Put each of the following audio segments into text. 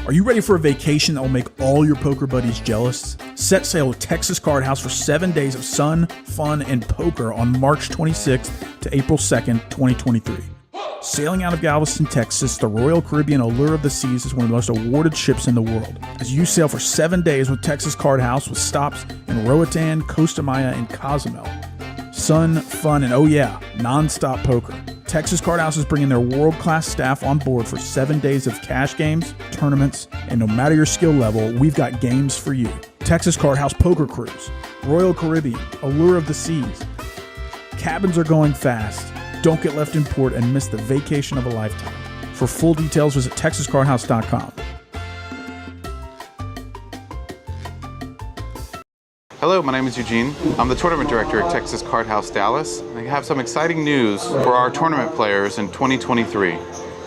Are you ready for a vacation that will make all your poker buddies jealous? Set sail with Texas Card House for 7 days of sun, fun, and poker on March 26th to April 2nd, 2023. Sailing out of Galveston, Texas, the Royal Caribbean Allure of the Seas is one of the most awarded ships in the world. As you sail for 7 days with Texas Card House with stops in Roatan, Costa Maya, and Cozumel. Sun, fun, and oh yeah, non-stop poker. Texas Card House is bringing their world-class staff on board for 7 days of cash games, tournaments, and no matter your skill level, we've got games for you. Texas Card House Poker Cruise, Royal Caribbean, Allure of the Seas. Cabins are going fast. Don't get left in port and miss the vacation of a lifetime. For full details, visit TexasCardHouse.com. Hello, my name is Eugene. I'm the tournament director at Texas Card House Dallas. I have some exciting news for our tournament players in 2023.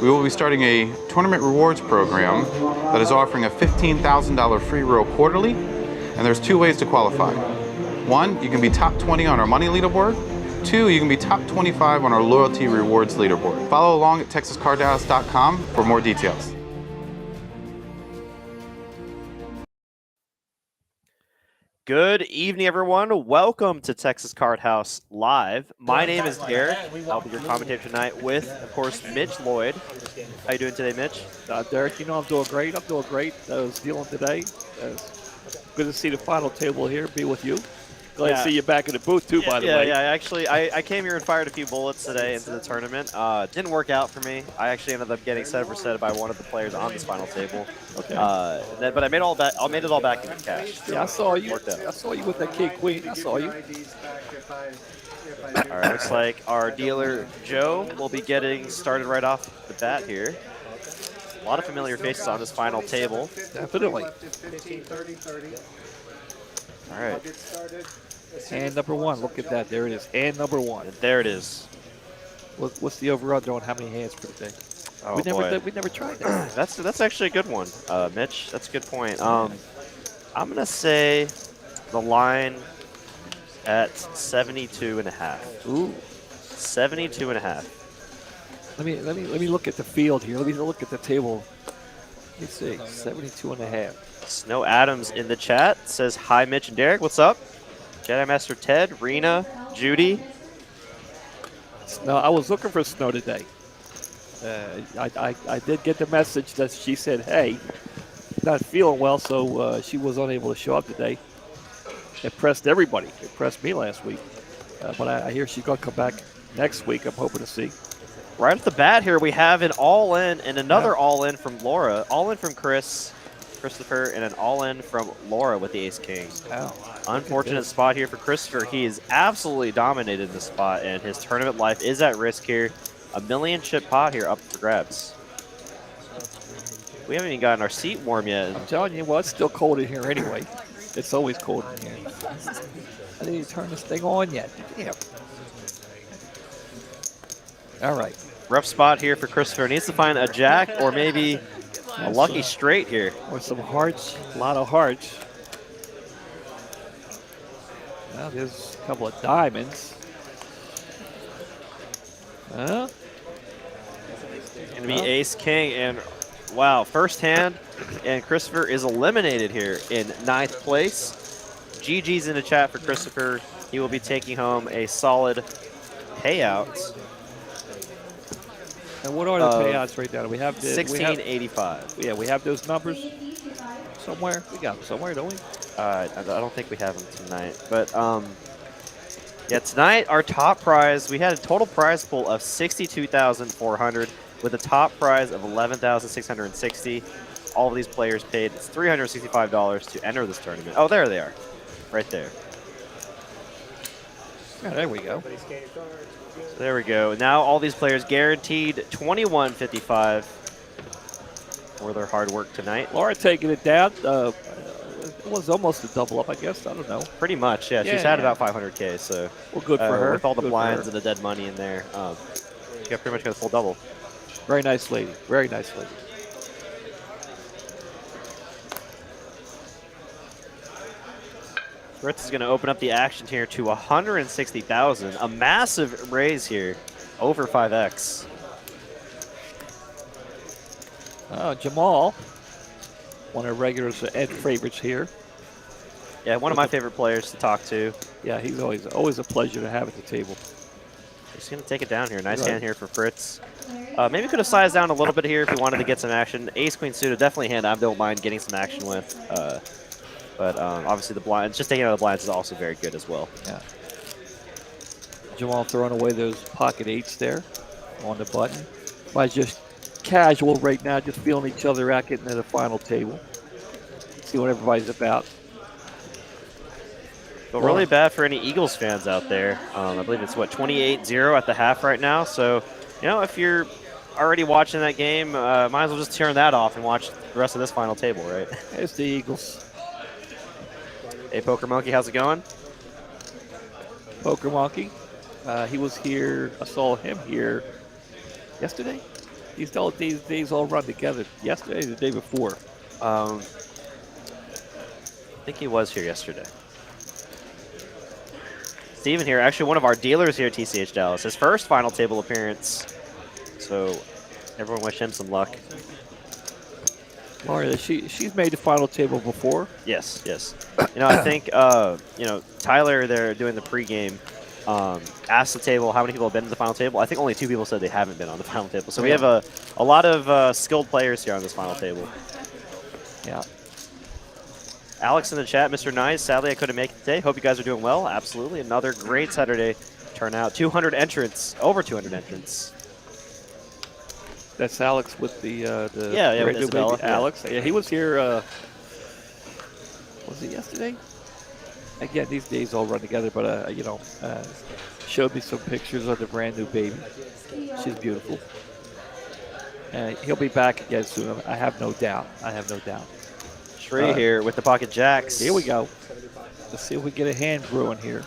We will be starting a tournament rewards program that is offering a $15,000 free roll quarterly, and there's 2 ways to qualify. 1, you can be top 20 on our money leaderboard. 2, you can be top 25 on our loyalty rewards leaderboard. Follow along at TexasCardHouse.com for more details. Good evening, everyone. Welcome to Texas Card House Live. My name is Derek. I'll be your commentator tonight with, of course, Mitch Lloyd. How you doing today, Mitch? Derek, you know I'm doing great. I was dealing today. Good to see the final table here, be with you. Glad to see you back in the booth, too, by the way. Yeah, actually, I came here and fired a few bullets today into the tournament. Didn't work out for me. I actually ended up getting set for set by one of the players on this final table. Okay. But I made it all back in cash. Yeah, I saw you. I saw you with that King Queen. I saw you. All right, looks like our dealer, Joe, will be getting started right off the bat here. A lot of familiar faces on this final table. Definitely. All right. Hand number 1. Look at that. There it is. Hand number 1. And there it is. What's the over-under on how many hands per day? Oh, we never tried that. That's actually a good one, Mitch. That's a good point. I'm gonna say the line at 72.5. Ooh, 72.5. Let me look at the field here. Let me look at the table. Let me see. 72.5. Snow Adams in the chat says hi, Mitch and Derek. What's up? Jedi Master Ted, Rena, Judy. No, I was looking for Snow today. I did get the message that she said, hey, not feeling well, so she was unable to show up today. It pressed everybody. It pressed me last week. But I hear she's going to come back next week. I'm hoping to see. Right off the bat here, we have an all-in and another all-in from Laura. All-in from Christopher, and an all-in from Laura with the Ace-King. Wow. Unfortunate spot here for Christopher. He is absolutely dominated this spot, and his tournament life is at risk here. A 1,000,000 chip pot here up for grabs. We haven't even gotten our seat warm yet. I'm telling you, well, it's still cold in here anyway. It's always cold in here. I didn't even turn this thing on yet. Damn. All right. Rough spot here for Christopher. Needs to find a jack or maybe a lucky straight here. Or some hearts, a lot of hearts. Well, there's a couple of diamonds. Huh? Going to be Ace King, and wow, first hand, and Christopher is eliminated here in 9th place. GG's in the chat for Christopher. He will be taking home a solid payout. And what are the payouts right now? We have the $16.85. Yeah, we have those numbers somewhere. We got them somewhere, don't we? I don't think we have them tonight, but yeah, tonight our top prize, we had a total prize pool of $62,400 with a top prize of $11,660. All of these players paid $365 to enter this tournament. Oh, there they are, right there. Yeah, there we go. So there we go. Now all these players guaranteed $21.55 for their hard work tonight. Laura taking it down. It was almost a double up, I guess. I don't know. Pretty much, yeah. She's had about 500K, so well, good for her. With all the blinds and the dead money in there, she pretty much got a full double. Very nice lady. Very nice lady. Fritz is going to open up the action here to 160,000. A massive raise here, over 5x. Jamal one of our regulars and favorites here. Yeah, one of my favorite players to talk to. Yeah, he's always a pleasure to have at the table. He's going to take it down here. Nice hand here for Fritz. Maybe could have sized down a little bit here if he wanted to get some action. Ace Queen suited, definitely a hand I don't mind getting some action with. But obviously the blinds, just taking out the blinds is also very good as well. Yeah. Jamal throwing away those pocket eights there on the button. By just casual right now, just feeling each other out, getting to the final table. See what everybody's about. But really bad for any Eagles fans out there. I believe it's, what, 28-0 at the half right now. So, you know, if you're already watching that game, might as well just turn that off and watch the rest of this final table, right? It's the Eagles. Hey, Poker Monkey, how's it going? Poker Monkey. He was here. I saw him here yesterday. These days all run together. Yesterday, the day before. I think he was here yesterday. Steven here, actually one of our dealers here at TCH Dallas. His first final table appearance. So everyone wish him some luck. Mario, she's made the final table before. Yes, yes. You know, I think, you know, Tyler there doing the pregame asked the table how many people have been to the final table. I think only 2 people said they haven't been on the final table. So we have a lot of skilled players here on this final table. Yeah. Alex in the chat, Mr. Nice, sadly I couldn't make it today. Hope you guys are doing well. Absolutely. Another great Saturday turnout. 200 entrants, over 200 entrants. That's Alex with the yeah, with Isabella. Alex. Yeah, he was here, was it yesterday? Again, these days all run together, but, you know, showed me some pictures of the brand new baby. She's beautiful. And he'll be back again soon. I have no doubt. I have no doubt. Shree here with the pocket jacks. Here we go. Let's see if we get a hand brewing here.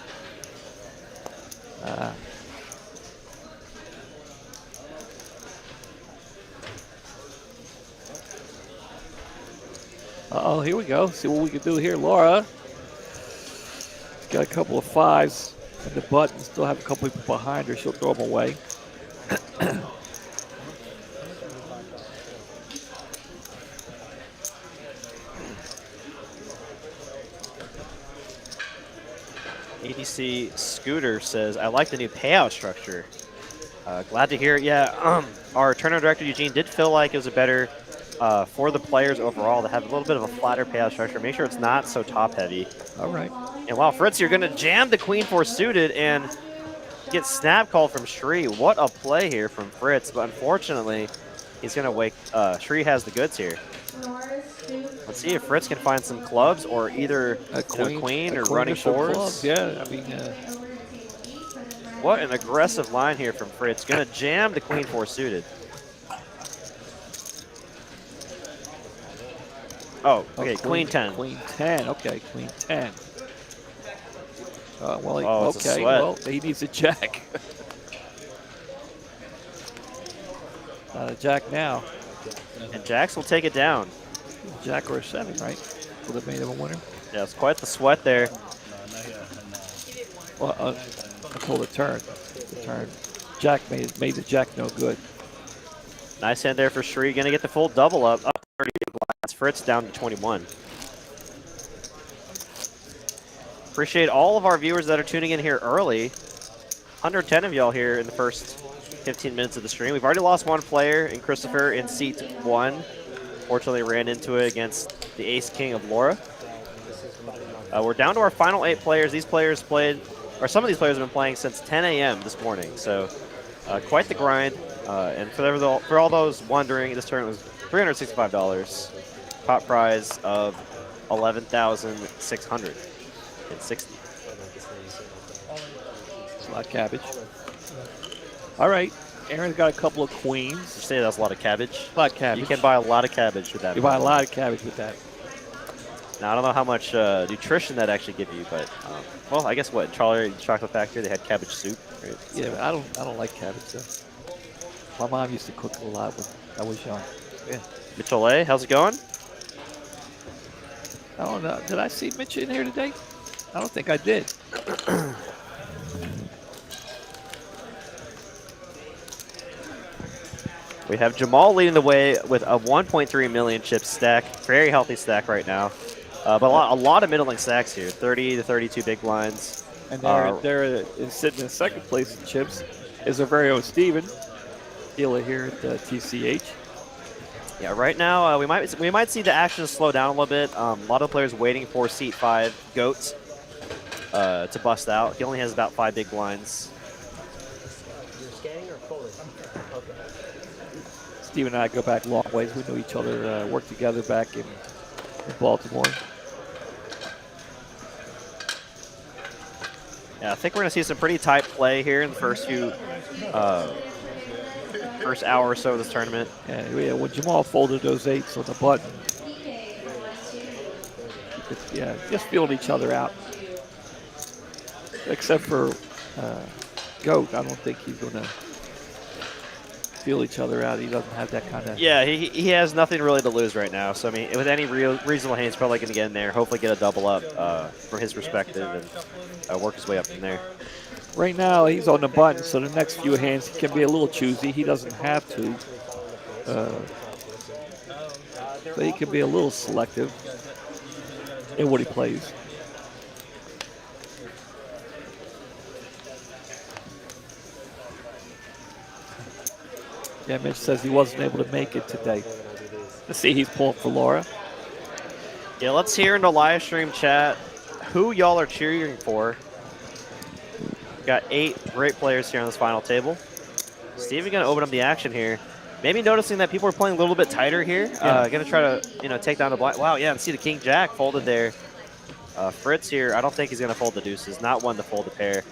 Uh-oh, here we go. See what we can do here. Laura got a couple of 5s in the button. Still have a couple people behind her. She'll throw them away. ADC Scooter says, I like the new payout structure. Glad to hear it. Yeah, our tournament director, Eugene, did feel like it was a better for the players overall to have a little bit of a flatter payout structure. Make sure it's not so top heavy. All right. And wow, Fritz, you're going to jam the Queen 4 suited and get snap called from Shree. What a play here from Fritz. But unfortunately, he's going to wake. Shree has the goods here. Let's see if Fritz can find some clubs or either a queen or running fours. Yeah, I mean. What an aggressive line here from Fritz. Going to jam the Queen 4 suited. Oh, okay, Queen 10. Queen 10, okay, Queen 10. Well, it's a okay, sweat. well, he needs a jack. Not a jack now. And jacks will take it down. Jack or a 7, right? Would have made him a winner. Yeah, it's quite the sweat there. Well, until the turn. The turn. Jack made the jack no good. Nice hand there for Shree. Going to get the full double up. 30 blinds. Fritz down to 21. Appreciate all of our viewers that are tuning in here early. 110 of y'all here in the first 15 minutes of the stream. We've already lost 1 player in Christopher in seat 1. Fortunately, ran into it against the Ace King of Laura. We're down to our final 8 players. These players played, or some of these players have been playing since 10 a.m. this morning. So quite the grind. And for all those wondering, this tournament was $365. Top prize of $11,660. It's a lot of cabbage. All right. Aaron's got a couple of queens. You say that's a lot of cabbage? A lot of cabbage. You can buy a lot of cabbage with that. You buy a lot of cabbage with that. Now, I don't know how much nutrition that actually give you, but, well, I guess what? Charlie Chocolate Factory, they had cabbage soup, right? Yeah, but I don't like cabbage, though. My mom used to cook a lot when I was young. Yeah. Mitchell A., how's it going? I don't know. Did I see Mitch in here today? I don't think I did. We have Jamal leading the way with a 1.3 million chip stack. Very healthy stack right now. But a lot of middling stacks here. 30 to 32 big blinds. And there sitting in second place in chips is our very own Steven, dealer here at TCH. Yeah, right now we might see the action slow down a little bit. A lot of players waiting for seat 5 Goats to bust out. He only has about 5 big blinds. You're scanning or fully? Okay. Steve and I go back long ways. We knew each other, worked together back in Baltimore. Yeah, I think we're going to see some pretty tight play here in the first hour or so of this tournament. Yeah, when Jamal folded those 8s on the button, just feeling each other out. Except for Goat, I don't think he's going to feel each other out. He doesn't have that kind of... Yeah, he has nothing really to lose right now. So, I mean, with any reasonable hand, he's probably going to get in there, hopefully get a double up from his perspective and work his way up from there. Right now, he's on the button, so the next few hands he can be a little choosy. He doesn't have to. So he can be a little selective in what he plays. Yeah, Mitch says he wasn't able to make it today. Let's see, he's pulling for Laura. Yeah, let's hear in the live stream chat who y'all are cheering for. We've got 8 great players here on this final table. Steven going to open up the action here. Maybe noticing that people are playing a little bit tighter here. Yeah. Going to try to take down the blind. Wow, yeah, and see the King Jack folded there. Fritz here, I don't think he's going to fold the deuces. Not one to fold the pair.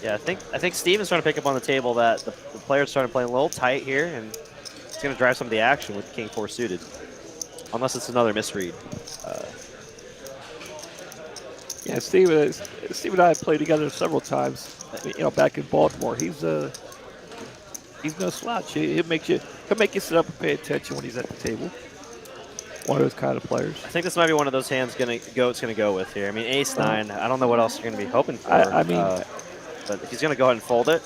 Yeah, I think Steven's trying to pick up on the table that the player's trying to play a little tight here, and it's going to drive some of the action with King 4 suited. Unless it's another misread. Yeah, Steve and I have played together several times. Back in Baltimore. He's no slouch. He'll make you sit up and pay attention when he's at the table. One of those kind of players. I think this might be one of those hands Goat's going to go with here. I mean, ace-9. I don't know what else you're going to be hoping for. I mean, but he's going to go ahead and fold it.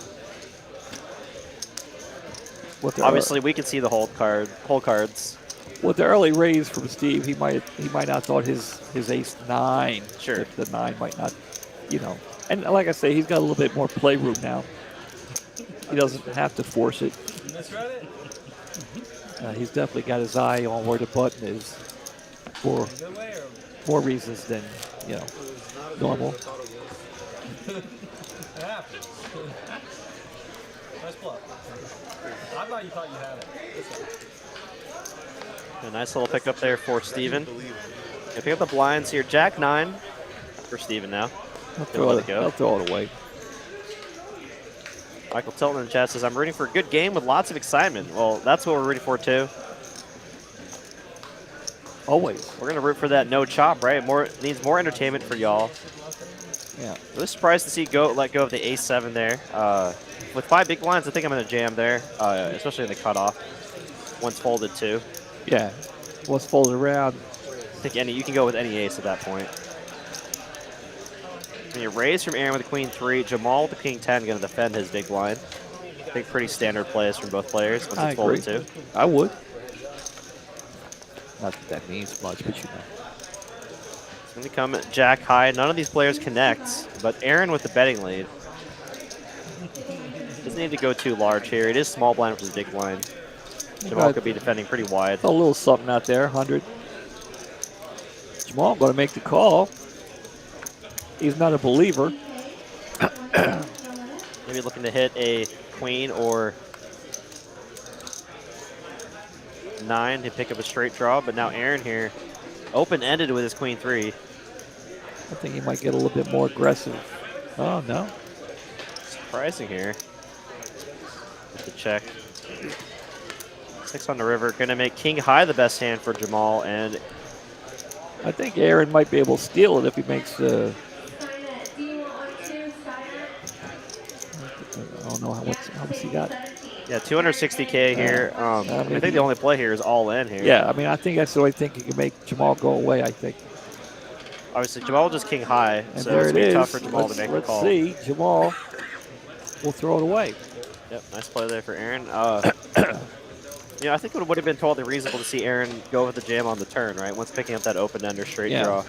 Obviously, we can see the hold cards. With the early raise from Steve, he might not thought his ace-9. Sure. The 9 might not, And like I say, he's got a little bit more play room now. He doesn't have to force it. He's definitely got his eye on where the button is for more reasons than, normal. Nice bluff. I thought you had it. A nice little pickup there for Steven. Gonna pick up the blinds here. Jack 9 for Steven now. He'll throw it away. Michael Tilton in the chat says, I'm rooting for a good game with lots of excitement. Well, that's what we're rooting for, too. Always. We're going to root for that no chop, right? Needs more entertainment for y'all. Yeah. Really surprised to see Goat let go of the ace-7 there. With 5 big blinds, I think I'm going to jam there, especially in the cutoff. Once folded, too. Yeah. Once folded around. I think you can go with any ace at that point. And you raise from Aaron with the Queen 3. Jamal with the King 10 going to defend his big blind. I think pretty standard plays from both players once it's folded too. I would. Not that means much, but It's going to come Jack high. None of these players connect, but Aaron with the betting lead. Doesn't need to go too large here. It is small blind versus big blind. Jamal could be defending pretty wide. A little something out there, 100. Jamal going to make the call. He's not a believer. Maybe looking to hit a queen or 9 to pick up a straight draw, but now Aaron here open-ended with his Queen 3. I think he might get a little bit more aggressive. Oh, no. Surprising here. With the check. 6 on the river. Going to make King High the best hand for Jamal, and I think Aaron might be able to steal it if he makes the... I don't know how much he got. yeah, 260K here. I think the only play here is all in here. Yeah, I mean, I think that's the only thing he can make Jamal go away, I think. Obviously, Jamal just King High, And so there it's it going to be is. tough for Jamal to make the call. Let's see. Jamal will throw it away. Yep, nice play there for Aaron. I think it would have been totally reasonable to see Aaron go with the jam on the turn, right? Once picking up that open-ender straight draw.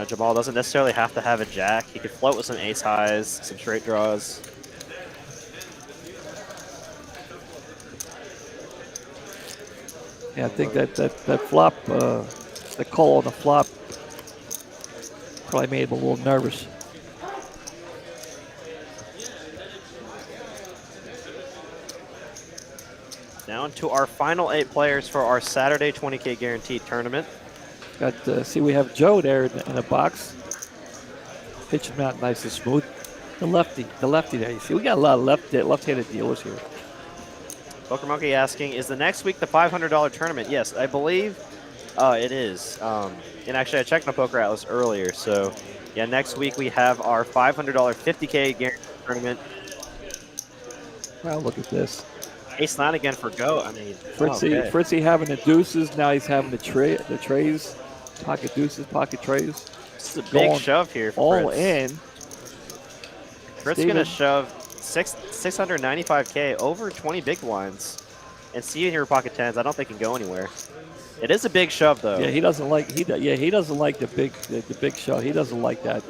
Jamal doesn't necessarily have to have a jack. He could float with some ace highs, some straight draws. Yeah, I think that flop, the call on the flop probably made him a little nervous. Down to our final 8 players for our Saturday 20K guaranteed tournament. See, we have Joe there in the box. Pitch him out nice and smooth. The lefty there. You see, we got a lot of left-handed dealers here. Poker Monkey asking, is the next week the $500 tournament? Yes, I believe it is. And actually, I checked my Poker Atlas earlier. So, yeah, next week we have our $500 50K guaranteed tournament. Wow, look at this. Ace 9 again for go. I mean, Fritzy having the deuces. Now he's having the trays. Pocket deuces, pocket trays. This is a big shove here for all Fritz. in. Fritz going to shove 695K over 20 big blinds. And see in your pocket tens, I don't think can go anywhere. It is a big shove though. Yeah, he doesn't like the big shove. He doesn't like that.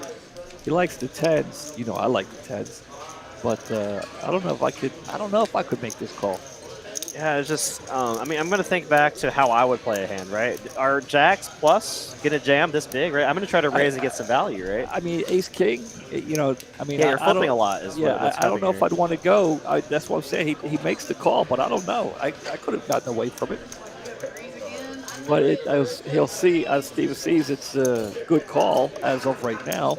He likes the tens. I like the tens. But I don't know if I could make this call. Yeah, it's just, I'm going to think back to how I would play a hand, right? Are jacks plus going to jam this big, right? I'm going to try to raise and get some value, right? I mean, ace king, you're flipping a lot. I don't know if I'd want to go. That's what I'm saying. He makes the call, but I don't know. I could have gotten away from it. But he'll see, as Steven sees, it's a good call as of right now.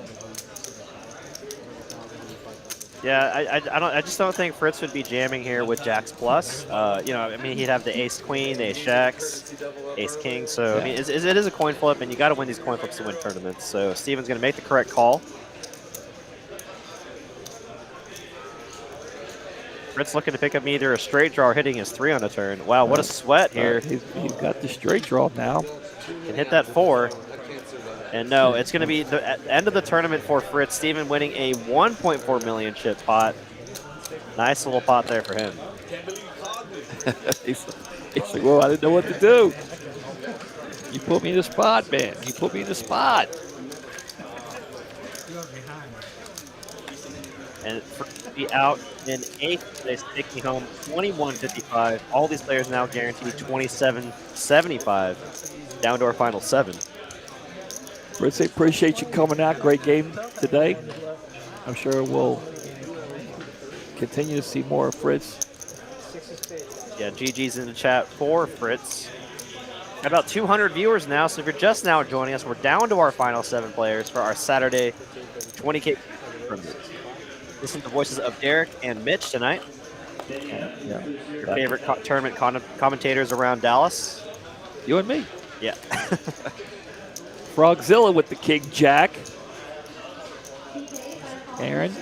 Yeah, I just don't think Fritz would be jamming here with jacks plus. He'd have the ace queen, the ace jacks, ace king. So I mean, it is a coin flip, and you got to win these coin flips to win tournaments. So Steven's going to make the correct call. Fritz looking to pick up either a straight draw or hitting his 3 on a turn. Wow, what a sweat here. He's got the straight draw now. Can hit that 4. And no, it's going to be the end of the tournament for Fritz. Steven winning a 1.4 million chip pot. Nice little pot there for him. He's like, well, I didn't know what to do. You put me in the spot, man. You put me in the spot. And Fritz will be out in 8th place, taking home 21.55. All these players now guaranteed 27.75. Down to our final 7. Fritz, I appreciate you coming out. Great game today. I'm sure we'll continue to see more of Fritz. Yeah, GG's in the chat for Fritz. About 200 viewers now, so if you're just now joining us, we're down to our final 7 players for our Saturday 20K. Listen to the voices of Derek and Mitch tonight. Yeah. Your favorite tournament commentators around Dallas. You and me. Yeah. Frogzilla with the king jack. Aaron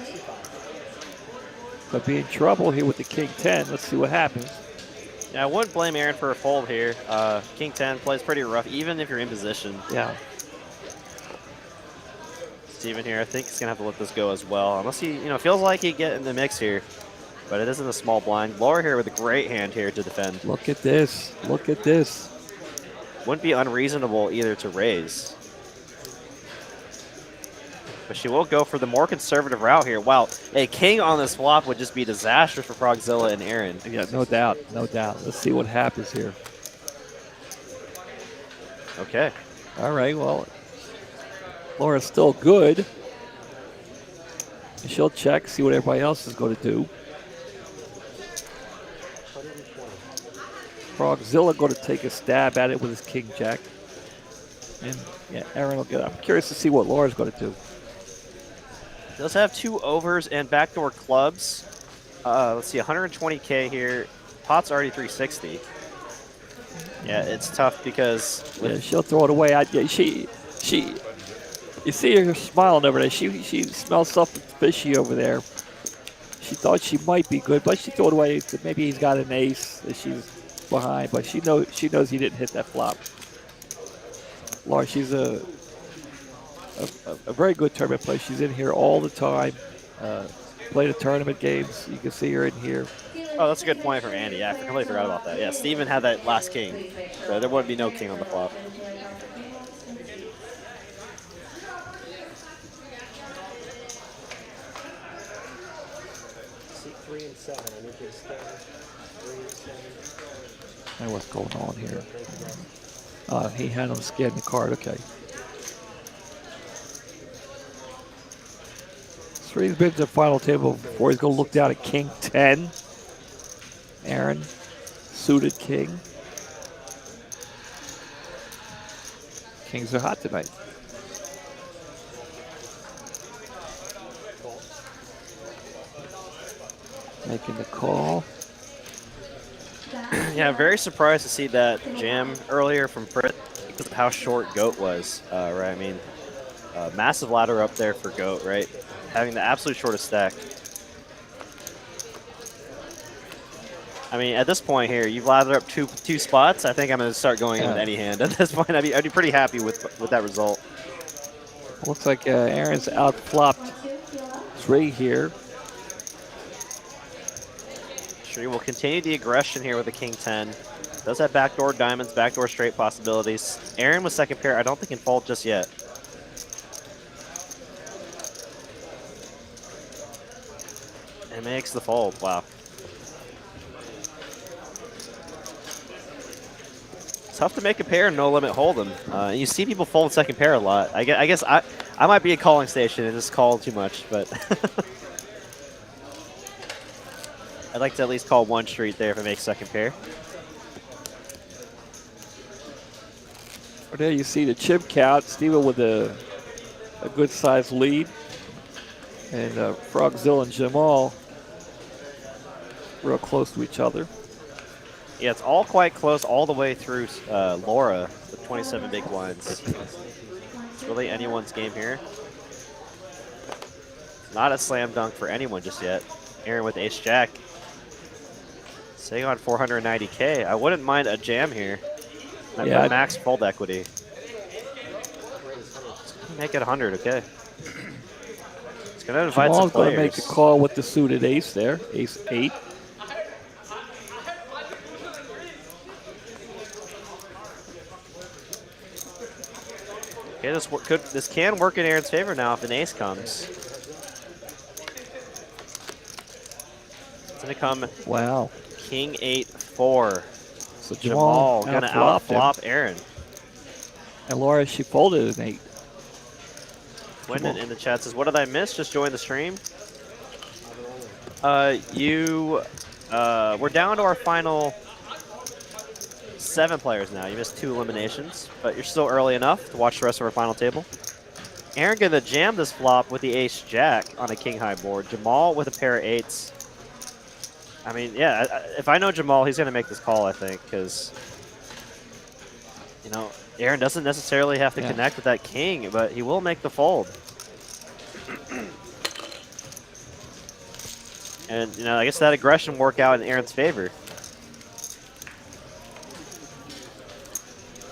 could be in trouble here with the king 10. Let's see what happens. Yeah, I wouldn't blame Aaron for a fold here. King 10 plays pretty rough, even if you're in position. Yeah. Steven here, I think he's going to have to let this go as well. Unless he, feels like he get in the mix here. But it isn't a small blind. Laura here with a great hand here to defend. Look at this. Look at this. Wouldn't be unreasonable either to raise. But she will go for the more conservative route here. Wow, a king on this flop would just be disastrous for Frogzilla and Aaron. Yeah, no doubt, no doubt. Let's see what happens here. Okay. All right, well, Laura's still good. She'll check, see what everybody else is going to do. Frogzilla going to take a stab at it with his king jack. And yeah, Aaron will get it. I'm curious to see what Laura's going to do. Does have 2 overs and backdoor clubs. Let's see, 120K here. Pot's already 360. Yeah, it's tough because she'll throw it away. You see her smiling over there. She smells something fishy over there. She thought she might be good, but she threw it away. Maybe he's got an ace that she's behind, but she knows he didn't hit that flop. Laura, she's a very good tournament player. She's in here all the time. play the tournament games. You can see her in here. Oh, that's a good point from Andy. Yeah, I completely forgot about that. Yeah, Steven had that last king, so there wouldn't be no king on the flop. See 3 and 7. I need you to stay 3 and 7. Hey, what's going on here? He had him scan the card. Okay. So he's been to the final table before. He's going to look down at King 10. Aaron, suited king. Kings are hot tonight. Making the call. Yeah, very surprised to see that jam earlier from Fritz because of how short Goat was, right? I mean, massive ladder up there for Goat, right? Having the absolute shortest stack. I mean, at this point here, you've lathered up two spots. I think I'm going to start going in with any hand. At this point, I'd be pretty happy with that result. Looks like Aaron's outflopped 3 here. Shree will continue the aggression here with the King 10. Does have backdoor diamonds, backdoor straight possibilities. Aaron with second pair, I don't think can fold just yet. And makes the fold, wow. Tough to make a pair in no limit Holdem. You see people fold second pair a lot. I guess I might be a calling station and just call too much, but I'd like to at least call one street there if it makes second pair. There you see the chip count. Steven with a good sized lead. And Frogzilla and Jamal real close to each other. Yeah, it's all quite close all the way through Laura with 27 big blinds. It's really anyone's game here. Not a slam dunk for anyone just yet. Aaron with ace-jack. Sitting on 490K. I wouldn't mind a jam here. Yeah, max fold equity. Make it 100, okay. It's going to invite Jamal's some players. going to make the call with the suited ace there, ace-8. Okay, this can work in Aaron's favor now if an ace comes. It's going to come. Wow. King 8-4. So Jamal going to outflop Aaron. And Laura, she folded an 8. Wyndon in the chat says, what did I miss? Just join the stream. We're down to our final 7 players now. You missed 2 eliminations, but you're still early enough to watch the rest of our final table. Aaron going to jam this flop with the ace-jack on a king-high board. Jamal with a pair of 8s. I mean, yeah, if I know Jamal, he's going to make this call, I think, because, you know, Aaron doesn't necessarily have to connect with that king, but he will make the fold. And, you know, I guess that aggression worked out in Aaron's favor.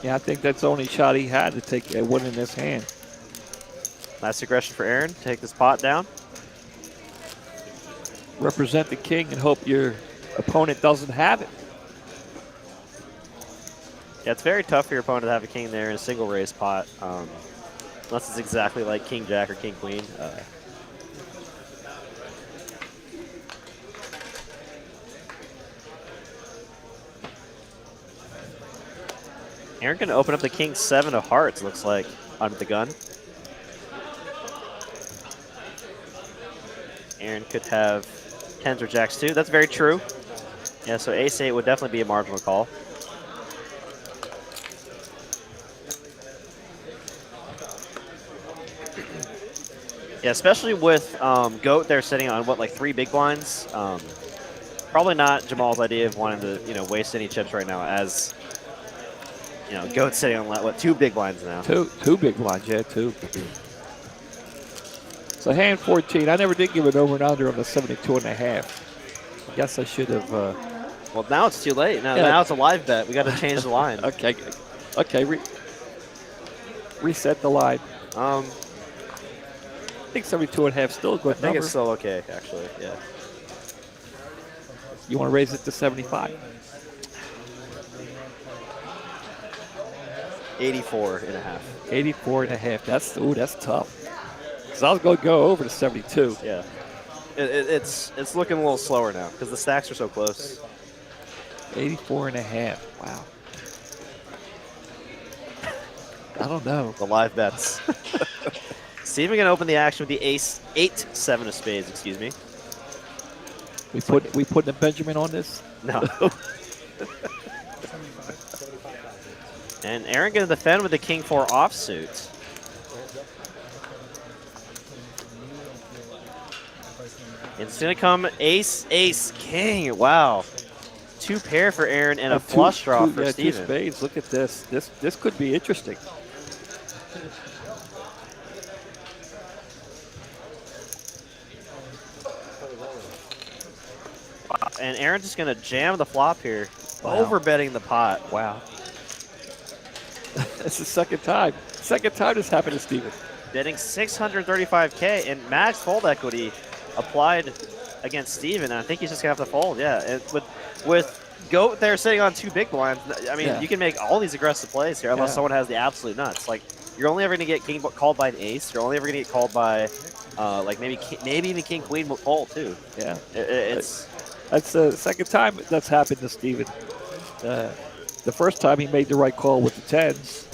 Yeah, I think that's the only shot he had to take a win in this hand. Nice aggression for Aaron. Take this pot down. Represent the king and hope your opponent doesn't have it. Yeah, it's very tough for your opponent to have a king there in a single raise pot, unless it's exactly like king jack or king queen. Aaron going to open up the king 7 of hearts, looks like, under the gun. Aaron could have 10s or jacks too. That's very true. Yeah, so ace-8 would definitely be a marginal call. Yeah, especially with Goat there sitting on, what, like 3 big blinds? Probably not Jamal's idea of wanting to, you know, waste any chips right now, as, you know, Goat's sitting on, what, 2 big blinds now? Two big blinds, yeah, 2. So hand 14, I never did give it over and under on the 72.5. I guess I should have. Well, now it's too late. Now it's a live bet. We got to change the line. Okay, reset the line. think 72.5 is still a good I think number. it's still okay, actually. Yeah. You want to raise it to 75? 84.5. 84.5. That's tough. Because I was going to go over to 72. Yeah. It's looking a little slower now because the stacks are so close. 84.5. Wow. I don't know. The live bets. Steven gonna open the action with the ace, 8-7 of spades. Excuse me. We putting a Benjamin on this? No. And Aaron gonna defend with the king 4 offsuit. It's gonna come ace, ace, king. Wow. 2 pair for Aaron and a flush draw for Steven. 2 spades. Look at this. This could be interesting. And Aaron's just gonna jam the flop here, Wow. over betting the pot. Wow. It's the second time. Second time this happened to Steven. Betting 635K and max fold equity applied against Steven. And I think he's just gonna have to fold. Yeah, and with Goat there sitting on 2 big blinds, I mean, Yeah. you can make all these aggressive plays here unless Yeah. someone has the absolute nuts. Like, you're only ever gonna get king called by an ace. You're only ever gonna get called by, like maybe even king queen will call too. Yeah. It's That's the second time that's happened to Steven. The first time he made the right call with the 10s.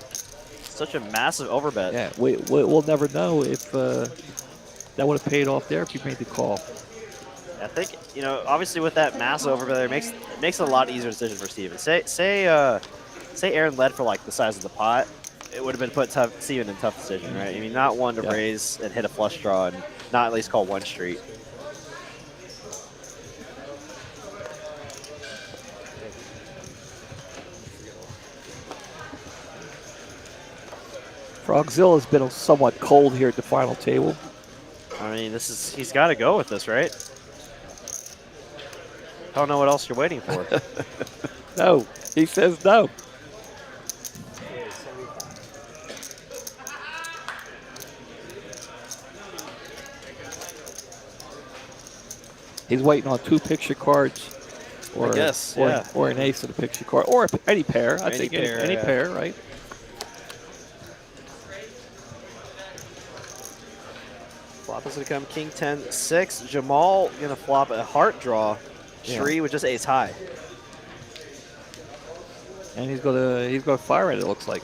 such a massive overbet. Yeah, we'll never know if that would have paid off there if he made the call. I think, you know, obviously with that mass over there, it makes it a lot easier decision for Steven. Say Aaron led for like the size of the pot, it would have been put Steven in a tough decision, right? I mean, not one to raise and hit a flush draw and not at least call one street. Frogzilla's been somewhat cold here at the final table. I mean, he's got to go with this, right? I don't know what else you're waiting for. No, he says no. He's waiting on 2 picture cards, or I guess, yeah. or an ace of the picture card, or any pair. I think any yeah. pair, right? Flop is going to come king 10-6. Jamal going to flop a heart draw. Shree with just ace high. And he's gonna fire it. It looks like.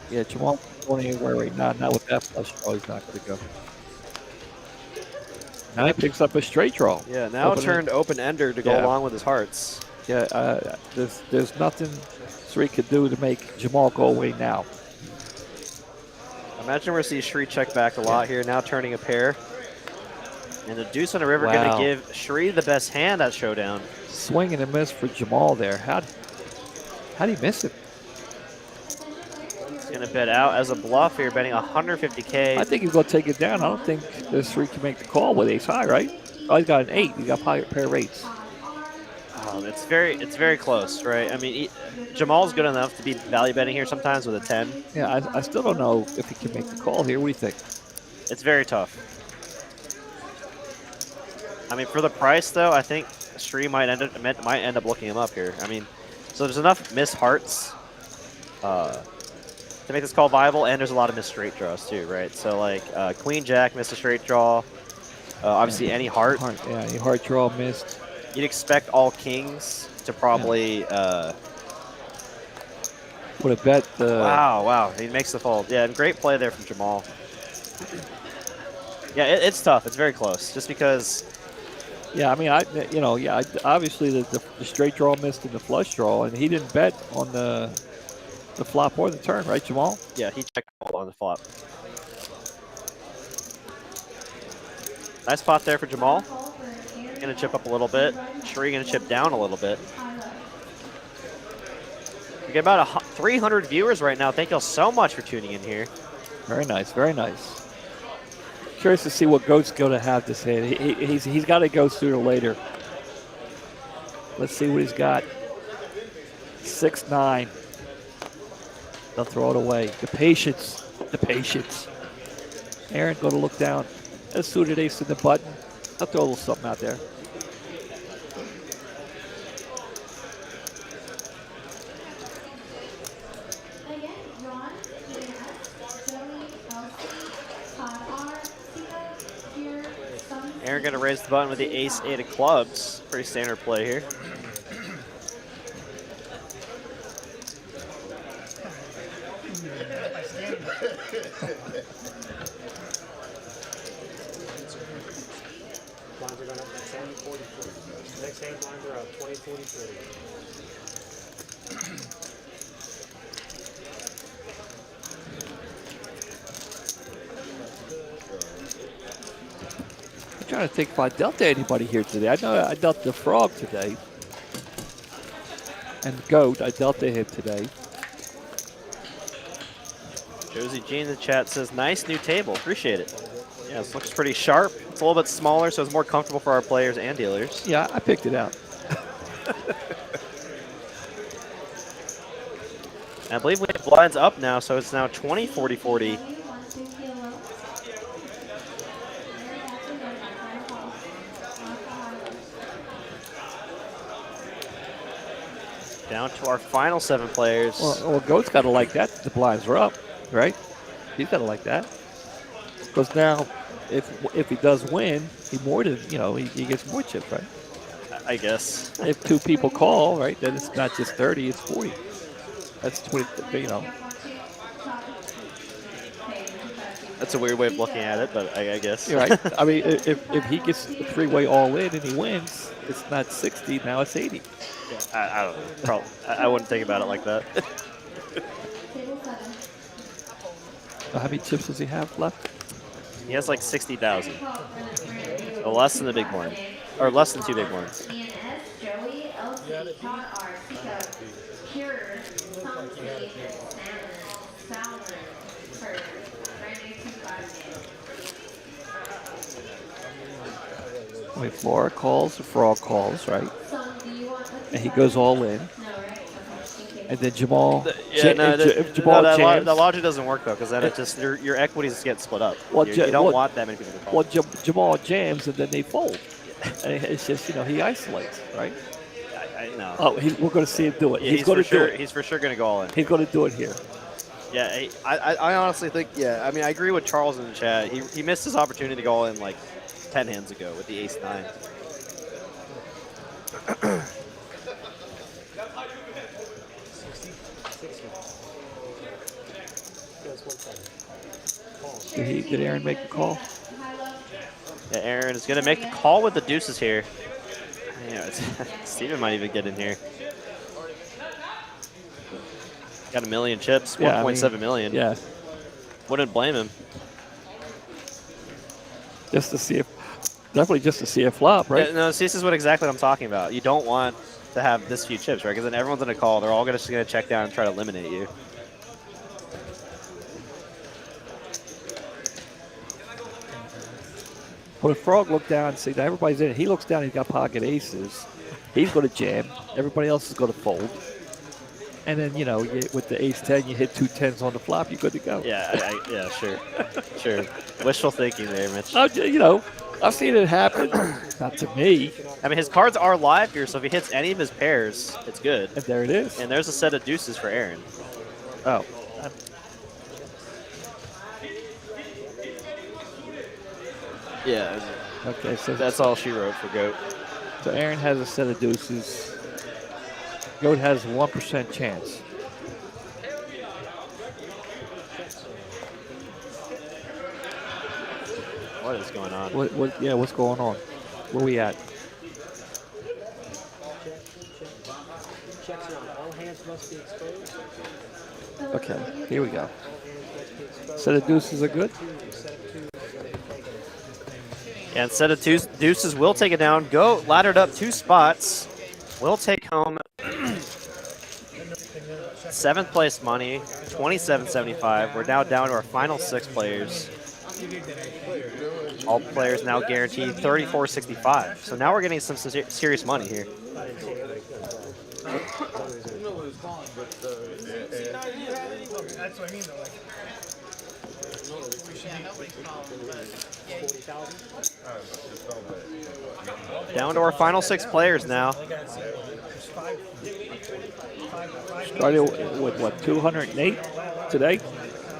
Yeah, Jamal going anywhere right now. Not with that flush draw, he's not going to go. Now he picks up a straight draw. Yeah, now turned open-ender to go along with his hearts. Yeah, there's nothing Sri could do to make Jamal go away now. Imagine we're seeing Shri check back a lot here, now turning a pair. And the deuce on the river going to give Shri the best hand at showdown. Swing and a miss for Jamal there. How'd he miss it? He's going to bet out as a bluff here, betting 150K. I think he's going to take it down. I don't think this Sri can make the call with ace high, right? Oh, he's got an 8. He's got a pair of 8s. It's very close, right? I mean, Jamal's good enough to be value betting here sometimes with a 10. Yeah, I still don't know if he can make the call here. What do you think? It's very tough. I mean, for the price though, I think Shri might end up looking him up here. I mean, so there's enough missed hearts to make this call viable, and there's a lot of missed straight draws too, right? So like Queen Jack missed a straight draw. Obviously, any heart. Any heart draw missed. You'd expect all kings to probably. Would have bet the. Wow! He makes the fold. Yeah, and great play there from Jamal. Yeah, it's tough. It's very close, just because. Yeah, I mean, obviously the straight draw missed in the flush draw, and he didn't bet on the flop or the turn, right, Jamal? Yeah, he checked on the flop. Nice pot there for Jamal. Gonna chip up a little bit. Shri gonna chip down a little bit. We get about 300 viewers right now. Thank you all so much for tuning in here. Very nice, very nice. Curious to see what Goat's going to have to say. He's got to go sooner or later. Let's see what he's got. 6-9. They'll throw it away. The patience. The patience. Aaron going to look down. As suited ace in the button. I'll throw a little something out there. Aaron going to raise the button with the ace 8 of clubs. Pretty standard play here. Blinds are going up next hand, 43. Next hand blinds are up, 20, 43. I'm trying to think if I dealt to anybody here today. I know I dealt to Frog today. And Goat, I dealt to him today. Josie G in the chat says, nice new table. Appreciate it. Yeah, this looks pretty sharp. It's a little bit smaller, so it's more comfortable for our players and dealers. Yeah, I picked it out. I believe we have blinds up now, so it's now 20, 40, 40. Down to our final 7 players. Well, Goat's got to like that. The blinds are up, right? He's got to like that. Because now, if he does win, he more than, he gets more chips, right? I guess. If 2 people call, right, then it's not just 30, it's 40. That's 20, That's a weird way of looking at it, but I guess. You're right. I mean, if he gets the 3-way all in and he wins, it's not 60, now it's 80. Yeah, I don't know. Probably, I wouldn't think about it like that. How many chips does he have left? He has like 60,000. So less than the big blind. Or less than 2 big blinds. Wait, Flora calls, the Frog calls, right? And he goes all in. And then Jamal. The logic doesn't work though, because then it just your equities get split up. Well, you don't want that many people to call. Well, Jamal jams and then they fold. And it's just he isolates, right? I know. Oh, we're going to see him do it. Yeah, he's going to do it. He's for sure going to go all in. He's going to do it here. Yeah, I honestly think, I mean, I agree with Charles in the chat. He missed his opportunity to go all in like 10 hands ago with the ace-9. Did Aaron make the call? Yeah, Aaron is going to make the call with the deuces here. Steven might even get in here. Got a million chips, 1.7 million. Yeah. Wouldn't blame him. Just to see if, definitely just to see a flop, right? Yeah, no, see, this is exactly what I'm talking about. You don't want to have this few chips, right? Because then everyone's going to call. They're all just going to check down and try to eliminate you. When Frog looked down and see that everybody's in it, he looks down, he's got pocket aces. He's going to jam. Everybody else is going to fold. And then, with the ace-10, you hit 2 10s on the flop, you're good to go. Yeah, yeah, sure. Sure. Wishful thinking there, Mitch. I've seen it happen. Not to me. I mean, his cards are live here, so if he hits any of his pairs, it's good. And there it is. And there's a set of deuces for Aaron. Oh. Yeah. Okay, so that's all she wrote for Goat. So Aaron has a set of deuces. Goat has 1% chance. What is going on? What's going on? Where we at? All hands must be exposed. Okay, here we go. Set of deuces are good? Yeah, and set of deuces will take it down. Goat laddered up 2 spots. Will take home 7th place money, $27.75. We're now down to our final 6 players. All players now guaranteed $34.65. So now we're getting some serious money here. That's what I mean, though. Like, Down to our final 6 players now. Started with what, 208 today?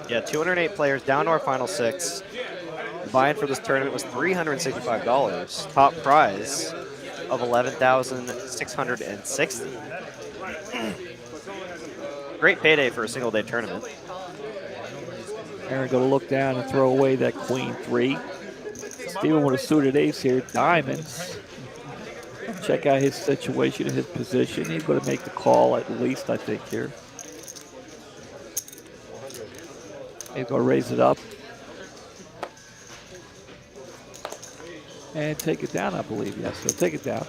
Yeah, 208 players down to our final 6. The buy-in for this tournament was $365. Top prize of $11,660. Great payday for a single-day tournament. Aaron going to look down and throw away that queen 3. Steven with a suited ace here, diamonds. Check out his situation and his position. He's going to make the call at least, I think, here. He's going to raise it up. And take it down, I believe. Yes, so take it down.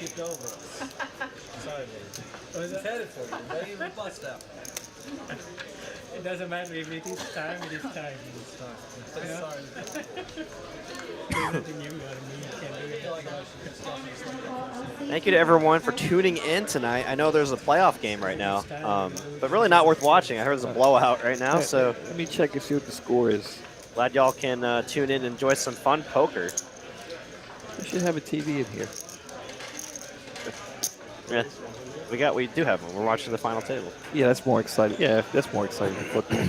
skipped over us. Sorry, baby. He's headed for you. Not even bust out. It doesn't matter if it is time, it is time. It's time. Sorry. There's nothing you got to me. You can't do it. Thank you to everyone for tuning in tonight. I know there's a playoff game right now, but really not worth watching. I heard there's a blowout right now, so let me check and see what the score is. Glad y'all can tune in and enjoy some fun poker. We should have a TV in here. Yeah, we do have one. We're watching the final table. Yeah, that's more exciting. Yeah, that's more exciting than football.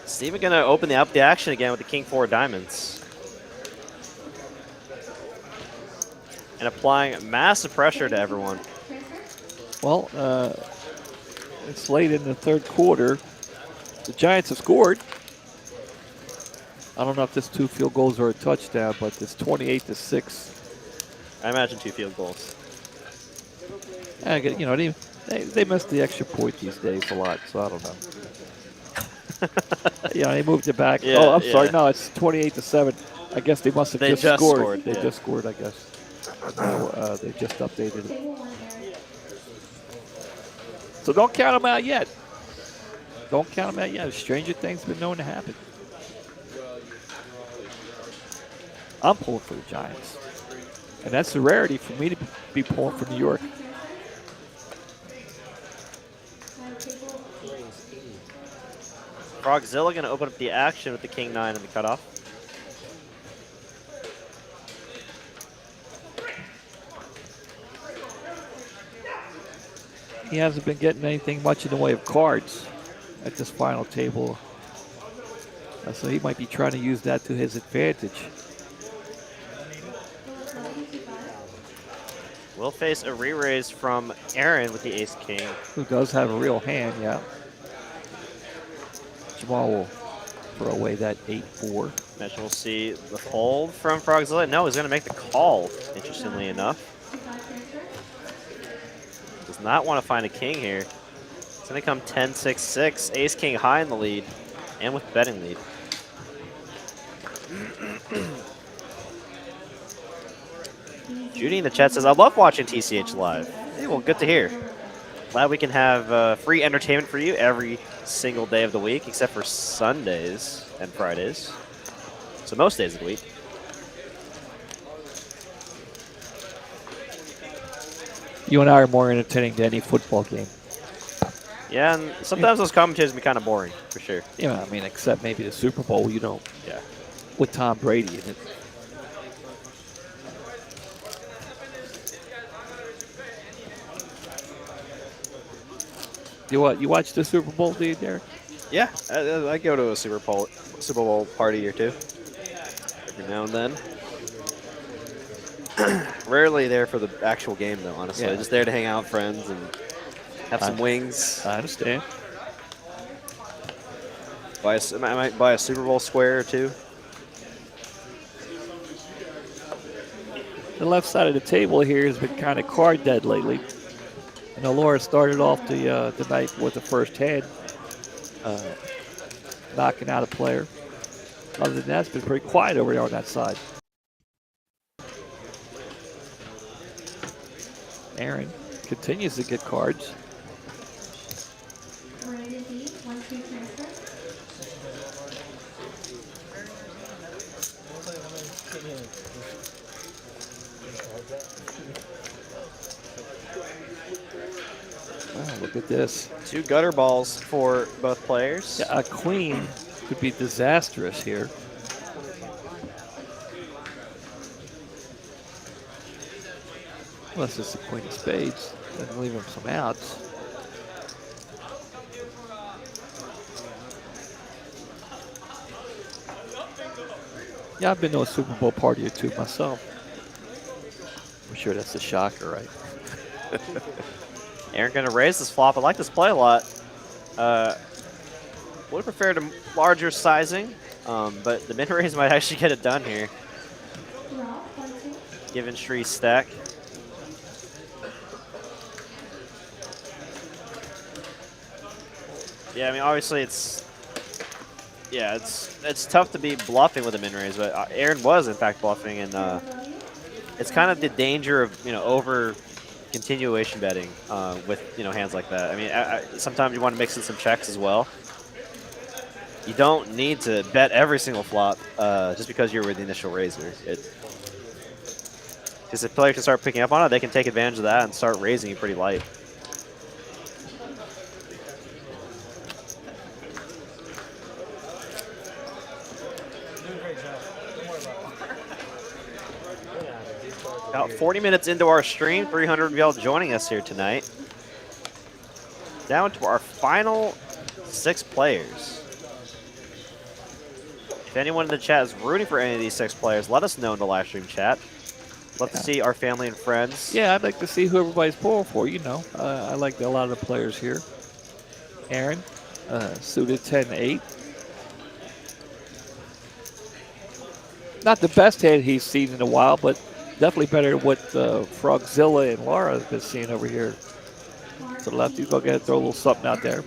Steven gonna open up the action again with the King 4 diamonds. And applying massive pressure to everyone. Well, it's late in the third quarter. The Giants have scored. I don't know if this 2 field goals or a touchdown, but it's 28-6. I imagine 2 field goals. You know, they miss the extra point these days a lot, so I don't know. Yeah, they moved it back. Yeah, oh, I'm sorry. yeah. No, it's 28-7. I guess they must have They just scored. They Yeah. just scored, I guess. No, they just updated it. So don't count them out yet. Don't count them out yet. Stranger things have been known to happen. I'm pulling for the Giants. And that's a rarity for me to be pulling for New York. Frogzilla gonna open up the action with the King 9 and the cutoff. He hasn't been getting anything much in the way of cards at this final table. So he might be trying to use that to his advantage. We'll face a re-raise from Aaron with the Ace-King. Who does have a real hand, yeah. Jamal will throw away that 8-4. Imagine we'll see the fold from Frogzilla. No, he's going to make the call, interestingly enough. Does not want to find a king here. It's going to come 10-6-6. Ace-King high in the lead and with betting lead. Judy in the chat says, I love watching TCH live. Hey, well, good to hear. Glad we can have free entertainment for you every single day of the week, except for Sundays and Fridays. So most days of the week. You and I are more entertaining than any football game. Yeah, and sometimes those commentators can be kind of boring, for sure. Yeah, I mean, except maybe the Super Bowl, you know. Yeah. With Tom Brady in it. You watch the Super Bowl, do you, Derek? Yeah, I go to a Super Bowl party or two every now and then. Rarely there for the actual game, though, honestly. Yeah. Just there to hang out with friends and have some wings. I understand. I might buy a Super Bowl square or two. The left side of the table here has been kind of card dead lately. I know Laura started off the night with the first hand, knocking out a player. Other than that, it's been pretty quiet over there on that side. Aaron continues to get cards. Wow, look at this. 2 gutter balls for both players. Yeah, a queen could be disastrous here. Unless it's the queen of spades, then leave him some outs. Yeah, I've been to a Super Bowl party or two myself. I'm sure that's a shocker, right? Aaron gonna raise this flop. I like this play a lot. Would have preferred a larger sizing, but the min raise might actually get it done here. Given Shree's stack. Yeah, I mean, obviously it's tough to be bluffing with a min raise, but Aaron was in fact bluffing, and it's kind of the danger of over continuation betting with hands like that. I mean, sometimes you want to mix in some checks as well. You don't need to bet every single flop just because you're with the initial raiser. Because if players can start picking up on it, they can take advantage of that and start raising you pretty light. About 40 minutes into our stream, 300 of y'all joining us here tonight. Down to our final 6 players. If anyone in the chat is rooting for any of these 6 players, let us know in the live stream chat. Love to see our family and friends. Yeah, I'd like to see who everybody's pulling for, I like a lot of the players here. Aaron, suited 10-8. Not the best hand he's seen in a while, but definitely better than what Frogzilla and Laura have been seeing over here. To the left, he's going to throw a little something out there.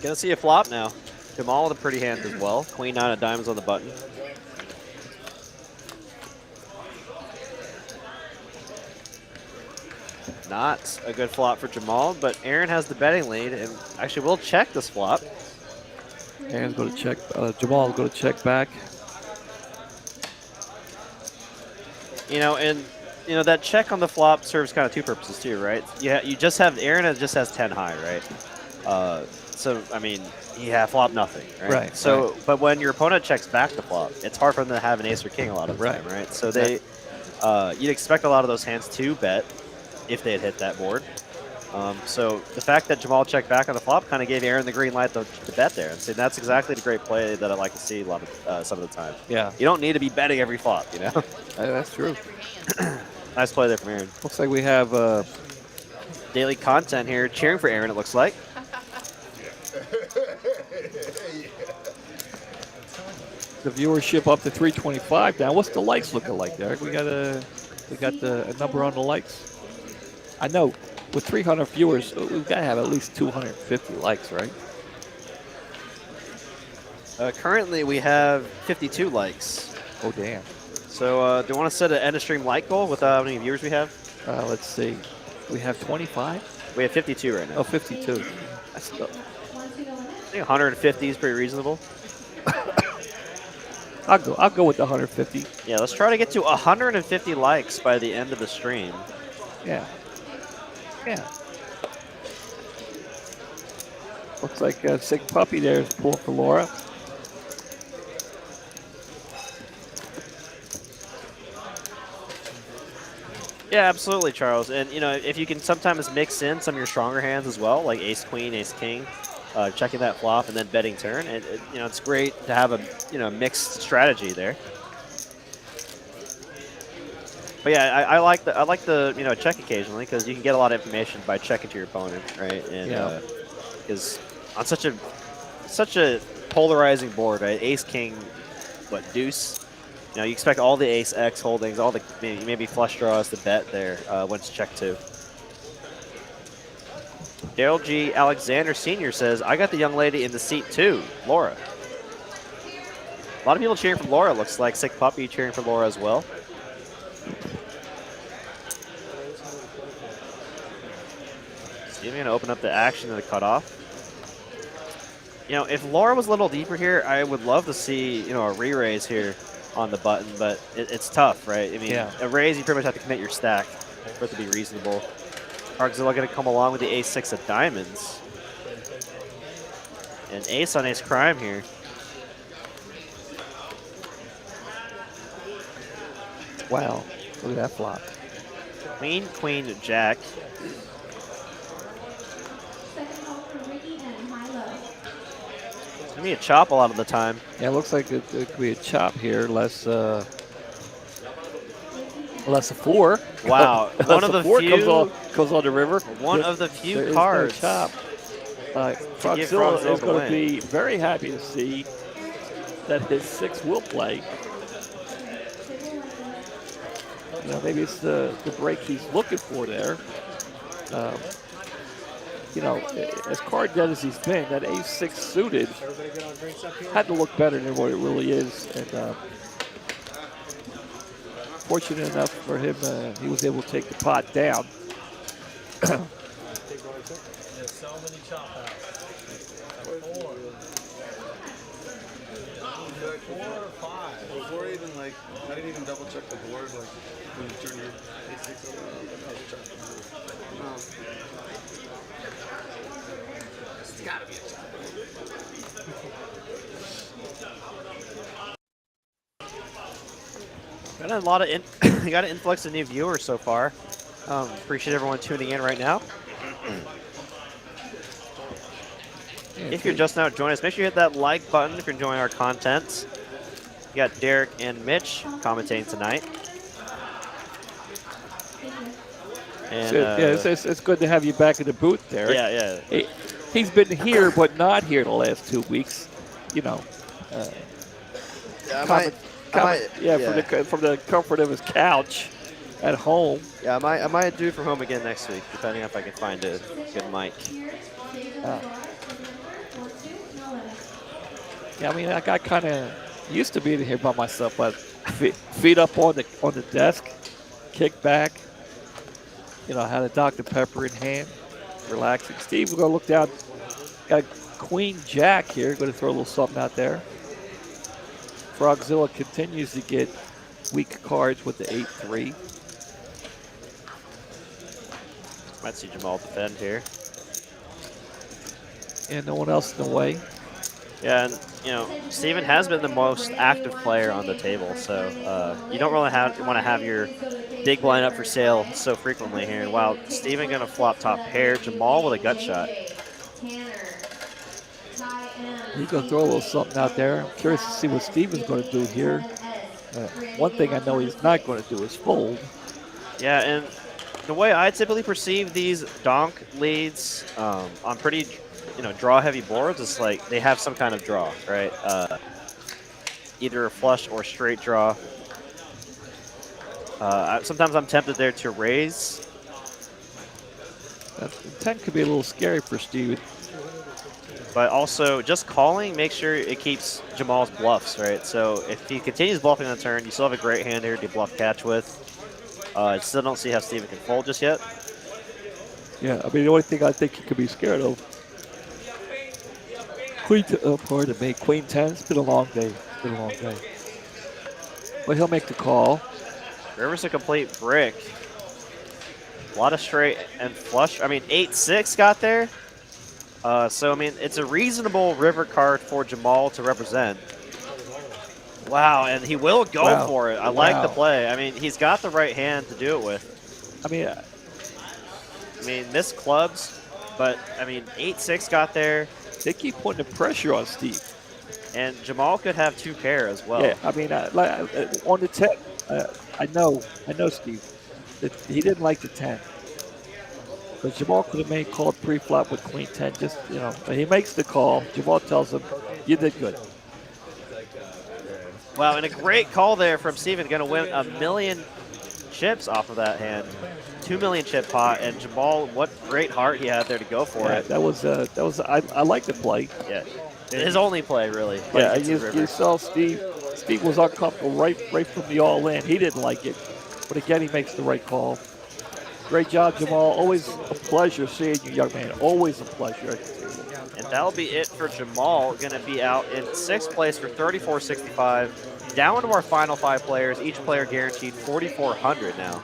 Gonna see a flop now. Jamal with a pretty hand as well. Queen 9 of diamonds on the button. Not a good flop for Jamal, but Aaron has the betting lead and actually will check this flop. Aaron's going to check. Jamal's going to check back. That check on the flop serves kind of 2 purposes too, right? You just have Aaron just has 10 high, right? So I mean, he flop nothing, right? Right. So, right. but when your opponent checks back the flop, it's hard for them to have an ace or king a lot of the time, right? So you'd expect a lot of those hands to bet if they had hit that board. So the fact that Jamal checked back on the flop kind of gave Aaron the green light to bet there, and so that's exactly the great play that I like to see a lot of some of the time. Yeah. You don't need to be betting every flop, That's true. Nice play there from Aaron. Looks like we have daily content here cheering for Aaron, it looks like. the viewership up to 325 now. What's the likes looking like, Derek? We got a number on the likes. I know with 300 viewers, we've got to have at least 250 likes, right? Currently, we have 52 likes. Oh, damn. So do you want to set an end of stream like goal with how many viewers we have? Let's see. We have 25? We have 52 right now. Oh, 52. That's I think 150 is pretty reasonable. I'll go with the 150. Yeah, let's try to get to 150 likes by the end of the stream. Yeah. Yeah. Looks like Sick Puppy there is pulling for Laura. Yeah, absolutely, Charles. And, if you can sometimes mix in some of your stronger hands as well, like ace queen, ace king, checking that flop and then betting turn, and it's great to have a mixed strategy there. But yeah, I like the check occasionally because you can get a lot of information by checking to your opponent, right? And because on such a polarizing board, right? Ace king, deuce. You expect all the ace X holdings, all the maybe flush draws to bet there when it's check two. Daryl G. Alexander Sr. says, I got the young lady in the seat too, Laura. A lot of people cheering for Laura, it looks like. Sick Puppy cheering for Laura as well. Steven going to open up the action to the cutoff. You know, if Laura was a little deeper here, I would love to see, you know, a re-raise here on the button, but it's tough, right? I mean, a raise, you pretty much have to commit your stack for it to be reasonable. Argzilla going to come along with the ace-6 of diamonds. And ace on ace crime here. Wow, look at that flop. Queen, queen, jack. It's going to be a chop a lot of the time. Yeah, it looks like it could be a chop here, less a 4. Wow, one of the 4 few comes on the river. One of the few there cards. Is no chop. Frogzilla is going to be very happy to see that his 6 will play. You know, maybe it's the break he's looking for there. You know, as card dead as he's been, that ace-6 suited had to look better than what it really is. And fortunate enough for him, he was able to take the pot down. There's so many chop outs. 4. 4 or 5. Before even like, I didn't even double check the board. Like when you turn your ace-6 over, no. It's gotta be a chop. Got a lot of got an influx of new viewers so far. Appreciate everyone tuning in right now. If you're just now joining us, make sure you hit that like button if you're enjoying our content. You got Derek and Mitch commentating tonight. And, it's good to have you back in the booth, Derek. Yeah. He's been here, but not here the last 2 weeks. You know. From the comfort of his couch at home. Yeah, I might do from home again next week, depending on if I can find a good mic. Yeah, I mean, I got kind of used to being here by myself, but feet up on the desk, kick back. You know, had a Dr. Pepper in hand, relaxing. Steve, we're gonna look down. Got Queen Jack here. Going to throw a little something out there. Frogzilla continues to get weak cards with the 8-3. Might see Jamal defend here. And no one else in the way. Yeah, and you know, Steven has been the most active player on the table, so you don't really want to have your big blind up for sale so frequently here. And wow, Steven going to flop top pair, Jamal with a gut shot. He's going to throw a little something out there. I'm curious to see what Steven's going to do here. One thing I know he's not going to do is fold. Yeah, and the way I typically perceive these donk leads on pretty, draw-heavy boards is like they have some kind of draw, right? Either a flush or straight draw. Sometimes I'm tempted there to raise. That 10 could be a little scary for Steven. But also, just calling, make sure it keeps Jamal's bluffs, right? So if he continues bluffing on the turn, you still have a great hand here to bluff catch with. I still don't see how Steven can fold just yet. Yeah, I mean, the only thing I think he could be scared of. Queen 10. It's been a long day. But he'll make the call. River's a complete brick. A lot of straight and flush. I mean, 8-6 got there. So, I mean, it's a reasonable river card for Jamal to represent. Wow, and he will go for it. I like the play. I mean, he's got the right hand to do it with. I mean, missed clubs, but, 8-6 got there. They keep putting the pressure on Steve. And Jamal could have 2 pair as well. Yeah, I mean, on the 10, I know Steve, that he didn't like the 10. But Jamal could have called pre-flop with Queen 10. Just, he makes the call. Jamal tells him, you did good. Wow, and a great call there from Steven. Going to win 1 million chips off of that hand. 2 million chip pot. And Jamal, what great heart he had there to go for it. That was I like the play. Yeah. His only play, really. Yeah, Gets to the river. you saw Steve. Steve was uncomfortable right from the all in. He didn't like it, but again, he makes the right call. Great job, Jamal. Always a pleasure seeing you, young man. Always a pleasure. And that'll be it for Jamal. Going to be out in 6th place for 34.65. Down to our final 5 players. Each player guaranteed 4,400 now.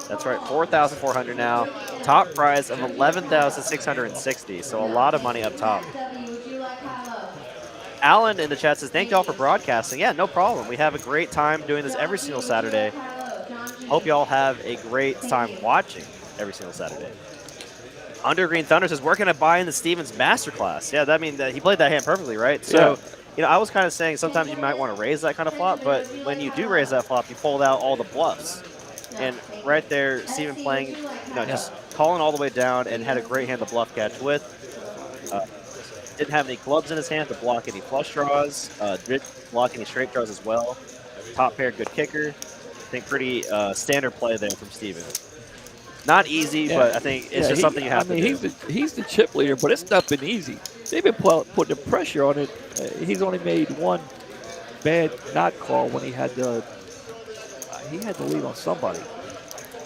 That's right, 4,400 now. Top prize of 11,660. So a lot of money up top. Alan in the chat says, thank y'all for broadcasting. Yeah, no problem. We have a great time doing this every single Saturday. Hope y'all have a great time watching every single Saturday. Undergreen Thunder says, where can I buy in the Stevens Masterclass? Yeah, that means that he played that hand perfectly, right? So, you know, I was kind of saying sometimes you might want to raise that kind of flop, but when you do raise that flop, you pulled out all the bluffs. And right there, Steven playing, you know, just calling all the way down and had a great hand to bluff catch with. Didn't have any clubs in his hand to block any flush draws. Didn't block any straight draws as well. Top pair, good kicker. I think pretty standard play there from Steven. Not easy, but I think it's just something you have to do. He's the chip leader, but it's not been easy. They've been putting the pressure on it. He's only made one bad not call when he had to lead on somebody.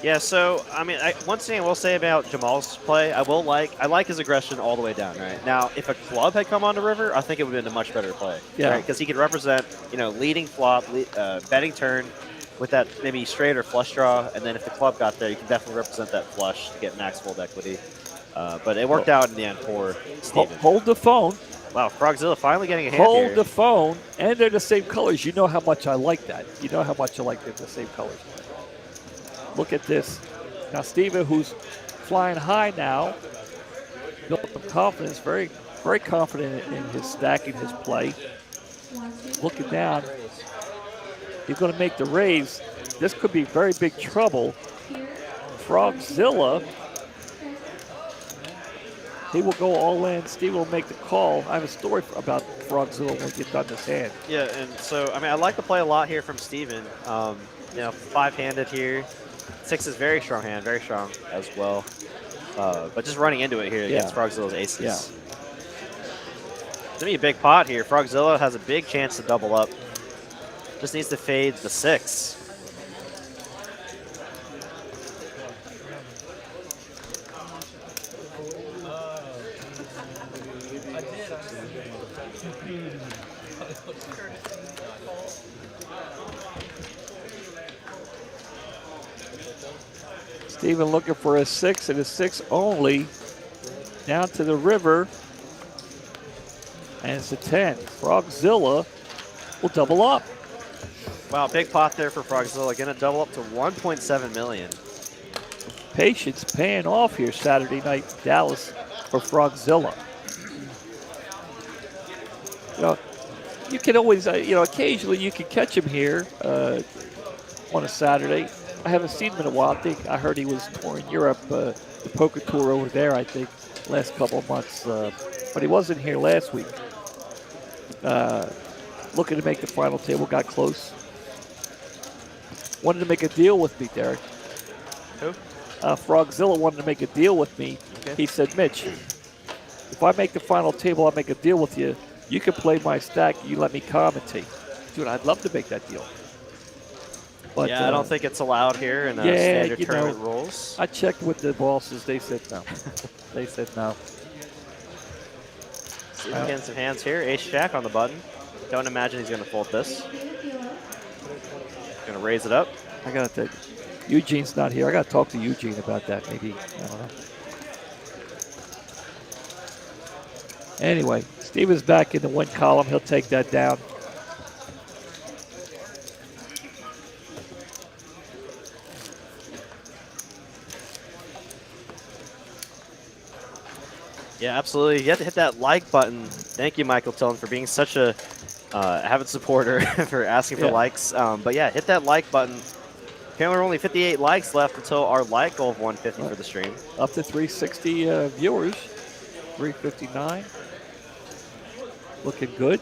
Yeah, so, I mean, one thing I will say about Jamal's play, I like his aggression all the way down, right? Now, if a club had come on the river, I think it would have been a much better play. Yeah. Right? Because he could represent, you know, leading flop, betting turn with that maybe straight or flush draw, and then if the club got there, you can definitely represent that flush to get max fold equity. But it worked out in the end for Steven. Hold the phone. Wow, Frogzilla finally getting a hand Hold here. the phone, and they're the same colors. You know how much I like that. You know how much I like they're the same colors. Look at this. Now, Steven, who's flying high now, built some confidence, very, very confident in his stack and his play. Looking down, he's going to make the raise. This could be very big trouble. Frogzilla, he will go all in. Steve will make the call. I have a story about Frogzilla when we get done this hand. Yeah, and so, I mean, I like the play a lot here from Steven. You know, 5-handed here. 6 is very strong hand, very strong as well. But just running into it here against Frogzilla's aces. Yeah. It's going to be a big pot here. Frogzilla has a big chance to double up. Just needs to fade the 6. Steven looking for a 6 and a 6 only. Down to the river. And it's a 10. Frogzilla will double up. Wow, big pot there for Frogzilla. Going to double up to 1.7 million. Patience paying off here Saturday night in Dallas for Frogzilla. You know, you can always, you know, occasionally you can catch him here on a Saturday. I haven't seen him in a while. I heard he was touring Europe, the poker tour over there, I think, last couple of months. But he wasn't here last week. Looking to make the final table, got close. Wanted to make a deal with me, Derek. Who? Frogzilla wanted to make a deal with me. Okay. He said, Mitch, if I make the final table, I'll make a deal with you. You can play my stack. You let me commentate. Dude, I'd love to make that deal. But, yeah, I don't think it's allowed here in standard tournament rules. I checked with the bosses. They said no. They said no. Steven getting some hands here. Ace-Jack on the button. Don't imagine he's going to fold this. Going to raise it up. I got to Eugene's not here. I got to talk to Eugene about that. Maybe. I don't know. Anyway, Steven's back in the win column. He'll take that down. Yeah, absolutely. You have to hit that like button. Thank you, Michael Tillon, for being such a avid supporter, for asking for likes. But yeah, hit that like button. Apparently, we're only 58 likes left until our like goal of 150 for the stream. Up to 360 viewers. 359. Looking good.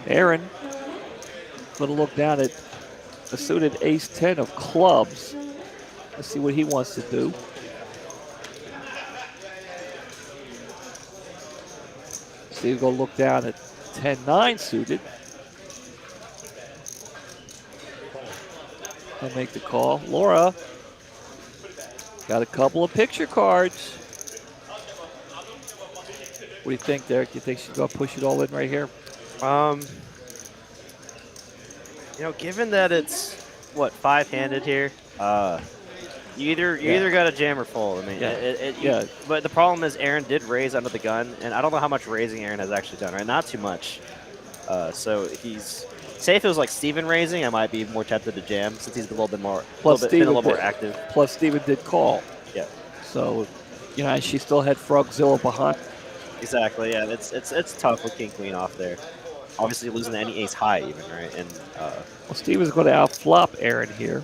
Aaron, going to look down at the suited ace-10 of clubs. Let's see what he wants to do. Steve's going to look down at 10-9 suited. And make the call. Laura got a couple of picture cards. What do you think, Derek? Do you think she's going to push it all in right here? You know, given that it's what 5-handed here, you either got to jam or fold. I mean, But the problem is Aaron did raise under the gun, and I don't know how much raising Aaron has actually done. Right, not too much. So he's. Say if it was like Steven raising, I might be more tempted to jam since he's been a little bit more, been a little more active. Plus, Steven did call. Yeah. So, you know, she still had Frogzilla behind. Exactly. Yeah, it's tough with King Queen off there. Obviously losing to any ace high even, right? And well, Steven's going to outflop Aaron here.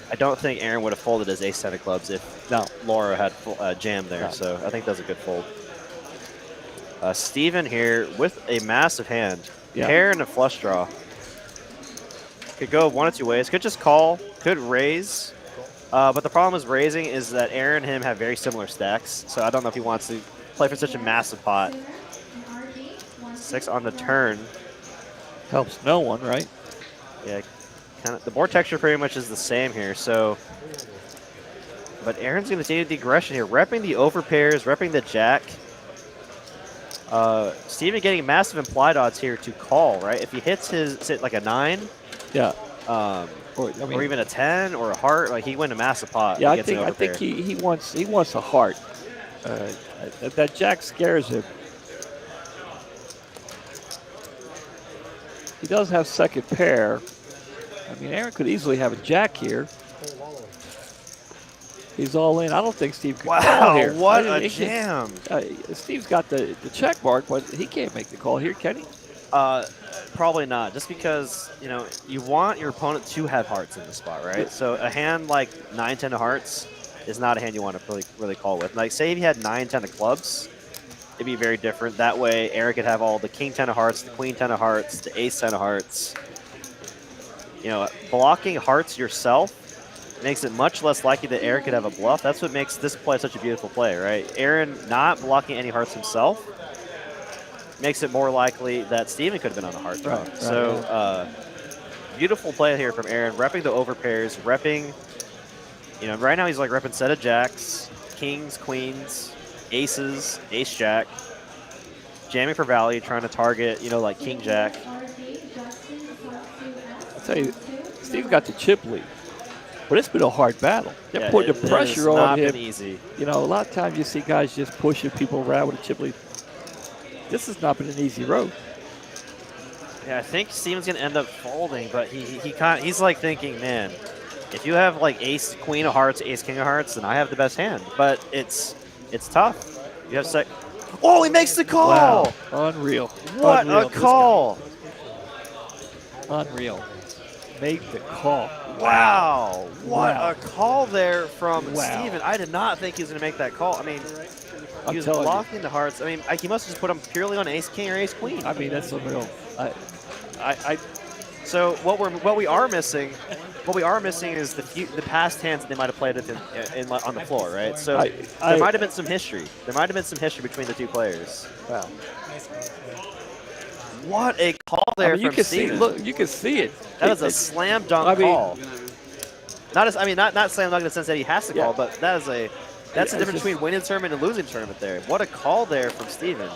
I don't think Aaron would have folded his ace 10 of clubs if Laura had jammed there. No. So I think that's a good fold. Steven here with a massive hand. Yeah. Pair and a flush draw. Could go one of two ways. Could just call. Could raise. But the problem is raising is that Aaron and him have very similar stacks. So I don't know if he wants to play for such a massive pot. 6 on the turn. Helps no one, right? Yeah. Kind of. The board texture pretty much is the same here. So, but Aaron's going to continue the aggression here, repping the overpairs, repping the jack. Steven getting massive implied odds here to call, right? If he hits his like a 9, yeah, or even a 10 or a heart, like he win a massive pot. Yeah, I think he wants a heart. That jack scares him. He does have second pair. I mean, Aaron could easily have a jack here. He's all in. I don't think Steve could call here. What a jam. Steve's got the check mark, but he can't make the call here, can he? Probably not, just because, you know, you want your opponent to have hearts in the spot, right? Yeah. So a hand like 9-10 of hearts is not a hand you want to really call with. Like, say if you had 9-10 of clubs, it'd be very different. That way, Aaron could have all the king 10 of hearts, the queen 10 of hearts, the ace 10 of hearts. You know, blocking hearts yourself makes it much less likely that Aaron could have a bluff. That's what makes this play such a beautiful play, right? Aaron not blocking any hearts himself makes it more likely that Steven could have been on a heart draw. Right, so, beautiful play here from Aaron, repping the overpairs, repping, you know, right now he's like repping set of jacks, kings, queens, aces, ace jack, jamming for value, trying to target, you know, like king jack. I'll tell you, Steve's got the chip lead. But it's been a hard battle. They're putting the pressure on him. Not been easy. You know, a lot of times you see guys just pushing people around with a chip lead. This has not been an easy road. Yeah, I think Steven's going to end up folding, but he's like thinking, man, if you have like ace, queen of hearts, ace, king of hearts, then I have the best hand. But it's tough. You have Oh, he makes the call! Wow. Unreal. What a call! Unreal. Make the call. Wow. What a call there from Steven. I did not think he was going to make that call. I mean, he was blocking the hearts. I mean, he must have just put him purely on ace king or ace queen. I mean, that's unreal. So what we are missing is the past hands that they might have played on the floor, right? So there might have been some history. There might have been some history between the two players. Wow. What a call there from Steven. Look, you can see it. That is a slam dunk call. Not slam dunk in the sense that he has to call, but that's the difference between winning the tournament and losing the tournament there. What a call there from Steven.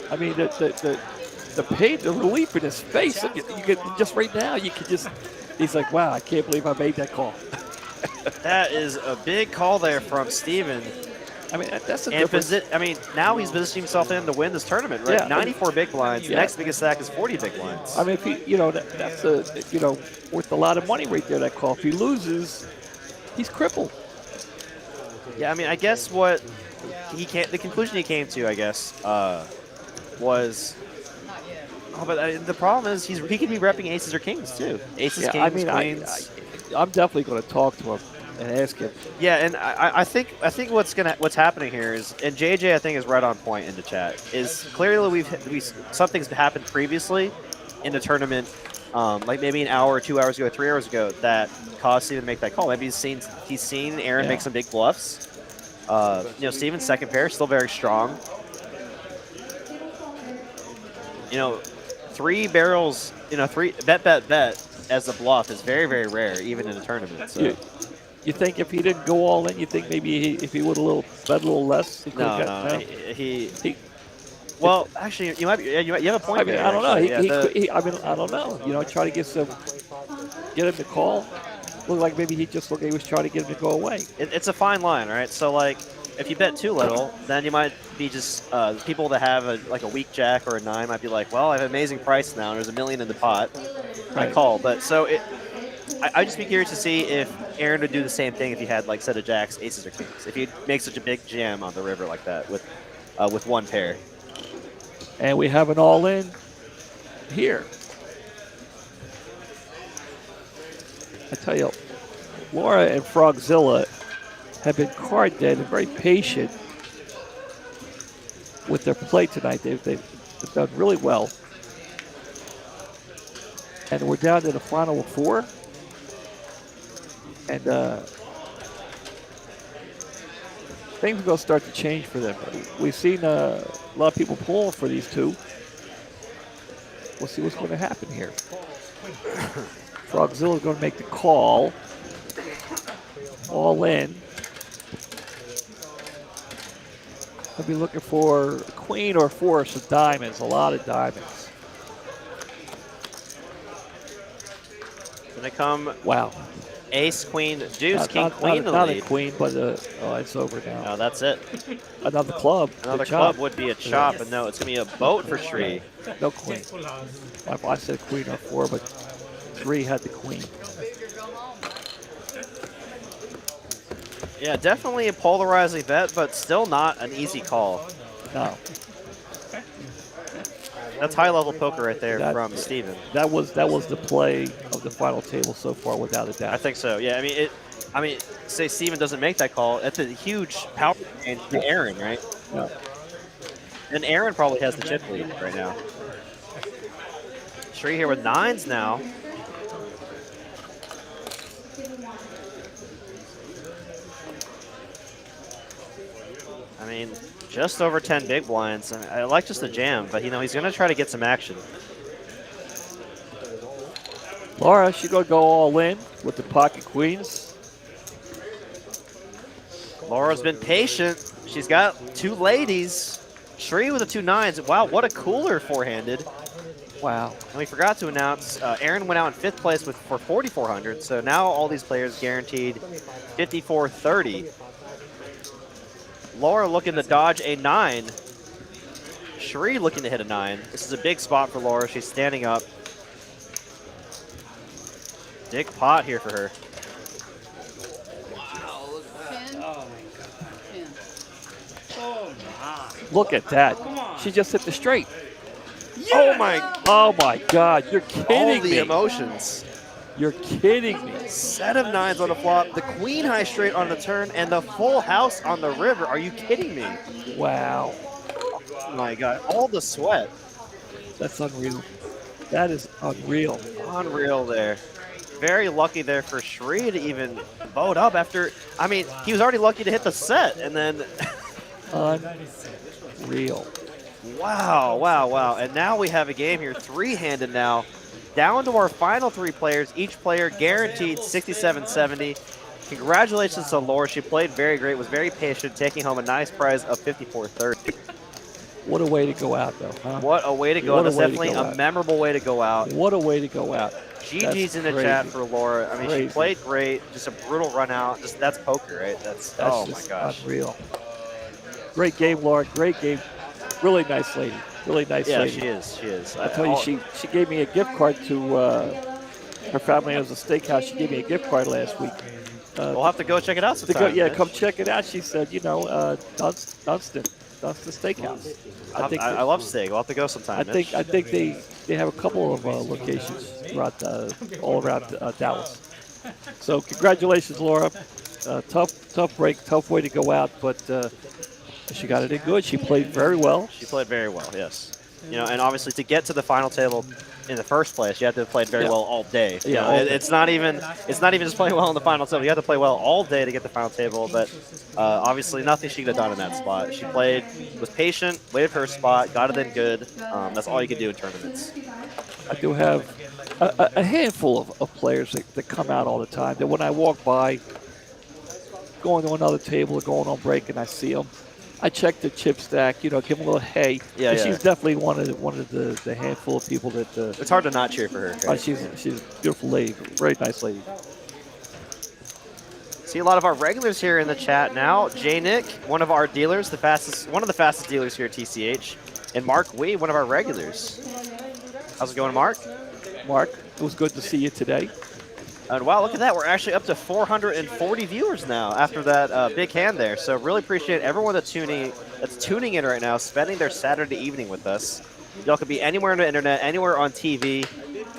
I mean, the pain, the relief in his face. You could just right now. You could just. He's like, wow, I can't believe I made that call. That is a big call there from Steven. I mean, that's a difference. Now he's positioning himself in to win this tournament, right? Yeah, 94 big blinds. The next biggest stack is 40 big blinds. I mean, if that's worth a lot of money right there. That call. If he loses, he's crippled. Yeah, I mean, I guess the conclusion he came to, I guess, was. Oh, but the problem is he could be repping aces or kings too. Aces, kings, queens. I'm definitely going to talk to him and ask him. Yeah, and I think what's happening here is, and JJ I think is right on point in the chat, is clearly something's happened previously in the tournament, like maybe an hour or 2 hours ago, 3 hours ago, that caused Steven to make that call. Maybe he's seen Aaron make some big bluffs. Steven's second pair is still very strong. you know, 3 barrels, you know, 3 bet as a bluff is very, very rare, even in a tournament. So. You think if he didn't go all in, you think maybe if he would bet a little less, he could have got No. He well, actually, you might be, you have a point. I mean, there, I don't know. actually. I mean, I don't know. You know, try to get him to call. Looked like maybe he just looked. He was trying to get him to go away. It's a fine line, right? So like, if you bet too little, then you might be just people that have a weak jack or a 9 might be like, well, I have an amazing price now. And there's $1 million in the pot. I call, but so I'd just be curious to see if Aaron would do the same thing if he had like set of jacks, aces, or kings. If he'd make such a big jam on the river like that with one pair. And we have an all-in here. I tell you, Laura and Frogzilla have been card dead and very patient with their play tonight. They've done really well. And we're down to the final 4. And things are going to start to change for them. We've seen a lot of people pull for these two. We'll see what's going to happen here. Frogzilla is going to make the call. All in. I'll be looking for a queen or 4 of diamonds, a lot of diamonds. Gonna come. Wow. Ace, queen, deuce, king, queen. Not a queen, but it's over now. No, that's it. Another club. Another club would be a chop, but no, it's gonna be a boat for Shree. No queen. I said queen or 4, but 3 had the queen. Yeah, definitely a polarizing bet, but still not an easy call. No. That's high-level poker right there from Steven. That was the play of the final table so far, without a doubt. I think so. Yeah, I mean, say Steven doesn't make that call. That's a huge power change to Aaron, right? Yeah. And Aaron probably has the chip lead right now. Shree here with 9s now. I mean, just over 10 big blinds. I like just the jam, but, you know, he's going to try to get some action. Laura, she's going to go all in with the pocket queens. Laura's been patient. She's got 2 ladies. Shree with the 2 9s. Wow, what a cooler four-handed. Wow. And we forgot to announce, Aaron went out in 5th place for 4,400. So now all these players guaranteed 5,430. Laura looking to dodge a 9. Shree looking to hit a 9. This is a big spot for Laura. She's standing up. Big pot here for her. Wow, look at that. Oh my god. Oh my. Look at that. She just hit the straight. Yeah! Oh my God. You're kidding All the me. emotions. You're kidding me. Set of 9s on the flop, the queen high straight on the turn, and the full house on the river. Are you kidding me? Wow. Oh my God, all the sweat. That's unreal. That is unreal. Unreal there. Very lucky there for Shree to even vote up after, I mean, he was already lucky to hit the set, and then... Unreal. Wow, wow, wow. And now we have a game here, 3-handed now. Down to our final 3 players, each player guaranteed 67.70. Congratulations to Laura. She played very great, was very patient, taking home a nice prize of 54.30. What a way to go out, though, huh? What a way to go. That's definitely a memorable way to go out. What a way to go out. GG's in the chat for Laura. I mean, she played great. Just a brutal run out. Just that's poker, right? That's oh my gosh. Unreal. Great game, Laura. Great game. Really nice lady. Really nice lady. Yeah, she is. I tell you, she gave me a gift card to her family owns a steakhouse. She gave me a gift card last week. We'll have to go check it out sometime. Come check it out. She said, Dunston Steakhouse. I love steak. We'll have to go sometime. I think they have a couple of locations throughout all around Dallas. So congratulations, Laura. Tough break, tough way to go out, but she got it in good. She played very well. She played very well. Yes. You know, and obviously to get to the final table in the first place, you have to have played very Yeah. well all day. You Yeah, know, all day. it's not even just playing well in the final table. You have to play well all day to get the final table. But obviously, nothing she could have done in that spot. She played, was patient, waited for her spot, got it in good. That's all you can do in tournaments. I do have a handful of players that come out all the time that when I walk by, going to another table or going on break and I see them, I check the chip stack, you know, give them a little hey. Yeah, and yeah. she's definitely one of the handful of people that. It's hard to not cheer for her. Right? She's a beautiful lady, very nice lady. See a lot of our regulars here in the chat now. J Nick, one of our dealers, one of the fastest dealers here at TCH, and Mark Wee, one of our regulars. How's it going, Mark? Mark, it was good to see you today. And wow, look at that. We're actually up to 440 viewers now after that big hand there. So really appreciate everyone that's tuning in right now, spending their Saturday evening with us. Y'all could be anywhere on the internet, anywhere on TV,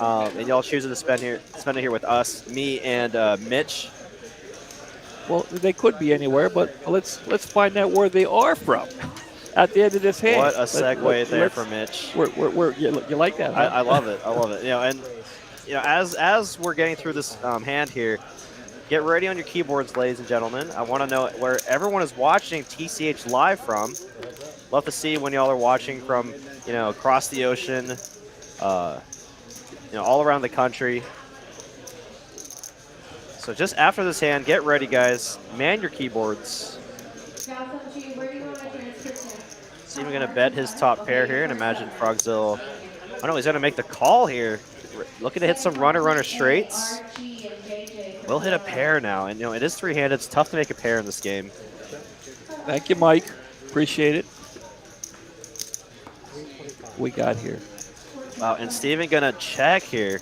and y'all choosing to spend it here with us, me and Mitch. Well, they could be anywhere, but let's find out where they are from. At the end of this hand. What a segue there for Mitch. You like that? Huh? I love it. I love it. You know, and you know, as we're getting through this hand here, get ready on your keyboards, ladies and gentlemen. I want to know where everyone is watching TCH live from. Love to see when y'all are watching from, you know, across the ocean, you know, all around the country. So just after this hand, get ready, guys. Man your keyboards. Steven gonna bet his top pair here, and imagine Frogzilla. Oh no, he's gonna make the call here. Looking to hit some runner straights. We'll hit a pair now, and you know it is three-handed. It's tough to make a pair in this game. Thank you, Mike. Appreciate it. We got here. Wow, and Steven gonna check here.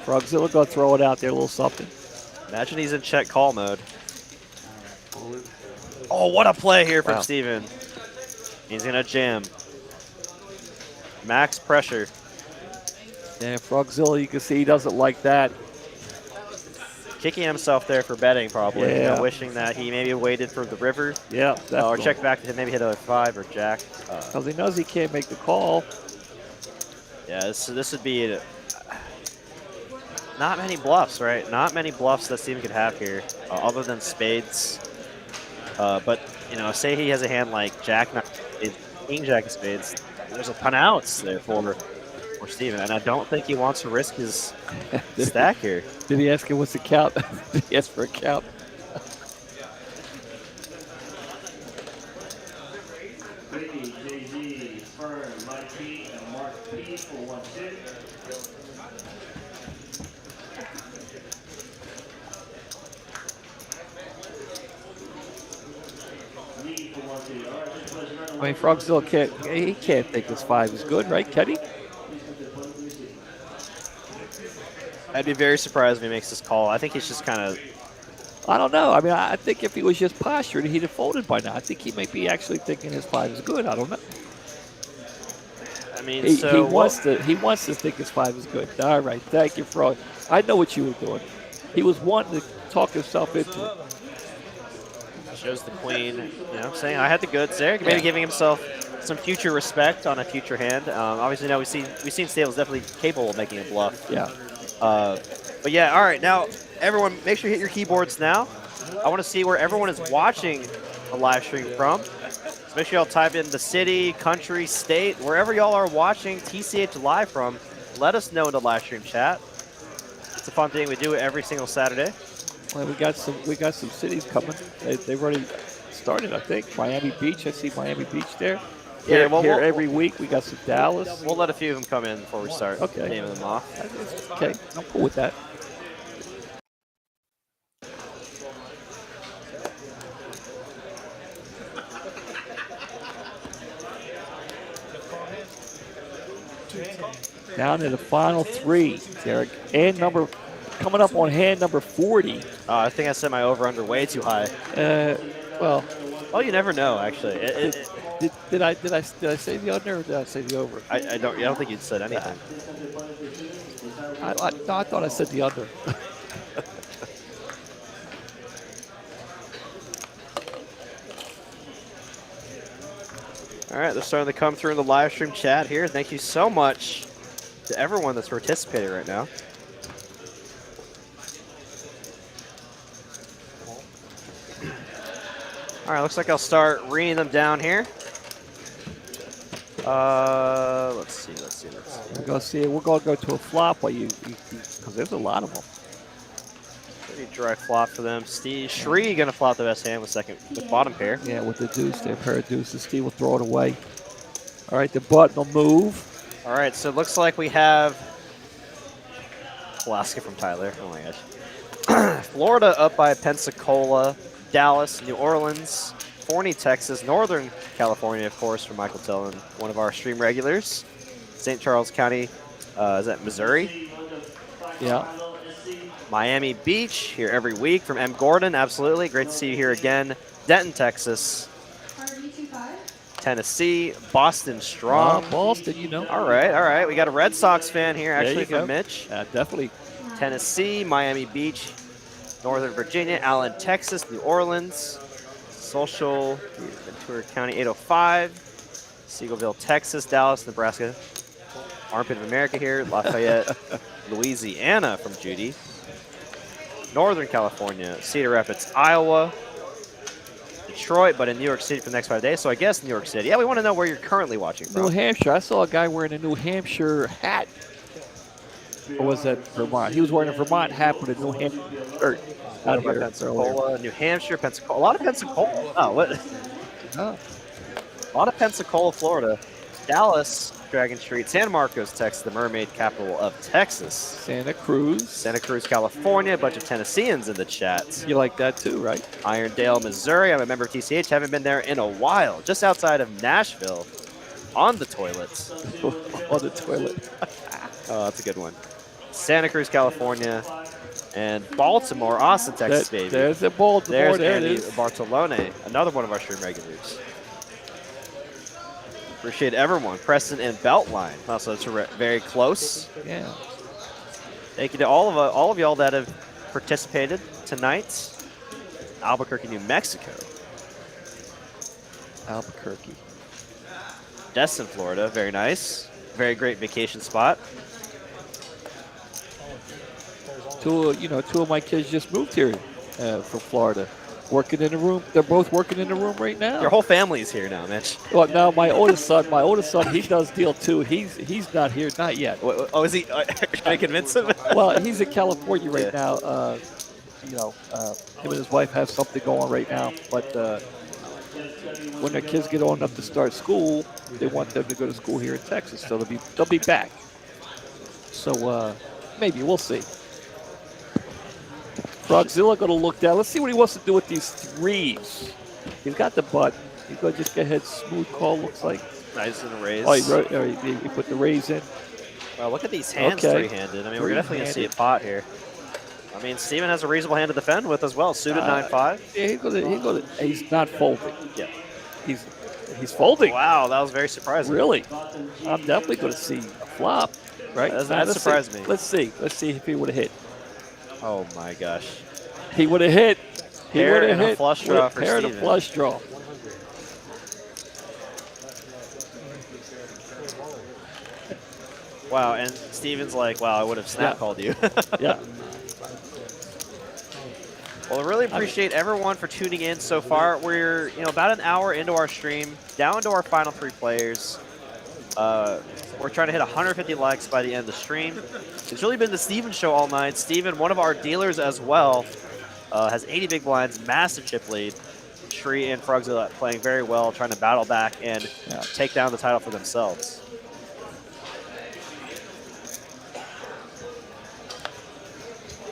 Frogzilla gonna throw it out there, a little something. Imagine he's in check call mode. Oh, what a play here from Steven. He's gonna jam. Max pressure. Yeah, Frogzilla, you can see he doesn't like that. Kicking himself there for betting, probably. Yeah. You know, wishing that he maybe waited for the river. Yeah, or check back to maybe hit a 5 or jack. Because he knows he can't make the call. Yeah, this would be not many bluffs, right? Not many bluffs that Steven could have here, other than spades. But you know, say he has a hand like jack, king jack of spades. There's a ton of outs there for Steven, and I don't think he wants to risk his stack here. Did he ask him what's the count? Did he ask for a count? I mean, Frogzilla can't think his 5 is good, right, Kenny? I'd be very surprised if he makes this call. I think he's just kind of... I don't know. I mean, I think if he was just postured, he'd have folded by now. I think he may be actually thinking his 5 is good. I don't know. I mean, he wants to think his 5 is good. All right, thank you, Frog. I know what you were doing. He was wanting to talk himself into it. Shows the queen, you know, saying I had the goods there. Maybe giving himself some future respect on a future hand. Obviously, now we've seen Stables definitely capable of making a bluff. Yeah. But yeah, all right. Now, everyone, make sure you hit your keyboards now. I want to see where everyone is watching the live stream from. So make sure y'all type in the city, country, state, wherever y'all are watching TCH live from. Let us know in the live stream chat. It's a fun thing. We do it every single Saturday. Well, we got some cities coming. They've already started, I think. Miami Beach. I see Miami Beach there. Yeah, well, here every week. We got some Dallas. We'll let a few of them come in before we start naming them off. Okay, I'm cool with that. Down to the final 3, Derek. And coming up on hand number 40. I think I set my over/under way too high. Well, you never know. Actually, did I say the under or did I say the over? I don't think you'd said anything. I thought I said the under. All right, they're starting to come through in the live stream chat here. Thank you so much to everyone that's participating right now. All right, looks like I'll start reading them down here. Let's see. We're gonna see. We're gonna go to a flop while because there's a lot of them. Pretty dry flop for them. Steve Shree gonna flop the best hand with bottom pair. Yeah, with the deuce, their pair of deuces. Steve will throw it away. All right, the button will move. All right, so it looks like we have Alaska from Tyler. Oh my gosh. Florida up by Pensacola, Dallas, New Orleans, Forney, Texas, Northern California, of course, from Michael Tillman, one of our stream regulars. St. Charles County, is that Missouri? Yeah. Miami Beach, here every week from M. Gordon, absolutely. Great to see you here again. Denton, Texas. Tennessee, Boston strong. Boston, you know. All right. We got a Red Sox fan here, There actually, you go. from Mitch. Definitely. Tennessee, Miami Beach, Northern Virginia, Allen, Texas, New Orleans, Social, Ventura County, 805, Seagoville, Texas, Dallas, Nebraska, Armpit of America here, Lafayette, Louisiana from Judy, Northern California, Cedar Rapids, Iowa, Detroit, but in New York City for the next 5 days. So I guess New York City. Yeah, we want to know where you're currently watching from. New Hampshire. I saw a guy wearing a New Hampshire hat. Or was that Vermont? He was wearing a Vermont hat with a New Hampshire shirt. Out here Pensacola, New Hampshire, Pensacola. A lot of Pensacola. Oh, what? Oh. A lot of Pensacola, Florida. Dallas, Dragon Street, San Marcos, Texas, the mermaid capital of Texas. Santa Cruz, California, a bunch of Tennesseans in the chat. You like that too, right? Irondale, Missouri. I'm a member of TCH. Haven't been there in a while. Just outside of Nashville, on the toilets. On the toilet. Oh, that's a good one. Santa Cruz, California, and Baltimore, Austin, Texas, baby. There's the Baltimore. There's There Andy it is. Bartolone, another one of our stream regulars. Appreciate everyone. Preston and Beltline. Also, it's very close. Yeah. Thank you to all of y'all that have participated tonight. Albuquerque, New Mexico. Albuquerque. Destin, Florida. Very nice. Very great vacation spot. Two of my kids just moved here from Florida, working in a room. They're both working in a room right now. Your whole family is here now, Mitch. Well, now my oldest son, he does deal too. He's not here, not yet. Oh, is he? Can I convince him? Well, he's in California right now. Him and his wife have something going right now. But when their kids get old enough to start school, they want them to go to school here in Texas. So they'll be back. So maybe we'll see. Frogzilla going to look down. Let's see what he wants to do with these threes. He's got the button. He's going to just go ahead, smooth call, looks like. Nice in the raise. Oh, he put the raise in. Well, look at these hands Okay. three-handed. I mean, we're definitely going to see a pot here. I mean, Steven has a reasonable hand to defend with as well. Suited 9-5. Yeah, he's not folding. Yeah. He's folding. Wow, that was very surprising. Really? I'm definitely going to see a flop, right? That surprised me. Let's see if he would have hit. Oh my gosh. He would have hit. He Pair would have and a hit. flush draw for Pair and a Steven. flush draw. Wow, and Steven's like, wow, I would have snap called you. Yeah. Well, I really appreciate everyone for tuning in so far. We're about an hour into our stream, down to our final 3 players. We're trying to hit 150 likes by the end of the stream. It's really been the Steven show all night. Steven, one of our dealers as well, has 80 big blinds, massive chip lead. Shree and Frogzilla playing very well, trying to battle back and take down the title for themselves.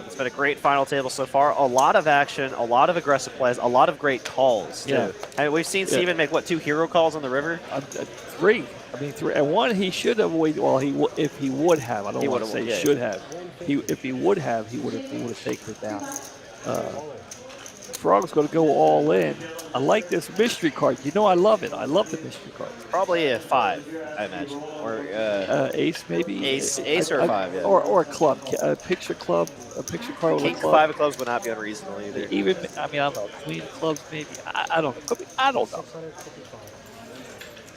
It's been a great final table so far. A lot of action, a lot of aggressive plays, a lot of great calls, too. Yeah. I mean, we've seen Steven make, 2 hero calls on the river? 3. I mean, 3. And one he should have waited. Well, if he would have. I don't want to say should have. If he would have, he would have taken it down. Frog's going to go all in. I like this mystery card. I love it. I love the mystery card. Probably a 5, I imagine. Or ace, maybe. Ace or a 5, yeah. Or a club, a picture club, a picture card with King a club. 5 of clubs would not be unreasonable either. I don't know. Queen of clubs, maybe. I don't know. I don't know.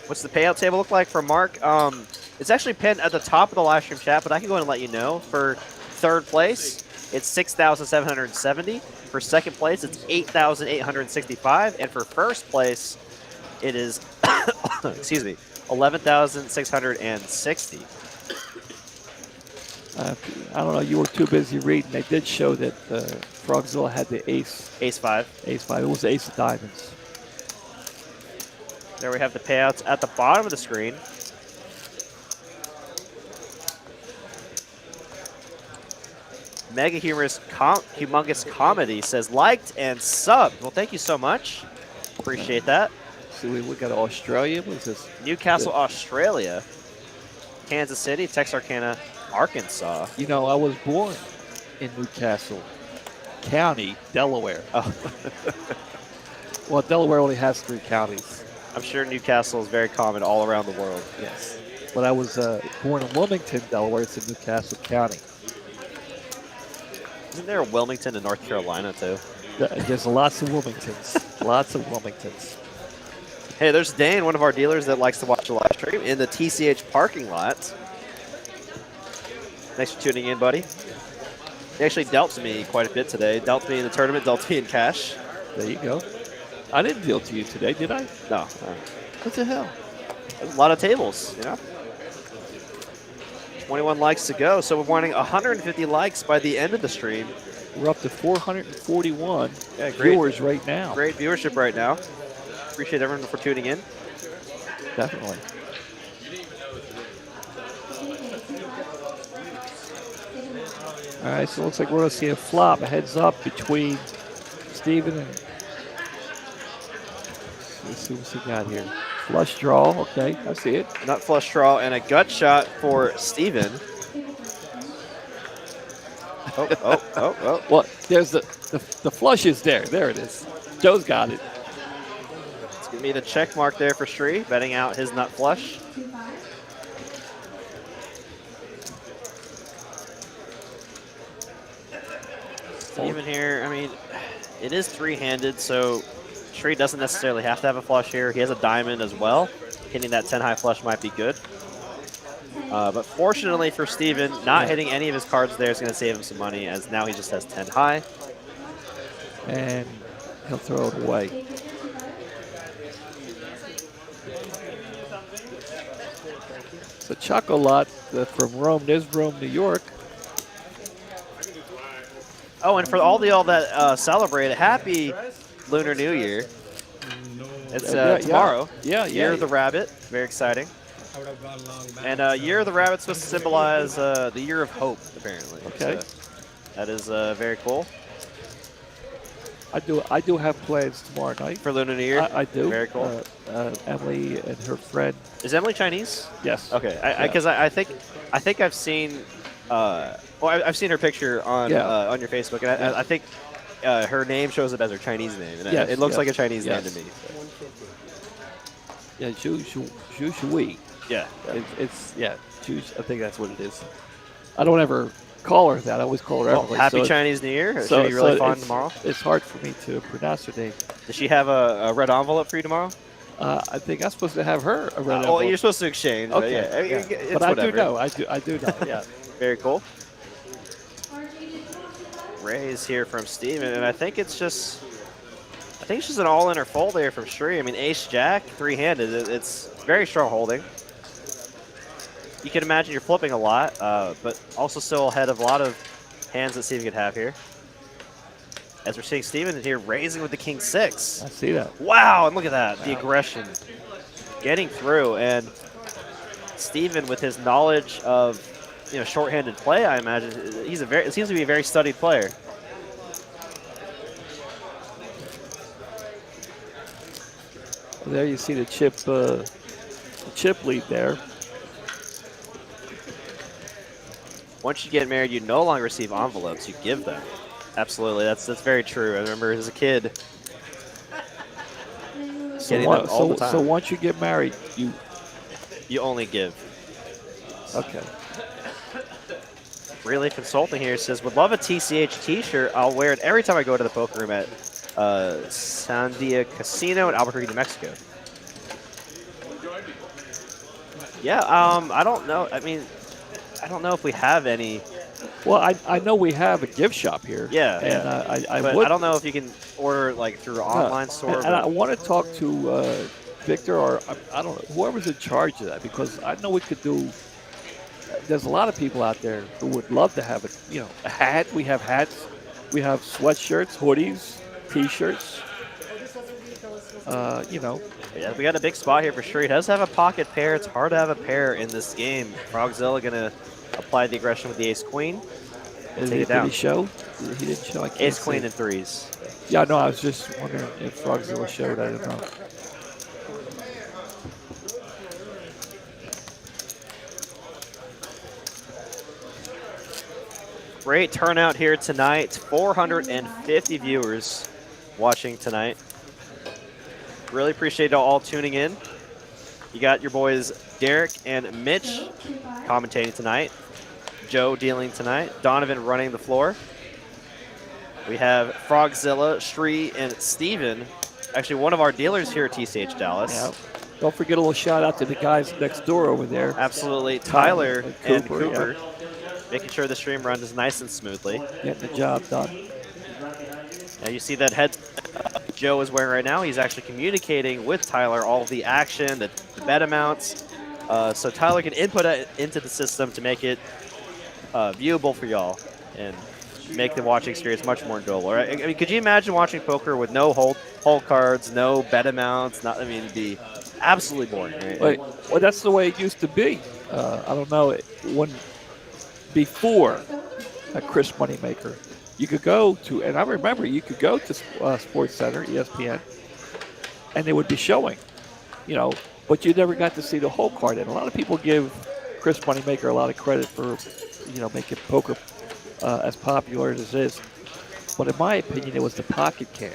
What's the payout table look like for Mark? It's actually pinned at the top of the live stream chat, but I can go ahead and let you know. For third place, it's 6,770. For second place, it's 8,865. And for first place, it is, excuse me, 11,660. I don't know. You were too busy reading. They did show that Frogzilla had the ace. Ace 5. Ace 5. It was the ace of diamonds. There we have the payouts at the bottom of the screen. Mega Humongous Comedy says liked and subbed. Well, thank you so much. Appreciate that. See, we got Australia. What is this? Newcastle, Australia. Kansas City, Texarkana, Arkansas. You know, I was born in Newcastle County, Delaware. Oh. Well, Delaware only has 3 counties. I'm sure Newcastle is very common all around the world. Yes. But I was born in Wilmington, Delaware. It's in Newcastle County. Isn't there a Wilmington in North Carolina, too? There's lots of Wilmingtons. Lots of Wilmingtons. Hey, there's Dane, one of our dealers that likes to watch a live stream in the TCH parking lot. Thanks for tuning in, buddy. He actually dealt me quite a bit today. Dealt me in the tournament, dealt me in cash. There you go. I didn't deal to you today, did I? No. What the hell? A lot of tables, you know? 21 likes to go, so we're wanting 150 likes by the end of the stream. We're up to 441 great viewers right now. Great viewership right now. Appreciate everyone for tuning in. Definitely. All right, so it looks like we're going to see a flop, a heads up between Steven and... Let's see what's he got here. Flush draw, okay, I see it. Nut flush draw and a gut shot for Steven. Oh. Well, there's the flush is there. There it is. Joe's got it. It's going to be the check mark there for Shree, betting out his nut flush. Steven here, I mean, it is three-handed, so Shree doesn't necessarily have to have a flush here. He has a diamond as well. Hitting that 10-high flush might be good. But fortunately for Steven, not hitting any of his cards there is going to save him some money, as now he just has 10-high. And he'll throw it away. So Chocolate from Rome, there's Rome, New York. Oh, and for all that celebrate, happy Lunar New Year. It's tomorrow. Yeah. Year of the Rabbit. Very exciting. And Year of the Rabbit's supposed to symbolize the Year of Hope, apparently. Okay. So that is very cool. I do have plans tomorrow night. For Lunar New Year? I do. Very cool. Emily and her friend. Is Emily Chinese? Yes. Okay. Because I think I've seen I've seen her picture on your Facebook, and I think her name shows up as her Chinese name, and it looks like a Chinese name to me. So. Yeah, Zhu Shui. Yeah. It's Zhu, I think that's what it is. I don't ever call her that. I always call her Emily. Happy Chinese New Year. Should be really fun tomorrow. It's hard for me to pronounce her name. Does she have a red envelope for you tomorrow? I think I'm supposed to have her a red envelope. Well, you're supposed to exchange. Okay. But I do know. I do know. Yeah. Very cool. Raise here from Steven, and I think it's just an all-in or fold there from Shree. I mean, Ace-Jack, three-handed. It's very strong holding. You can imagine you're flipping a lot, but also still ahead of a lot of hands that Steven could have here. As we're seeing Steven here raising with the King-6. I see that. Wow, and look at that, the aggression. Getting through, and Steven, with his knowledge of short-handed play, I imagine, it seems to be a very studied player. Well, there you see the chip lead there. Once you get married, you no longer receive envelopes, you give them. Absolutely, that's very true. I remember as a kid getting them all the time. So once you get married, you only give. Okay. Really Consulting here says, would love a TCH t-shirt. I'll wear it every time I go to the poker room at Sandia Casino in Albuquerque, New Mexico. Yeah, I don't know. I mean, I don't know if we have any. Well, I know we have a gift shop here. Yeah, and yeah. I But would. I don't know if you can order like through an online store. And I want to talk to Victor or I don't know whoever's in charge of that because I know we could do. There's a lot of people out there who would love to have a hat. We have hats, we have sweatshirts, hoodies, T-shirts. Yeah, we got a big spot here for sure. He does have a pocket pair. It's hard to have a pair in this game. Frogzilla gonna apply the aggression with the ace queen. Take it down. Did he show? He didn't show. I can't Ace see. queen and threes. Yeah, no, I was just wondering if Frogzilla showed. I don't know. Great turnout here tonight. 450 viewers watching tonight. Really appreciate all tuning in. You got your boys Derek and Mitch commentating tonight. Joe dealing tonight. Donovan running the floor. We have Frogzilla, Shree, and Steven. Actually, one of our dealers here at TCH Dallas. Yeah. Don't forget a little shout out to the guys next door over there. Absolutely. Tyler and Cooper, Cooper. Making sure the stream runs nice and smoothly. Getting the job done. Now you see that head Joe is wearing right now. He's actually communicating with Tyler all of the action, the bet amounts. So Tyler can input it into the system to make it viewable for y'all and make the watching experience much more enjoyable. Right? I mean, could you imagine watching poker with no hold cards, no bet amounts? It'd be absolutely boring. Right? Well, that's the way it used to be. I don't know before a Chris Moneymaker. You could go to, and I remember you could go to Sports Center, ESPN, and they would be showing, but you never got to see the whole card. And a lot of people give Chris Moneymaker a lot of credit for, making poker as popular as it is. But in my opinion, it was the pocket cam.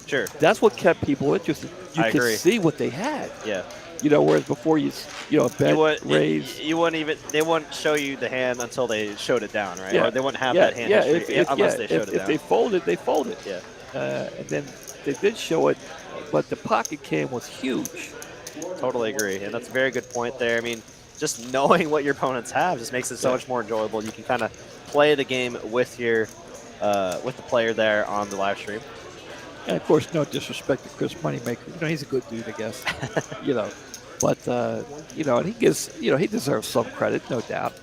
Sure. That's what kept people interested. You I could agree. see what they had. Yeah. Whereas before bet, raise. They wouldn't show you the hand until they showed it down, right? Yeah. Or they wouldn't have that hand history unless they showed it down. If they folded, they folded. Yeah. And then they did show it, but the pocket cam was huge. Totally agree, and that's a very good point there. I mean, just knowing what your opponents have just makes it so much more enjoyable. You can kind of play the game with with the player there on the live stream. And of course, no disrespect to Chris Moneymaker. He's a good dude, I guess. But and he gives, he deserves some credit, no doubt.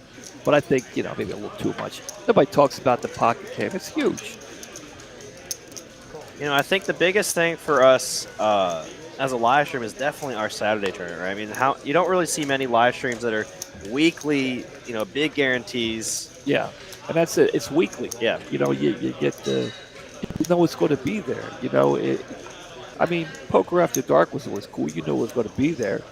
But I think, maybe a little too much. Nobody talks about the pocket cam. It's huge. I think the biggest thing for us as a live stream is definitely our Saturday tournament, right? I mean, you don't really see many live streams that are weekly, big guarantees. Yeah, and that's it. It's weekly. Yeah. You get the, you know it's going to be there. Poker After Dark was cool. You knew it was going to be there.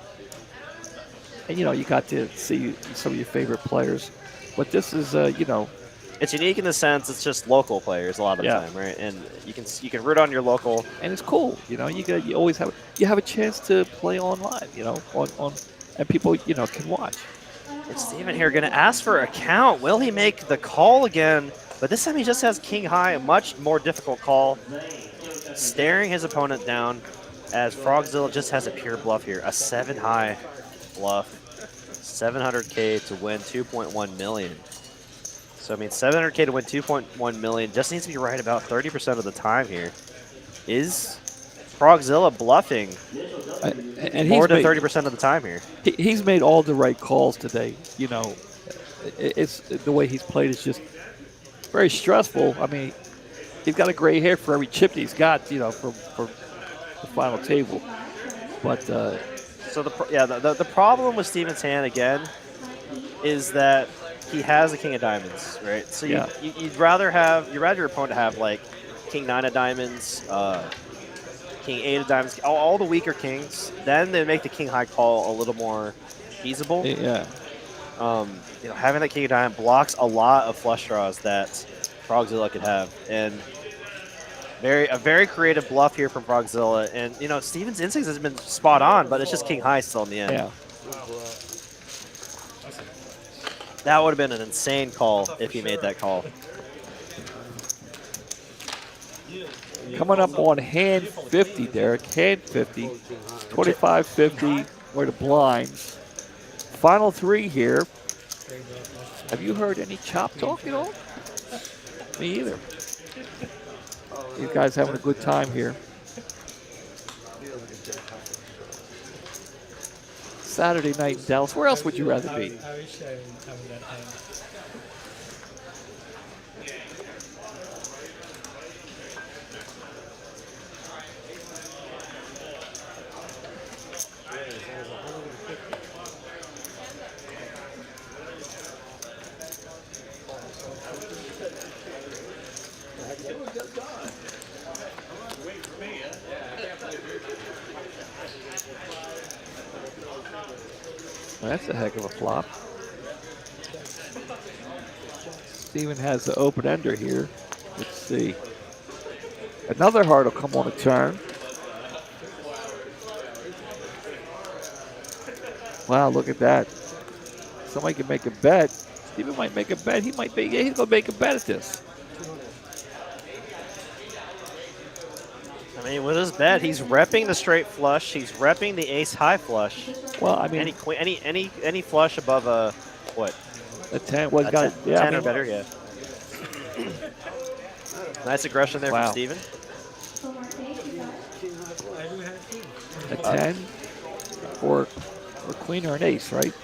And, you got to see some of your favorite players. But this is, It's unique in the sense it's just local players a lot of the time, right? And you can root on your local. And it's cool, you always have a chance to play on live, and people, can watch. And Steven here going to ask for a count. Will he make the call again? But this time he just has king high, a much more difficult call. Staring his opponent down as Frogzilla just has a pure bluff here. A 7 high bluff. 700K to win 2.1 million. So, 700K to win 2.1 million just needs to be right about 30% of the time here. Is Frogzilla bluffing and more than 30% of the time here? He's made all the right calls today. It's the way he's played is just very stressful. He's got a gray hair for every chip that he's got, from the final table. But so the problem with Steven's hand again is that he has a king of diamonds, right? So you'd rather your opponent have like king 9 of diamonds, king 8 of diamonds, all the weaker kings. Then they make the king high call a little more feasible. Yeah. Having that king of diamond blocks a lot of flush draws that Frogzilla could have, and a very creative bluff here from Frogzilla. And Steven's instincts has been spot on, but it's just king high still in the end. Yeah. That would have been an insane call if he made that call. Coming up on hand 50, Derek. Hand 50. 25-50 were the blinds. Final three here. Have you heard any chop talk at all? Me either. These guys having a good time here. Saturday night in Dallas. Where else would you rather be? I wish I would have that time. Well, that's a heck of a flop. Steven has the open ender here. Let's see. Another heart will come on a turn. Wow, look at that. Somebody can make a bet. Steven might make a bet. He might be, yeah, he's going to make a bet at this. I mean, with his bet, he's repping the straight flush. He's repping the ace high flush. Well, I mean, any flush above a what? A 10. Well, A got 10, yeah, 10 or better, yeah. Nice aggression there Wow. from Steven. A 10 or queen or an ace, right?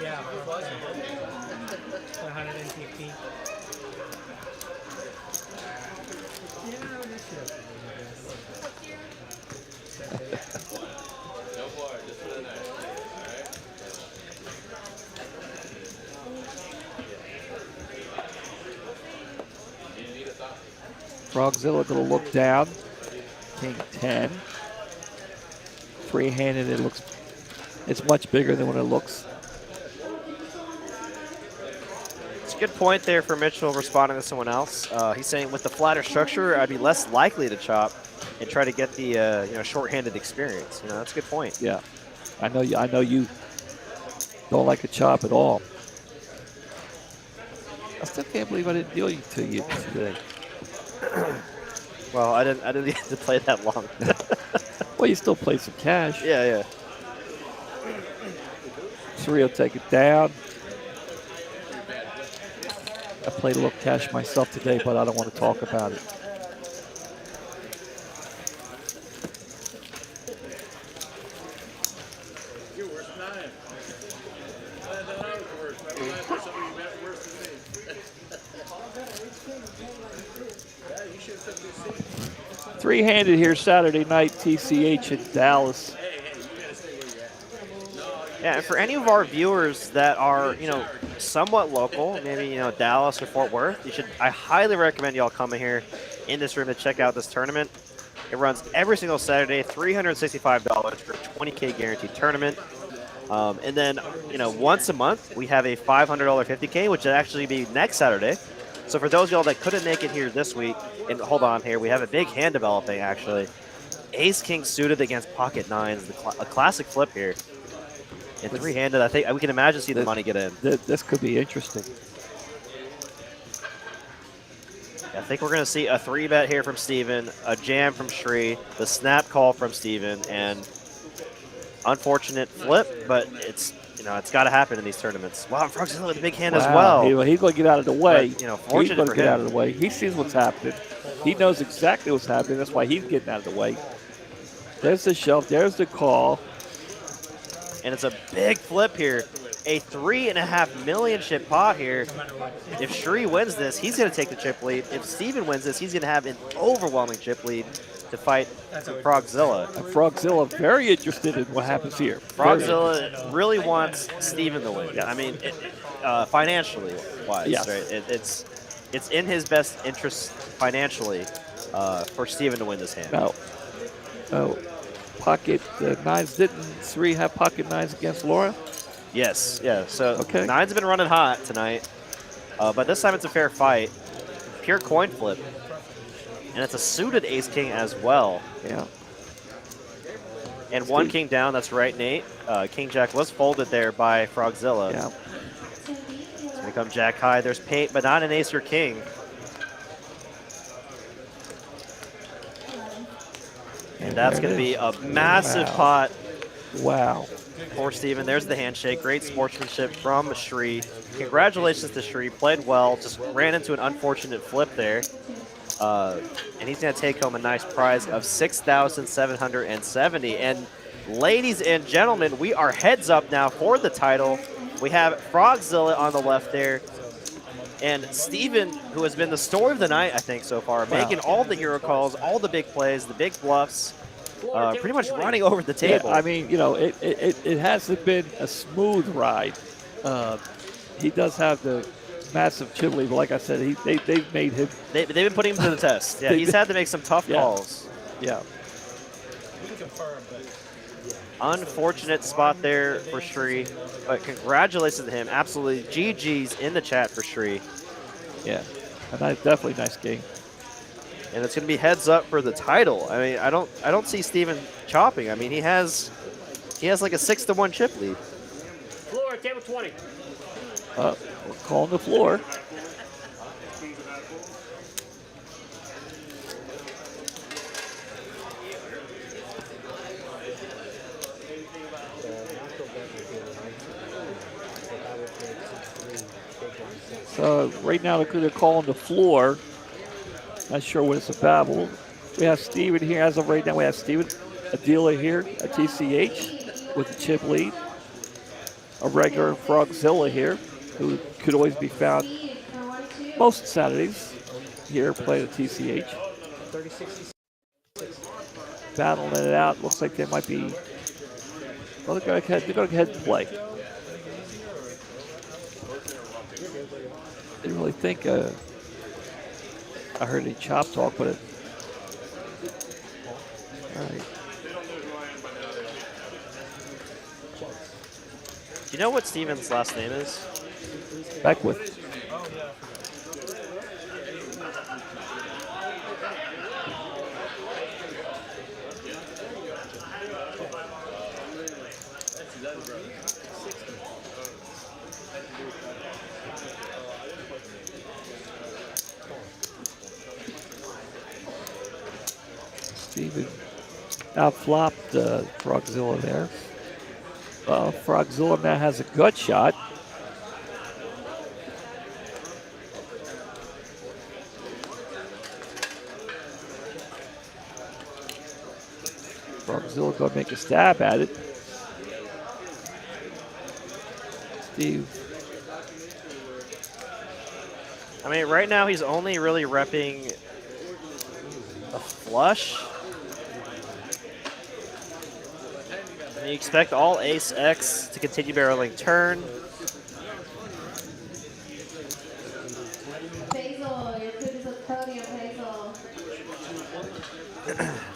Yeah, 150. Frogzilla going to look down. King 10. Three-handed, it's much bigger than what it looks. It's a good point there for Mitchell responding to someone else. He's saying with the flatter structure, I'd be less likely to chop and try to get the short-handed experience. That's a good point. Yeah, I know you don't like a chop at all. I still can't believe I didn't deal to you today. Well, I didn't get to play that long. Well, you still play some cash. Yeah. Three will take it down. I played a little cash myself today, but I don't want to talk about it. You're worse than I am. I was worse. I was somebody you met worse than me. Yeah, you should have took this seat. Three-handed here Saturday night, TCH in Dallas. Hey, you gotta stay where you're at. Yeah, and for any of our viewers that are, somewhat local, maybe, Dallas or Fort Worth, I highly recommend y'all coming here in this room to check out this tournament. It runs every single Saturday, $365 for a 20K guaranteed tournament. And then, once a month, we have a $500 50K, which will actually be next Saturday. So for those of y'all that couldn't make it here this week, and hold on here, we have a big hand developing, actually. Ace-King suited against pocket nines, a classic flip here. And three-handed, I think we can imagine see the money get in. This could be interesting. I think we're going to see a 3-bet here from Steven, a jam from Shri, the snap call from Steven, and unfortunate flip, but it's got to happen in these tournaments. Wow, Frogzilla with a big hand as well. He's going to get out of the way. But, He's fortunate going for to get him. out of the way. He sees what's happening. He knows exactly what's happening. That's why he's getting out of the way. There's the shove. There's the call. And it's a big flip here. A $3.5 million chip pot here. If Shri wins this, he's going to take the chip lead. If Steven wins this, he's going to have an overwhelming chip lead to fight Frogzilla. And Frogzilla very interested in what happens here. Frogzilla really wants Steven to win. I mean, financially wise, Yes. right? It's in his best interest financially for Steven to win this hand. No. Pocket nines. Didn't Sri have pocket nines against Laura? Yes, yeah. So Okay. nines have been running hot tonight, but this time it's a fair fight. Pure coin flip. And it's a suited ace-king as well. Yeah. And one king down, that's right, Nate. King-jack was folded there by Frogzilla. Yeah. It's going to come jack high. There's paint, but not an ace or king. And that's there going to it be is. a massive Wow. pot Wow. for Steven. There's the handshake. Great sportsmanship from Shri. Congratulations to Shri. Played well. Just ran into an unfortunate flip there. And he's going to take home a nice prize of $6,770. And ladies and gentlemen, we are heads up now for the title. We have Frogzilla on the left there. And Steven, who has been the story of the night, I think, so far, making all the hero calls, all the big plays, the big bluffs, pretty much running over the table. Yeah, I mean, you know, it hasn't been a smooth ride. He does have the massive chip lead, but like I said, they've made him. They've been putting him to the test. Yeah, he's had to make some tough calls. Yeah. Unfortunate spot there for Shri, but congratulations to him. Absolutely GG's in the chat for Shri. Yeah, definitely nice game. And it's going to be heads up for the title. I mean, I don't see Steven chopping. I mean, he has like a 6-1 chip lead. Floor, table 20. We're calling the floor. So right now they're calling the floor. Not sure what it's about. We have Steven here. As of right now, we have Steven, a dealer here at TCH with the chip lead. A regular Frogzilla here, who could always be found most Saturdays here playing at TCH. Battling it out. Looks like they might be. Well, they're going to go ahead and play. Didn't really think I heard any chop talk, but all right. Do you know what Steven's last name is? Beckwith. Steven outflopped Frogzilla there. Frogzilla now has a gut shot. Frogzilla going to make a stab at it. Steve. I mean, right now he's only really repping a flush. And you expect all ace X to continue barreling turn. Basil, your food is at the podium, Basil.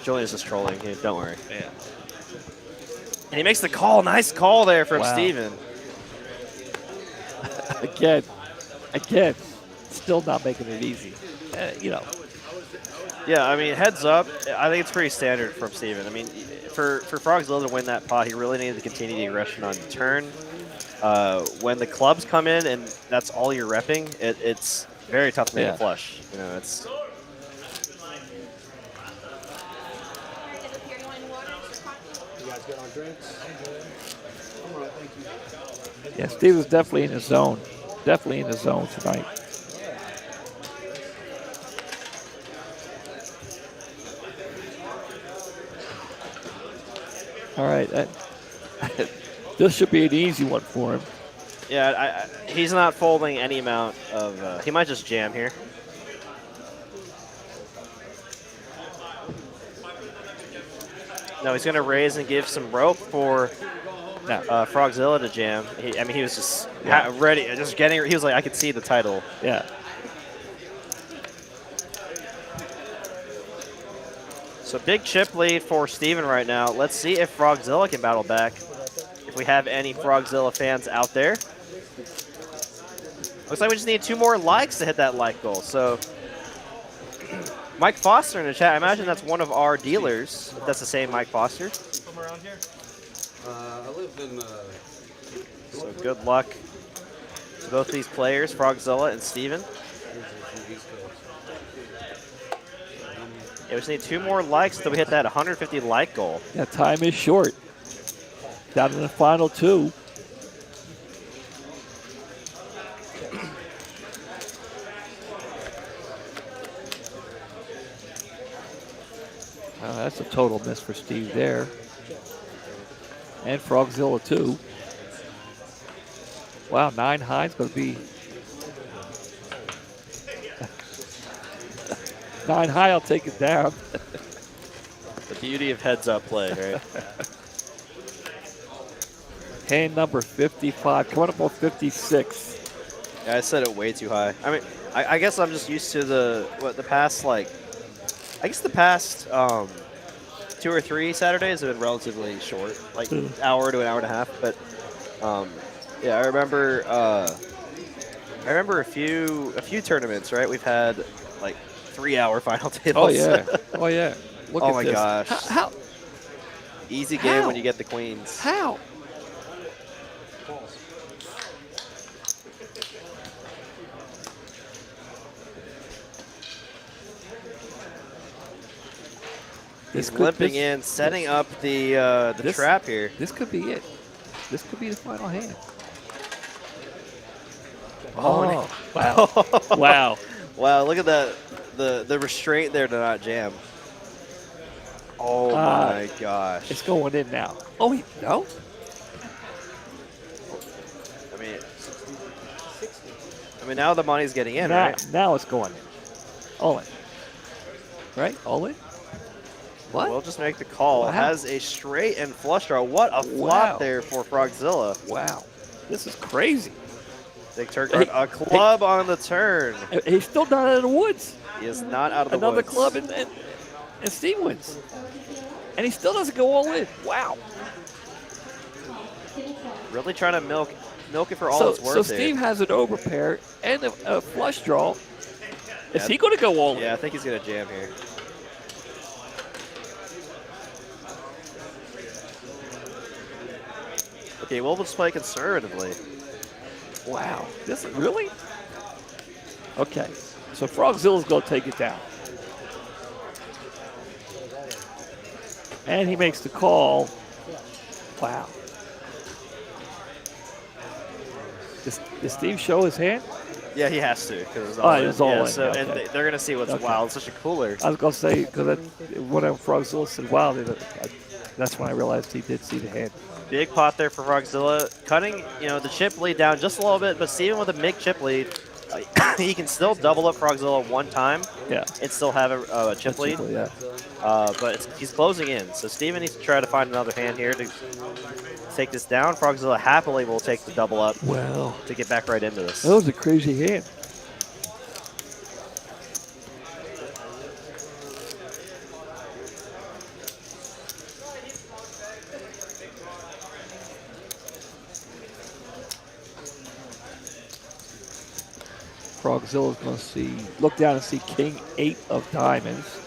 Julian's just trolling here, don't worry. Yeah. And he makes the call. Nice call there from Steven. Again, still not making it easy. You know. Yeah, I mean, heads up, I think it's pretty standard from Steven. I mean, for Frogzilla to win that pot, he really needed to continue the aggression on turn. When the clubs come in and that's all you're repping, it's very tough to make a flush. You know, it's. Yeah, Steven's definitely in his zone. Definitely in the zone tonight. All right, this should be an easy one for him. Yeah, he's not folding any amount of. He might just jam here. No, he's going to raise and give some rope for Frogzilla to jam. I mean, he was just ready, just getting. He was like, I could see the title. Yeah. So big chip lead for Steven right now. Let's see if Frogzilla can battle back. If we have any Frogzilla fans out there. Looks like we just need 2 more likes to hit that like goal. So Mike Foster in the chat. I imagine that's one of our dealers. If that's the same Mike Foster. From around here? I live in. So good luck to both these players, Frogzilla and Steven. Yeah, we just need 2 more likes until we hit that 150 like goal. That time is short. Down to the final 2. That's a total miss for Steve there. And Frogzilla too. Wow, 9 high is going to be 9 high. I'll take it down. The beauty of heads-up play, right? Hand number 55, coming up on 56. Yeah, I set it way too high. I mean, I guess I'm just used to the past, like, I guess the past 2 or 3 Saturdays have been relatively short, like hour to an hour and a half. But yeah, I remember a few tournaments, right? We've had like 3-hour final tables. Oh yeah, oh yeah. Look oh at my this. gosh. How? Easy game How? when you get the queens. How? He's limping in, setting up the trap here. This could be it. This could be the final hand. Oh, wow. Wow. Wow, look at that. The restraint there to not jam. Oh my gosh. It's going in now. Oh, no? I mean, now the money's getting in, now, right? Now it's going in. All in. Right? All in? What? We'll just make the call. Wow. Has a straight and flush draw. What a flop there for Frogzilla. Wow. This is crazy. Big turn card. A club on the turn. He's still not out of the woods. He is not out of the Another woods. club and Steve wins. And he still doesn't go all in. Wow. Really trying to milk it for all it's worth. So Steve has an overpair and a flush draw. Is Yeah. he going to go all in? Yeah, I think he's going to jam here. Okay, we'll just play conservatively. Wow. This is really? Okay. So Frogzilla's going to take it down. And he makes the call. Wow. Does Steve show his hand? Yeah, he has to because it's Oh, all it in. was all Yeah, in. so, Okay. and they're going to see what's Okay. wow. It's such a cooler. I was going to say, because when Frogzilla said, wow, that's when I realized he did see the hand. Big pot there for Frogzilla, cutting the chip lead down just a little bit, but Steven with a big chip lead, he can still double up Frogzilla one time and still have a chip lead. Yeah. But he's closing in, so Steven needs to try to find another hand here to take this down. Frogzilla happily will take the double up to get back right into this. That was a crazy hand. Frogzilla's going to look down and see King 8 of diamonds.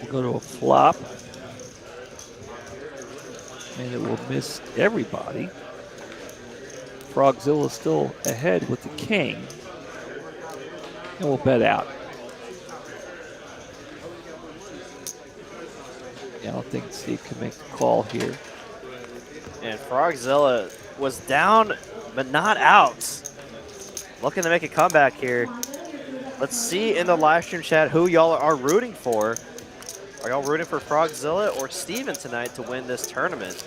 We'll go to a flop. And it will miss everybody. Frogzilla still ahead with the king. And we'll bet out. Yeah, I don't think Steve can make the call here. And Frogzilla was down, but not out. Looking to make a comeback here. Let's see in the live stream chat who y'all are rooting for. Are y'all rooting for Frogzilla or Steven tonight to win this tournament?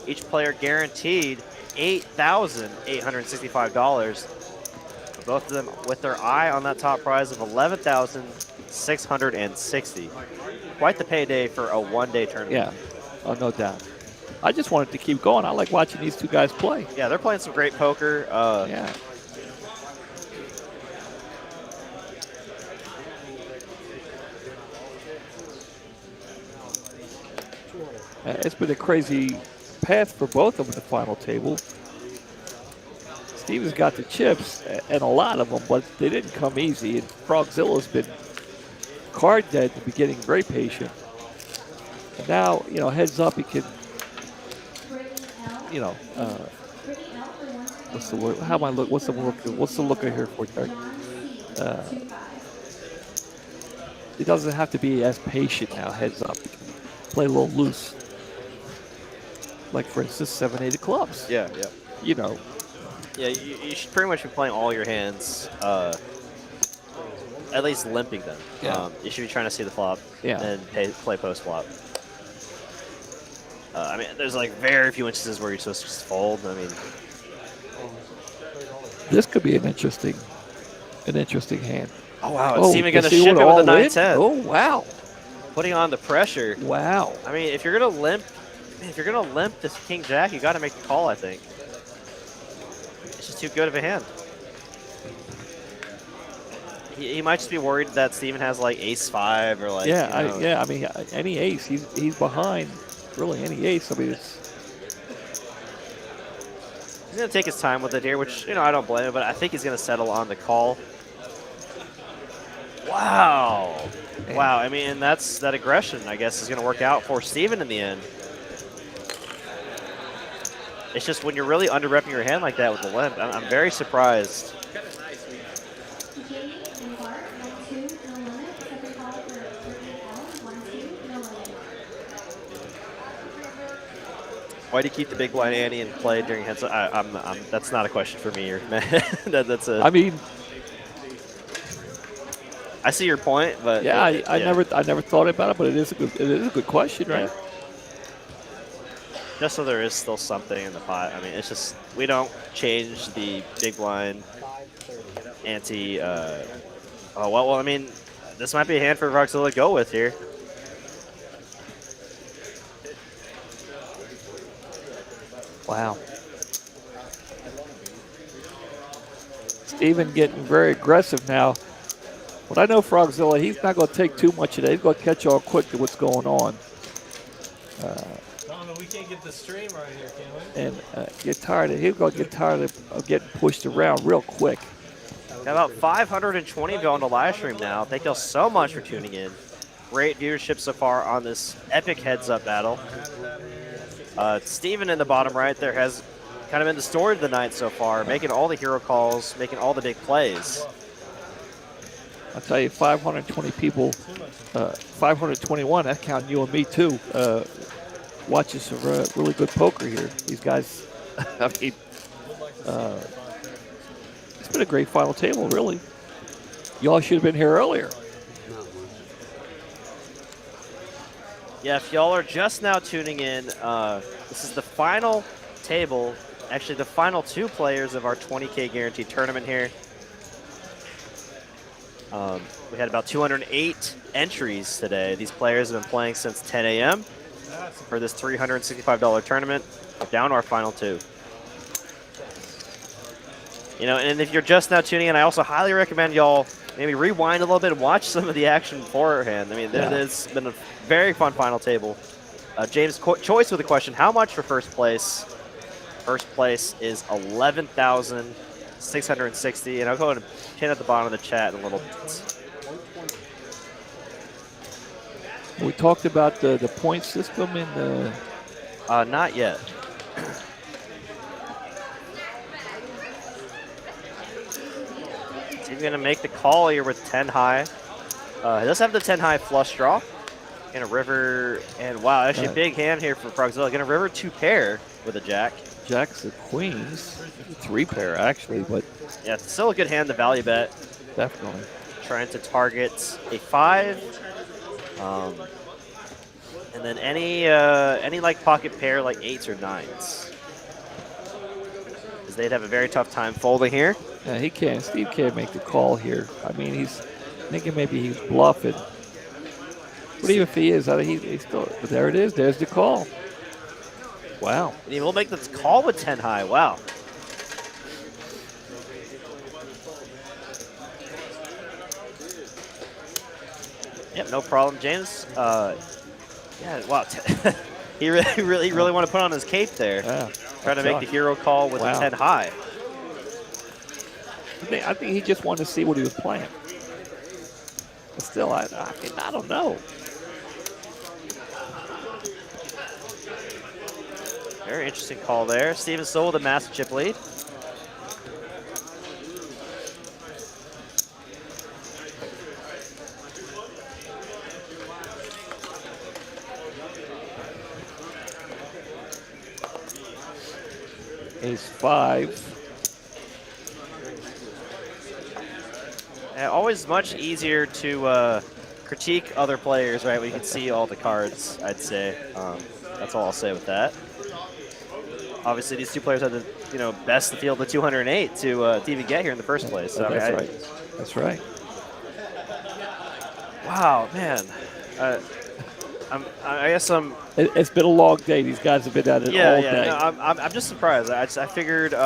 Each player guaranteed $8,865. Both of them with their eye on that top prize of $11,660. Quite the payday for a one-day tournament. Yeah, oh, no doubt. I just wanted to keep going. I like watching these two guys play. Yeah, they're playing some great poker. Yeah. It's been a crazy path for both of them in the final table. Steven's got the chips, and a lot of them, but they didn't come easy. And Frogzilla's been card dead at the beginning, very patient. And now, you know, heads up, he can, you know, what's the word? How am I look? What's the look I here for, Derek? He doesn't have to be as patient now. Heads up, he can play a little loose. Like for instance, 7-8 of clubs. Yeah. You know. Yeah, you should pretty much be playing all your hands, at least limping them. Yeah. You should be trying to see the flop and play post flop. I mean, there's like very few instances where you're supposed to just fold. I mean, this could be an interesting hand. oh wow, it's even going to see ship what it with a all in? 9-10. Oh wow, Putting on the pressure. wow. I mean, if you're gonna limp this King Jack, you got to make the call. I think it's just too good of a hand. He might just be worried that Steven has like Ace-5 or like. Yeah, you know, I mean, any ace, he's behind. Really, any ace. I mean, it's. He's gonna take his time with it here, which I don't blame him, but I think he's gonna settle on the call. Wow. Man. Wow, I mean, and that aggression, I guess, is going to work out for Steven in the end. It's just when you're really under-repping your hand like that with the limp, I'm very surprised. Why do you keep the big blind ante in play during heads up? That's not a question for me, man. that's a. I mean, I see your point, but yeah, I never thought about it, but it is a good question, right? Yeah. Just so there is still something in the pot. I mean, it's just we don't change the big blind ante. Well, I mean, this might be a hand for Frogzilla to go with here. Wow. Steven getting very aggressive now. But I know Frogzilla, he's not going to take too much of that. He's going to catch on quick to what's going on. No, we can't get the stream right here, can we? And he's going to get tired of getting pushed around real quick. Got about 520 going to live stream now. Thank y'all so much for tuning in. Great viewership so far on this epic heads-up battle. Steven in the bottom right there has kind of been the story of the night so far, making all the hero calls, making all the big plays. I'll tell you, 520 people, 521, that counting you and me too, watching some really good poker here. These guys, I mean, it's been a great final table, really. Y'all should have been here earlier. Yeah, if y'all are just now tuning in, this is the final table, actually the final two players of our 20K guaranteed tournament here. We had about 208 entries today. These players have been playing since 10 a.m. for this $365 tournament. We're down to our final two. And if you're just now tuning in, I also highly recommend y'all maybe rewind a little bit and watch some of the action beforehand. I mean, there's been a very fun final table. James Choice with a question: how much for first place? First place is $11,660, and I'll go ahead and pin at the bottom of the chat in a little bit. We talked about the point system in the. Not yet. Is he going to make the call here with 10 high? He does have the 10 high flush draw and a river, and wow, actually a big hand here for Frogzilla. Going to river 2 pair with a jack. Jacks the queens, 3 pair actually, but yeah, it's still a good hand to value bet. Definitely. Trying to target a 5, and then any like pocket pair like 8s or 9s, because they'd have a very tough time folding here. Yeah, he can't. Steve can't make the call here. I mean, he's thinking maybe he's bluffing, but even if he is, he's still. But there it is. There's the call. Wow. And he will make the call with 10 high. Wow. Yep, no problem, James. Yeah, wow. He really want to put on his cape there. Yeah. Trying to make the hero call with a 10 high. think he just wanted to see what he was playing. But still, I don't know. Very interesting call there. Steven still with a massive chip lead. Ace-5. Always much easier to critique other players, right? When you can see all the cards, I'd say. That's all I'll say with that. Obviously, these two players had to, best the field of 208 to even get here in the first place. So, That's right. That's right. Wow, man. I guess I'm. It's been a long day. These guys have been at it all day. No, I'm just surprised. I figured, in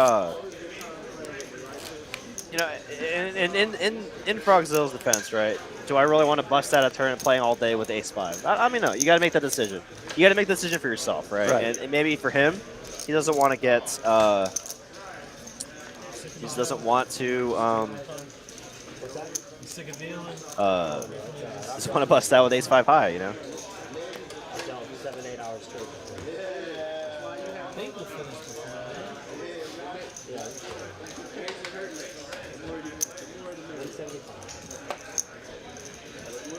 Frogzilla's defense, right? Do I really want to bust out a tournament playing all day with Ace-5? I mean, no. You got to make that decision. You got to make the decision for yourself, right? And maybe for him, he doesn't want to get. He just doesn't want to. Just want to bust out with Ace-5 high, you know. 7-8 hours straight. I think we'll finish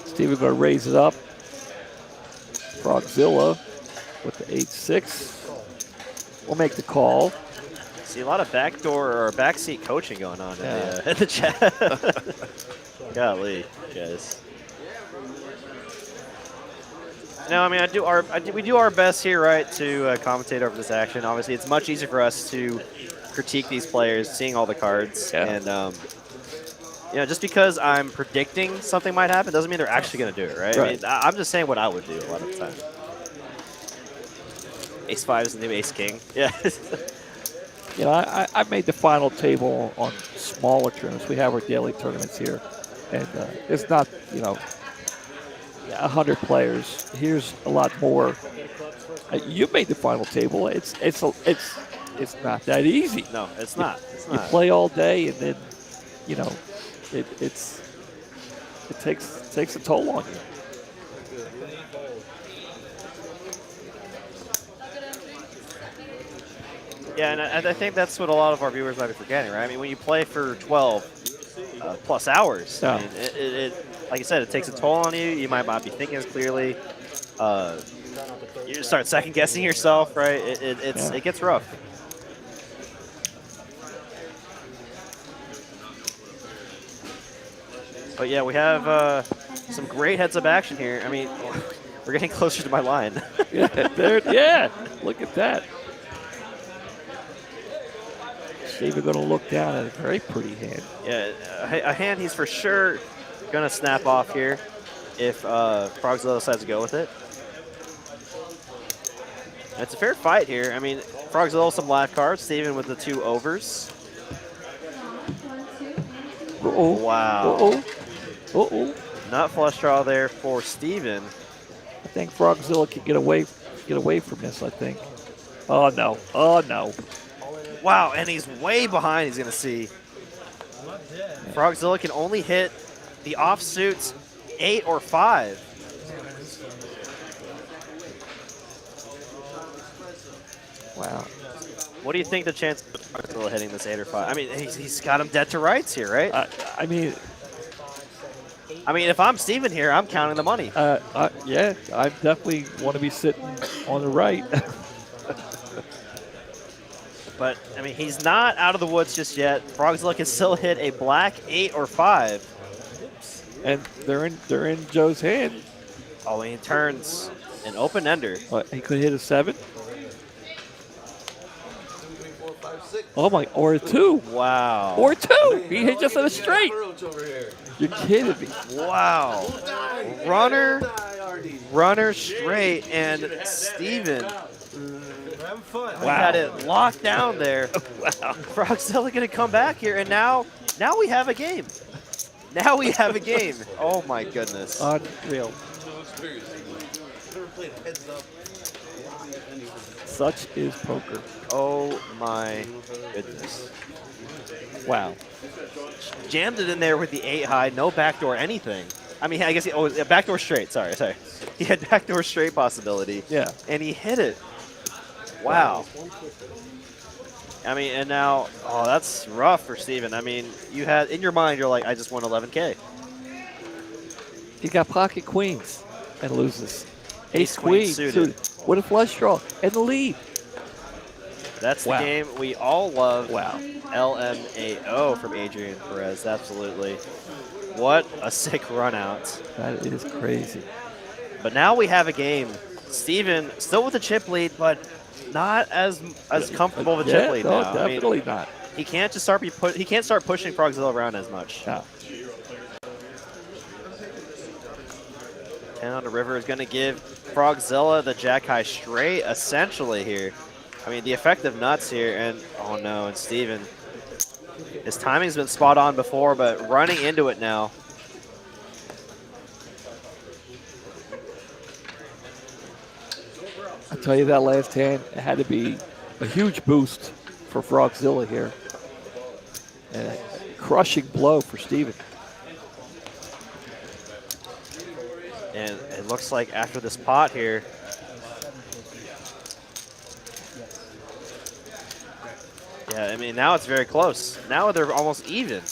Steven going to raise it up. Frogzilla with the 8-6. We'll make the call. See a lot of backdoor or backseat coaching going on in the chat. Golly, guys. No, I mean we do our best here, right, to commentate over this action. Obviously, it's much easier for us to critique these players, seeing all the cards, and just because I'm predicting something might happen doesn't mean they're actually going to do it, right? I mean, I'm just saying what I would do a lot of the time. Ace-5 is the new Ace-King. Yeah. I made the final table on smaller tournaments. We have our daily tournaments here, and it's not 100 players. Here's a lot more. You made the final table. It's not that easy. No, it's not. It's not. You play all day, and then it takes a toll on you. Yeah, and I think that's what a lot of our viewers might be forgetting, right? I mean, when you play for 12 plus hours, I mean, it like I said, it takes a toll on you. You might not be thinking as clearly. You just start second guessing yourself, right? It gets rough. But yeah, we have some great heads-up action here. I mean, we're getting closer to my line. Look at that. Steven going to look down at a very pretty hand. Yeah, a hand he's for sure going to snap off here if Frogzilla decides to go with it. And it's a fair fight here. I mean, Frogzilla some black cards, Steven with the 2 overs. Uh-oh. Wow. Uh-oh. Uh-oh. Not flush draw there for Steven. I think Frogzilla can get away from this, I think. Oh, no. Oh, no. Wow, and he's way behind, he's going to see. Frogzilla can only hit the offsuits 8 or 5. Wow. What do you think the chance of Frogzilla hitting this 8 or 5? I mean, he's got him dead to rights here, right? I mean, if I'm Steven here, I'm counting the money. Yeah, I definitely want to be sitting on the right. But, I mean, he's not out of the woods just yet. Frogzilla can still hit a black 8 or 5. And they're in Joe's hand. Oh, and he turns an open-ender. He could hit a 7. Oh, my, or a 2. Wow. Or 2. He hit just on a straight. You're kidding me. Wow. Runner straight, and Steven had it locked down there. Wow. Frogzilla going to come back here, and now we have a game. Now we have a game. Oh, my goodness. Unreal. Such is poker. Oh, my goodness. Wow. Jammed it in there with the 8 high, no backdoor anything. I mean, I guess backdoor straight. Sorry. He had backdoor straight possibility. Yeah. And he hit it. Wow. I mean, and now, oh, that's rough for Steven. I mean, you had in your mind, you're like, I just won 11K. He got pocket queens and loses. Ace queen suited. With a flush draw and the lead. That's the Wow. game we all love. Wow. LMAO from Adrian Perez. Absolutely. What a sick run out. That is crazy. But now we have a game. Steven still with a chip lead, but not as comfortable with a chip lead no, now. definitely not. He can't just start he can't start pushing Frogzilla around as much. No. 10 on the river is going to give Frogzilla the jack high straight essentially here. I mean, the effective nuts here, and oh no, and Steven. His timing's been spot on before, but running into it now. I tell you, that last hand had to be a huge boost for Frogzilla here. And a crushing blow for Steven. And it looks like after this pot here, yeah, I mean, now it's very close. Now they're almost even.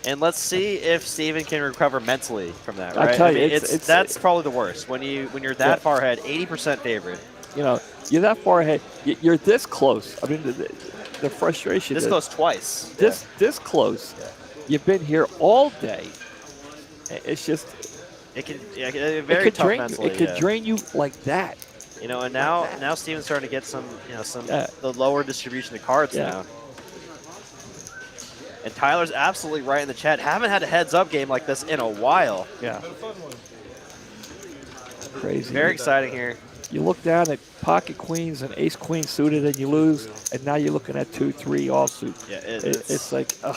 And let's see if Steven can recover mentally from that, right? I tell you, that's probably the worst. When you're that far ahead, 80% favorite. You know, you're that far ahead. You're this close. I mean, the frustration. This goes twice. This close. You've been here all day. It's just. It can very tough mentally. It could drain you like that. You know, and now Steven's starting to get some the lower distribution of cards now. And Tyler's absolutely right in the chat. Haven't had a heads-up game like this in a while. Yeah. Crazy. Very exciting here. You look down at pocket queens and ace queen suited and you lose, and now you're looking at 2-3 offsuit. Yeah, it's like, ugh.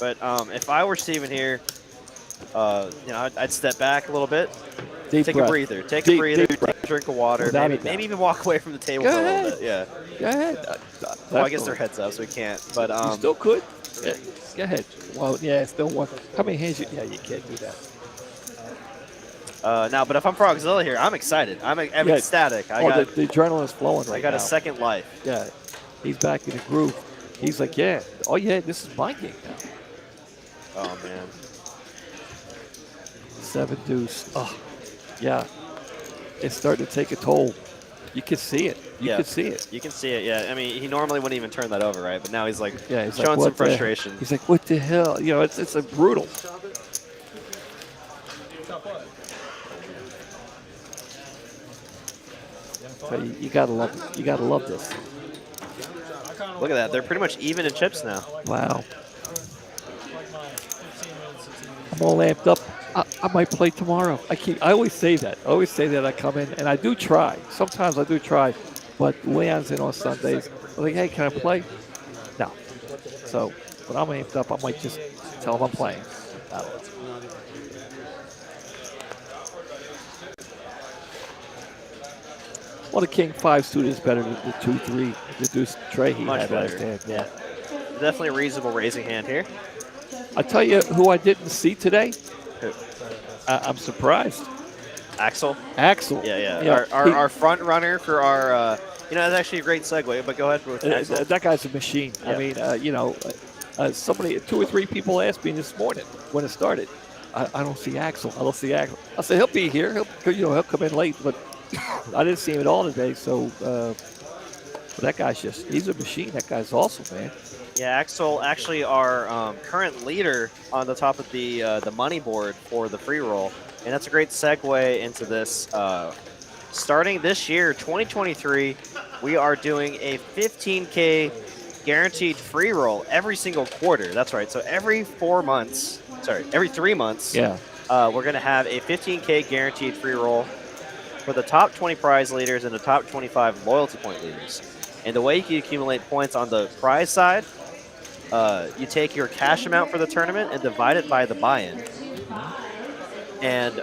But if I were Steven here, I'd step back a little bit, take a breather, take a drink of water, maybe even walk away from the table for a little bit. Yeah. Go ahead. Well, I guess they're heads up, so we can't. But you still could. Yeah. Go ahead. Well, yeah, still one. How many hands? Yeah, you can't do that. Now, but if I'm Frogzilla here, I'm excited. I'm ecstatic. The adrenaline's flowing right now. I got a second life. Yeah, he's back in the groove. He's like, yeah, this is my game now. Oh man. 7 deuce. Oh, yeah. It's starting to take a toll. You can see it. You can see it. You can see it, yeah. I mean, he normally wouldn't even turn that over, right? But now he's like he's showing some frustration. He's like, what the hell? You know, it's a brutal. So you gotta love it. You gotta love this. Look at that. They're pretty much even in chips now. Wow. I'm all amped up. I might play tomorrow. I always say that. I come in and I do try. Sometimes I do try, but Leon's in on Sundays. I'm like, hey, can I play? No. So when I'm amped up, I might just tell him I'm playing. Well, the King 5 suit is better than the 2-3, the deuce tray he Much had better. last hand. Yeah. Definitely a reasonable raising hand here. I tell you who I didn't see today. Who? I'm surprised. Axel. Yeah. Our front runner for our, that's actually a great segue, but go ahead with Axel. That guy's a machine. Yeah. I mean, 2 or 3 people asked me this morning when it started. I don't see Axel. I said he'll be here. He'll come in late, but I didn't see him at all today. So, but that guy's he's a machine. That guy's awesome, man. Yeah, Axel actually our current leader on the top of the money board for the free roll, and that's a great segue into this. Starting this year, 2023, we are doing a 15K guaranteed free roll every single quarter. That's right. So every 3 months. Yeah. We're going to have a 15K guaranteed free roll for the top 20 prize leaders and the top 25 loyalty point leaders. And the way you can accumulate points on the prize side, you take your cash amount for the tournament and divide it by the buy-in. And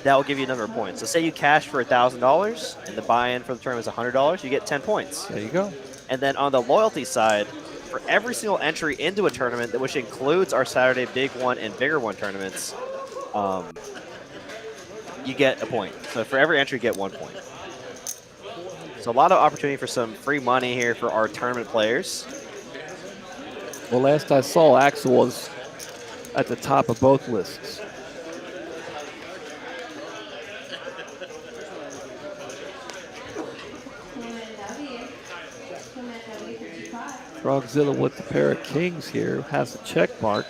that will give you a number of points. So say you cash for $1,000 and the buy-in for the tournament is $100, you get 10 points. There you go. And then on the loyalty side, for every single entry into a tournament, which includes our Saturday Big One and Bigger One tournaments, you get a point. So for every entry, you get 1 point. So a lot of opportunity for some free money here for our tournament players. Well, last I saw, Axel was at the top of both lists. Frogzilla with the pair of kings here has a check mark.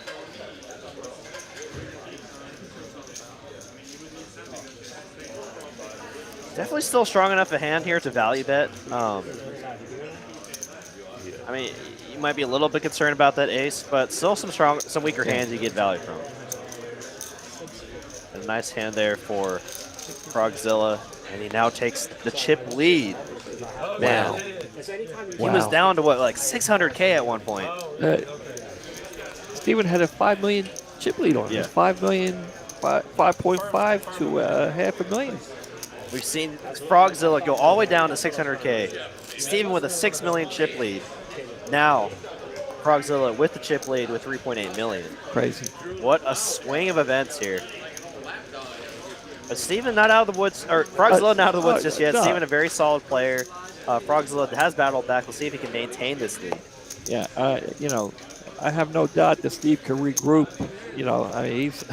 Definitely still strong enough a hand here to value bet. I mean, you might be a little bit concerned about that ace, but still some weaker hands you get value from. A nice hand there for Frogzilla, and he now takes the chip lead. Man, he was down to what, like 600K at one point. Steven had a 5 million chip lead on him. Yeah. 5 million, 5.5 to $500,000. We've seen Frogzilla go all the way down to 600K. Steven with a 6 million chip lead. Now, Frogzilla with the chip lead with 3.8 million. Crazy. What a swing of events here. But Steven not out of the woods, or Frogzilla not out of the woods just yet. No. Steven a very solid player. Frogzilla has battled back. We'll see if he can maintain this lead. Yeah, you know, I have no doubt that Steve can regroup. You know, I mean, he's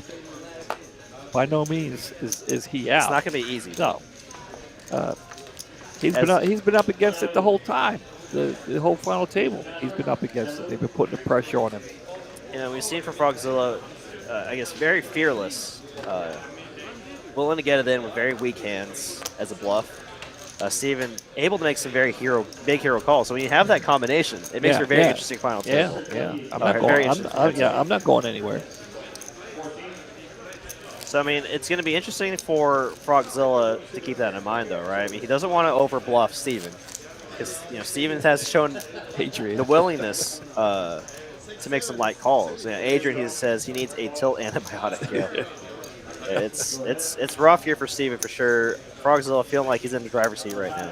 by no means is he out. It's not going to be easy. No. He's been up against it the whole time. The whole final table, he's been up against it. They've been putting the pressure on him. You know, we've seen from Frogzilla, I guess, very fearless. Willing to get it in with very weak hands as a bluff. Steven able to make some very big hero calls. So when you have that combination, it makes for a very interesting final table. Yeah. I'm not going anywhere. So I mean, it's going to be interesting for Frogzilla to keep that in mind, though, right? I mean, he doesn't want to over bluff Steven, because Steven has shown the willingness to make some light calls. You know, Adrian, he says he needs a tilt antibiotic. Yeah. It's rough here for Steven for sure. Frogzilla feeling like he's in the driver's seat right now.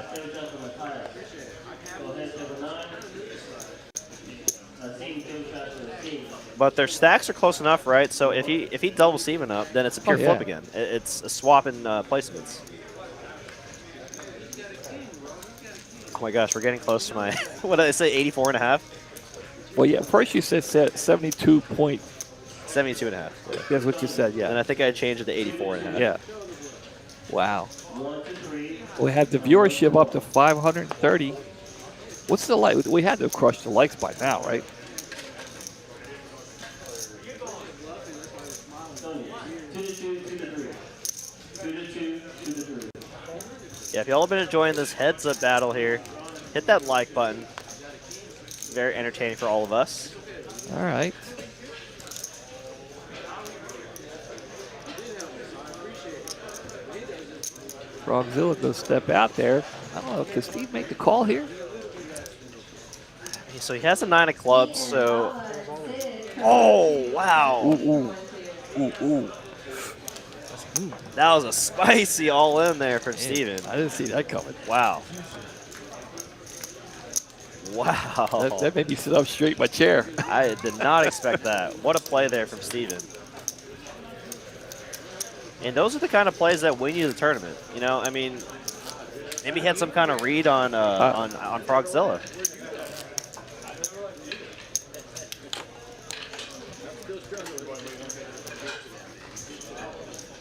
But their stacks are close enough, right? So if he doubles Steven up, then it's a pure flip again. It's a swap in placements. Oh my gosh, we're getting close to my, what did I say, 84 and a half? Well, yeah, first you said 72 point. 72 and a half. Yeah. That's what you said, yeah. And I think I changed it to 84 and a half. Yeah. Wow. We had the viewership up to 530. What's the like? We had to crush the likes by now, right? Yeah, if y'all have been enjoying this heads-up battle here, hit that like button. Very entertaining for all of us. All right. Frogzilla going to step out there. I don't know, can Steve make the call here? So he has a 9 of clubs, so... Oh, wow. Ooh. That was a spicy all-in there from Steven. I didn't see that coming. Wow. Wow. That made me sit up straight in my chair. I did not expect that. What a play there from Steven. And those are the kind of plays that win you the tournament. You know, I mean, maybe he had some kind of read on Frogzilla.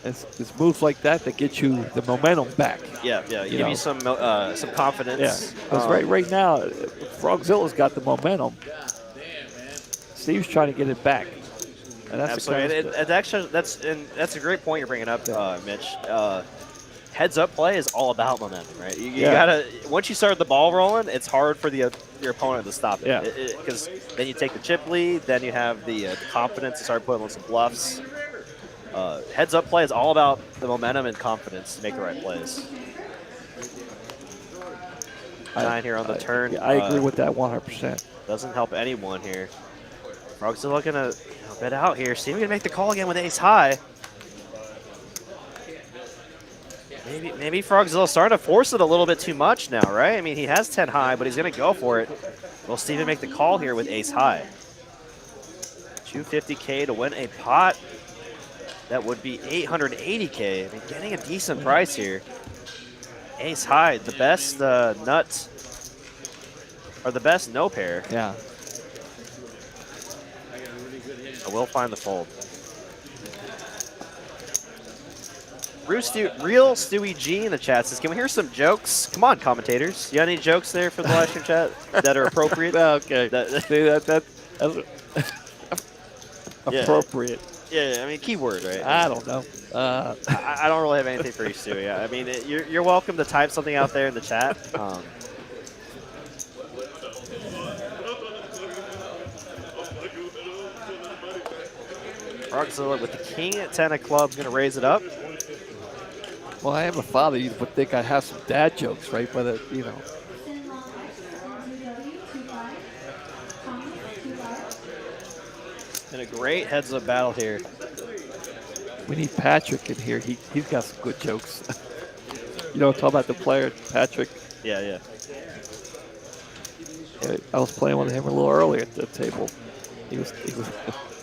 It's moves like that get you the momentum back. Yeah. Give you some confidence. Yeah, because right now, Frogzilla's got the momentum. Steve's trying to get it back. And that's absolutely. That's a great point you're bringing up, Mitch. Heads-up play is all about momentum, right? You gotta, once you start the ball rolling, it's hard for your opponent to stop it. Yeah. Because then you take the chip lead, then you have the confidence to start putting on some bluffs. Heads-up play is all about the momentum and confidence to make the right plays. 9 here on the turn. I agree with that 100%. Doesn't help anyone here. Frogzilla gonna bet out here. Steven gonna make the call again with ace high. Maybe Frogzilla's starting to force it a little bit too much now, right? I mean, he has 10 high, but he's going to go for it. Will Steven make the call here with ace high? 250K to win a pot. That would be 880K. I mean, getting a decent price here. Ace high, the best nut, or the best no pair. Yeah. I will find the fold. Real Stewie G in the chat says, can we hear some jokes? Come on, commentators. You got any jokes there for the live stream chat that are appropriate? Okay. See, that's Yeah. appropriate. Yeah, I mean, keyword, right? I don't know. I don't really have anything for you, Stewie. I mean, you're welcome to type something out there in the chat. Frogzilla with the king at 10 of clubs, going to raise it up. Well, I am a father. You would think I have some dad jokes, right? But, you know. And a great heads-up battle here. We need Patrick in here. He's got some good jokes. You know, talk about the player, Patrick. Yeah. Yeah, I was playing with him a little earlier at the table. He was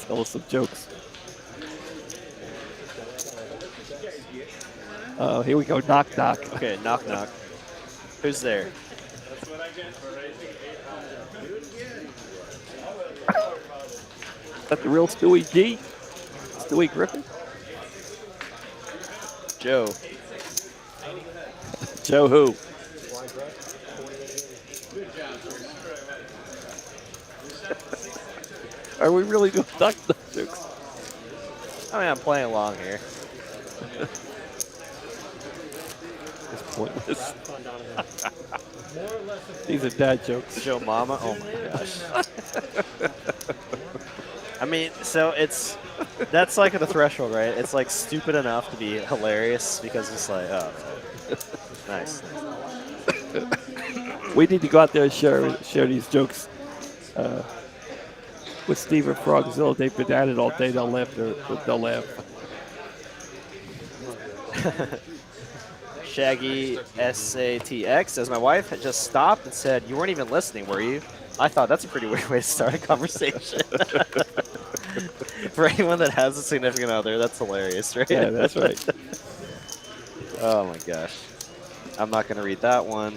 telling some jokes. Here we go. Knock, knock. Okay, knock, knock. Who's there? Is that the real Stewie G? Stewie Griffin? Joe. Joe who? Are we really doing knock jokes? I mean, I'm playing along here. It's pointless. These are dad jokes. Joe Mama. Oh my gosh. I mean, so that's like the threshold, right? It's like stupid enough to be hilarious because it's like, oh, nice. We need to go out there and share these jokes with Steve and Frogzilla. They've been at it all day. They'll laugh. They'll laugh. Shaggy SATX says, my wife had just stopped and said, you weren't even listening, were you? I thought that's a pretty weird way to start a conversation. For anyone that has a significant other, that's hilarious, right? Yeah, that's right. Oh my gosh. I'm not going to read that one.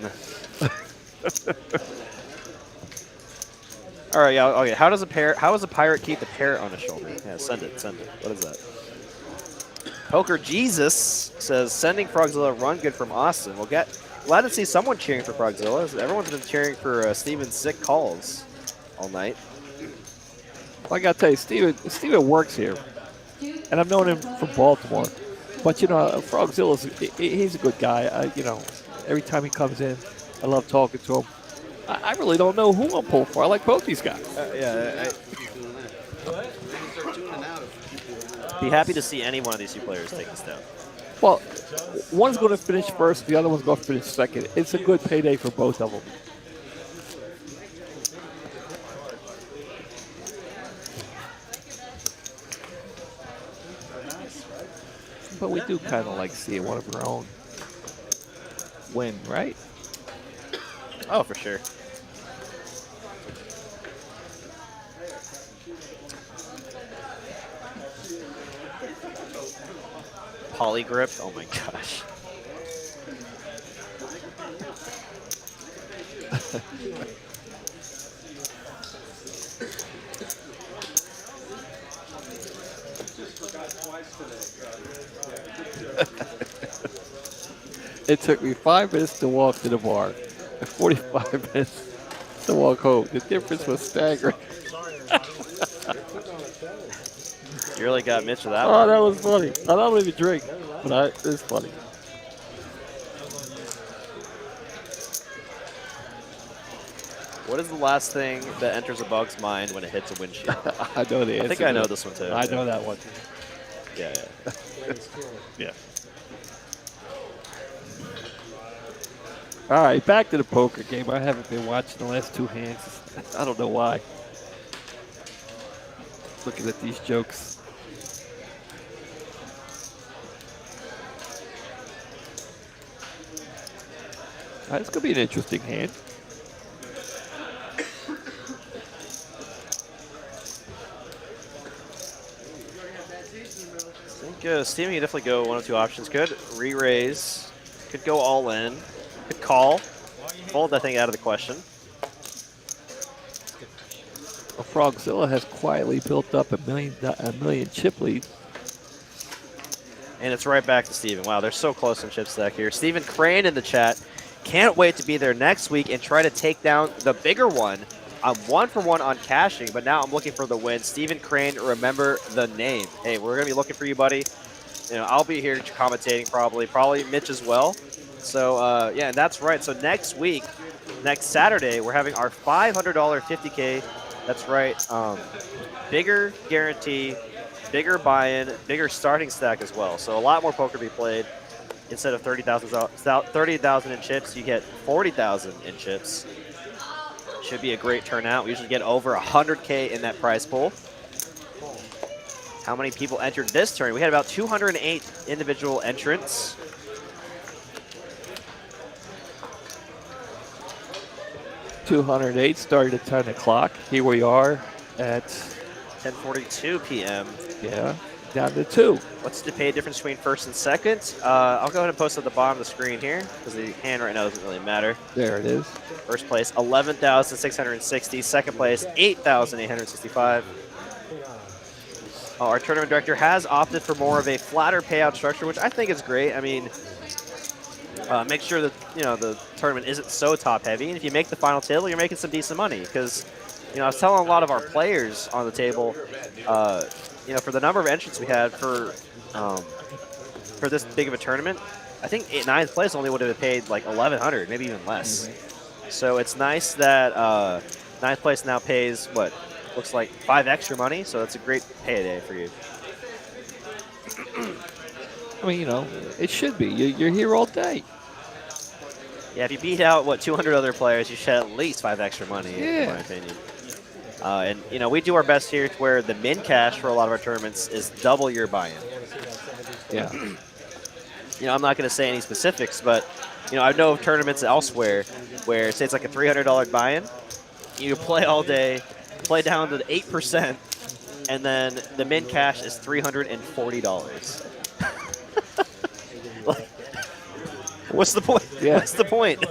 All right, yeah, okay. How does a pirate keep the parrot on his shoulder? Yeah, send it. What is that? Poker Jesus says, sending Frogzilla run good from Austin. We'll glad to see someone cheering for Frogzilla. Everyone's been cheering for Steven's sick calls all night. Well, I got to tell you, Steven works here, and I've known him from Baltimore. But, you know, he's a good guy. You know, every time he comes in, I love talking to him. I really don't know who I'm pulling for. I like both these guys. Be happy to see any one of these two players take this down. Well, one's going to finish first, the other one's going to finish second. It's a good payday for both of them. But we do kind of like seeing one of our own win, right? Oh, for sure. Polygrip. Oh my gosh. It took me 5 minutes to walk to the bar and 45 minutes to walk home. The difference was staggering. You really got Mitch with that Oh, one. that was funny. I don't even drink, but it's funny. What is the last thing that enters a bug's mind when it hits a windshield? I know the answer. I think I know this one too. I know that one. Yeah. Yeah. All right, back to the poker game. I haven't been watching the last 2 hands. I don't know why. Looking at these jokes. It's going to be an interesting hand. I think Steven can definitely go one of two options. Could re-raise, could go all in, could call. Fold, I think, out of the question. Well, Frogzilla has quietly built up a million chip lead. And it's right back to Steven. Wow, they're so close in chip stack here. Steven Crane in the chat. Can't wait to be there next week and try to take down the bigger one. I'm 1-for-1 on cashing, but now I'm looking for the win. Steven Crane, remember the name. Hey, we're going to be looking for you, buddy. You know, I'll be here commentating probably Mitch as well. So, yeah, and that's right. So next week, next Saturday, we're having our $500 50K. That's right. Bigger guarantee, bigger buy-in, bigger starting stack as well. So a lot more poker to be played. Instead of 30,000 in chips, you get 40,000 in chips. Should be a great turnout. We usually get over 100K in that prize pool. How many people entered this turn? We had about 208 individual entrants. $208 started at 10 o'clock. Here we are at 10:42 p.m. Yeah, down to 2. What's the pay difference between first and second? I'll go ahead and post at the bottom of the screen here because the hand right now doesn't really matter. There it is. First place, 11,660. Second place, 8,865. Our tournament director has opted for more of a flatter payout structure, which I think is great. I mean, make sure that the tournament isn't so top heavy, and if you make the final table, you're making some decent money. Because I was telling a lot of our players on the table, for the number of entrants we had for this big of a tournament, I think 9th place only would have paid like 1,100, maybe even less. So it's nice that 9th place now pays what looks like 5 extra money. So that's a great payday for you. I mean, it should be. You're here all day. Yeah, if you beat out 200 other players, you should at least 5 extra money, in my opinion. And we do our best here to where the min cash for a lot of our tournaments is double your buy-in. Yeah. I'm not going to say any specifics, but I know of tournaments elsewhere where say it's like a $300 buy-in, you play all day, play down to 8%, and then the min cash is $340. Like, what's the point? Yeah. What's the point?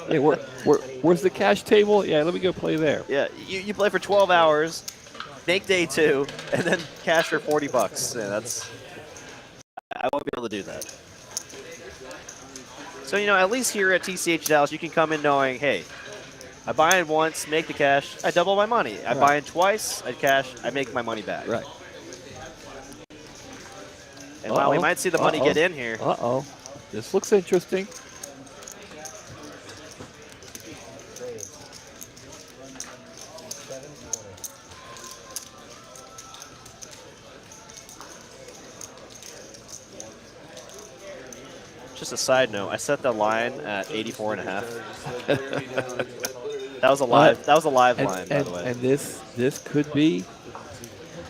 Yeah, where's the cash table? Yeah, let me go play there. Yeah, you play for 12 hours, make day 2, and then cash for $40. Yeah, I won't be able to do that. So, at least here at TCH Dallas, you can come in knowing, hey, I buy in once, make the cash, I double my money. I buy in twice, I cash, I make my money back. Right. And wow, we might see the money get in here. Uh-oh. This looks interesting. Just a side note, I set the line at 84.5. That was a live. That was a live line, by the way. And this could be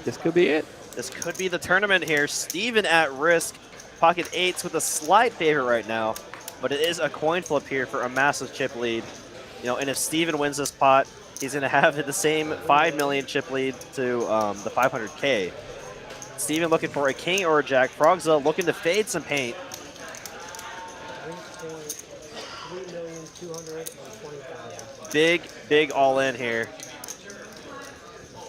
it. This could be the tournament here. Steven at risk, pocket 8s with a slight favorite right now, but it is a coin flip here for a massive chip lead. And if Steven wins this pot, he's going to have the same 5 million chip lead to the 500K. Steven looking for a king or a jack. Frogza looking to fade some paint. Big all in here.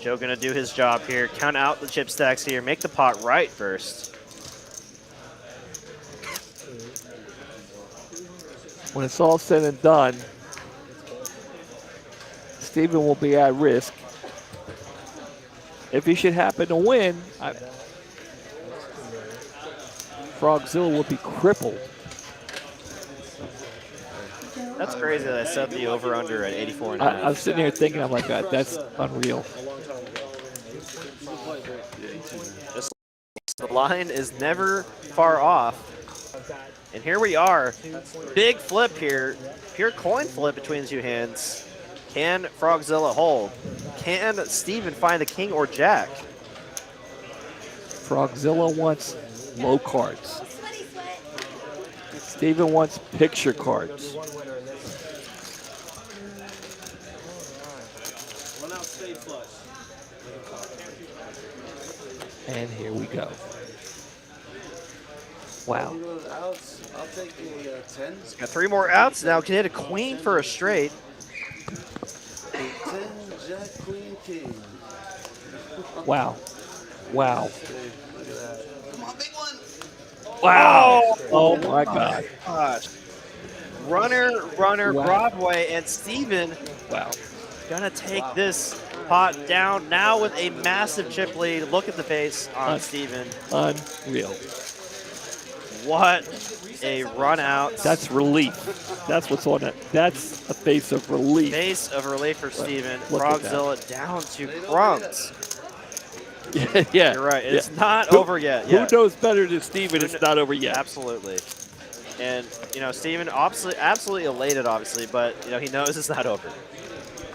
Joe gonna do his job here. Count out the chip stacks here. Make the pot right first. When it's all said and done, Steven will be at risk. If he should happen to win, Frogzilla will be crippled. That's crazy that I set the over-under at 84.5. I'm sitting here thinking, I'm like, that's unreal. Just the line is never far off. And here we are. Big flip here. Pure coin flip between the two hands. Can Frogzilla hold? Can Steven find the king or jack? Frogzilla wants low cards. Steven wants picture cards. And here we go. Wow. I'll take a 10. Got 3 more outs now. Can hit a queen for a straight. 10, Jack, Queen, King. Wow. Wow. Look at that. Come on, big one. Wow. Oh my God. Gosh. Runner, Wow. Broadway, and Steven Wow. gonna take this pot down now with a massive chip lead. Look at the face on Steven. Unreal. What a run out. That's relief. That's what's on it. That's a face of relief. Face of relief for Steven. Look at that. Frogzilla down to crumbs. Yeah. You're right. It's Yeah. not over yet. Who knows better than Steven? It's not over yet. Absolutely. And, you know, Steven absolutely elated, obviously, but, you know, he knows it's not over.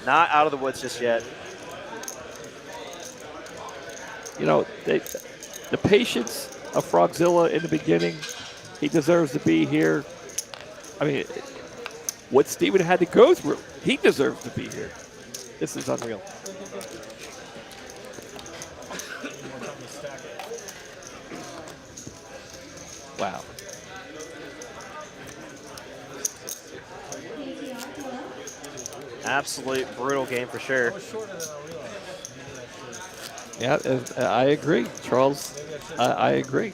Not out of the woods just yet. You know, the patience of Frogzilla in the beginning, he deserves to be here. I mean, what Steven had to go through, he deserves to be here. This is unreal. Wow. Absolute brutal game for sure. Yeah, I agree, Charles. I agree.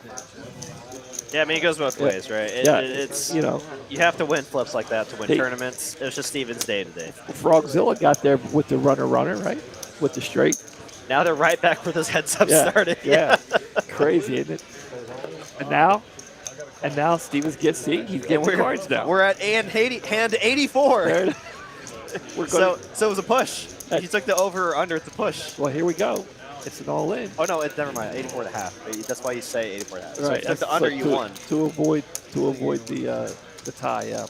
Yeah, I mean, it goes both ways, right? It's, you know, you have to win flips like that to win tournaments. It was just Steven's day today. Frogzilla got there with the runner, right? With the straight. Now they're right back where those heads up started. Yeah. Crazy, isn't it? And now Stevens gets he's getting the cards now. We're at hand 84. There we're so it was a push. If you took the over or under, it's a push. Well, here we go. It's an all in. Oh no, it's never mind. 84 and a half. That's why you say 84 and a half. So Right. if you took the under, you won. To avoid the tie. Yeah.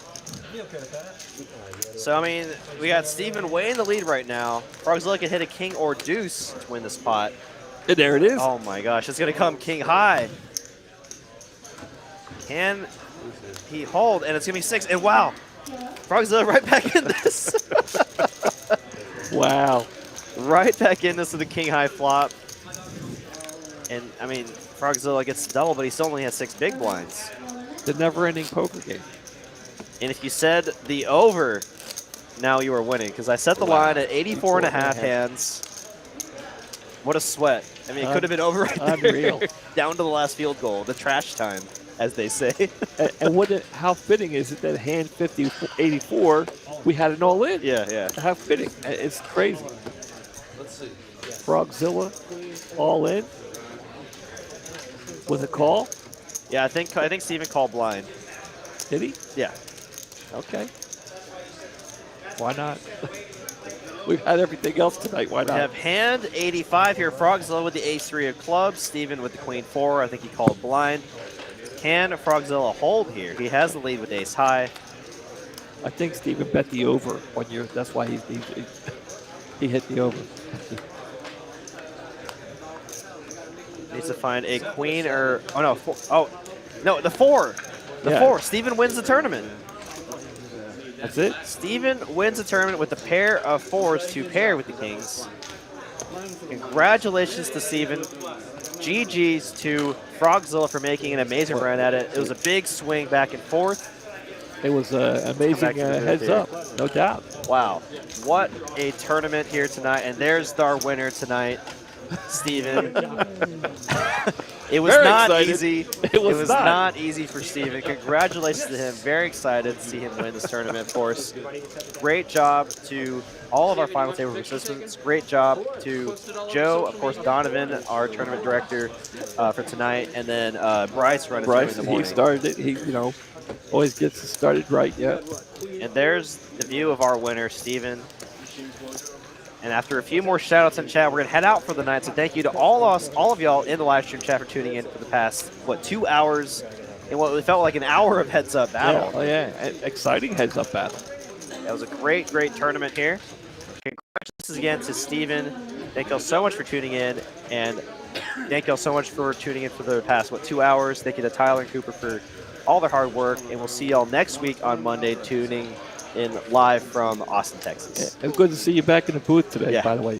So I mean, we got Steven way in the lead right now. Frogzilla can hit a king or deuce to win the spot. And there it is. Oh my gosh, it's gonna come king high. Can he hold? And it's gonna be 6. And wow, Frogzilla right back in this. Wow. Right back in this with the king high flop. And I mean, Frogzilla gets the double, but he still only has 6 big blinds. The never-ending poker game. And if you said the over, now you are winning. Because I set the line at 84 and a half hands. What a sweat. I mean, it could have been over right there. Unreal. Down to the last field goal. The trash time, as they say. and how fitting is it that hand 84, we had an all in? Yeah. How fitting. It's crazy. Let's see. Frogzilla, all in. With a call. Yeah, I think Steven called blind. Did he? Yeah. Okay. Why not? We've had everything else tonight. Why We not? have hand 85 here. Frogzilla with the ace-3 of clubs. Steven with the queen-4. I think he called blind. Can Frogzilla hold here? He has the lead with ace-high. I think Steven bet the over on your. That's why he hit the over. Needs to find a queen or no, the 4. The 4. Steven wins the tournament. That's it. Steven wins the tournament with a pair of 4s to pair with the kings. Congratulations to Steven. GG's to Frogzilla for making an amazing run at it. It was a big swing back and forth. It was an amazing heads up, no doubt. Wow, what a tournament here tonight. And there's our winner tonight, Steven. It was Very not excited. easy. It was not easy for Steven. Congratulations to him. Very excited to see him win this tournament, of course. Great job to all of our final table participants. Great job to Joe, of course, Donovan, our tournament director for tonight, and then Bryce running through in the morning. He started it. He, always gets it started right. Yeah. And there's the view of our winner, Steven. And after a few more shout-outs in chat, we're going to head out for the night. So thank you to all of y'all in the live stream chat for tuning in for the past, 2 hours in what felt like an hour of heads-up battle. Yeah. Oh, yeah. Exciting heads-up battle. That was a great tournament here. Congratulations again to Steven. Thank y'all so much for tuning in. And thank y'all so much for tuning in for the past, 2 hours. Thank you to Tyler and Cooper for all their hard work. And we'll see y'all next week on Monday, tuning in live from Austin, Texas. It's good to see you back in the booth today, by the way.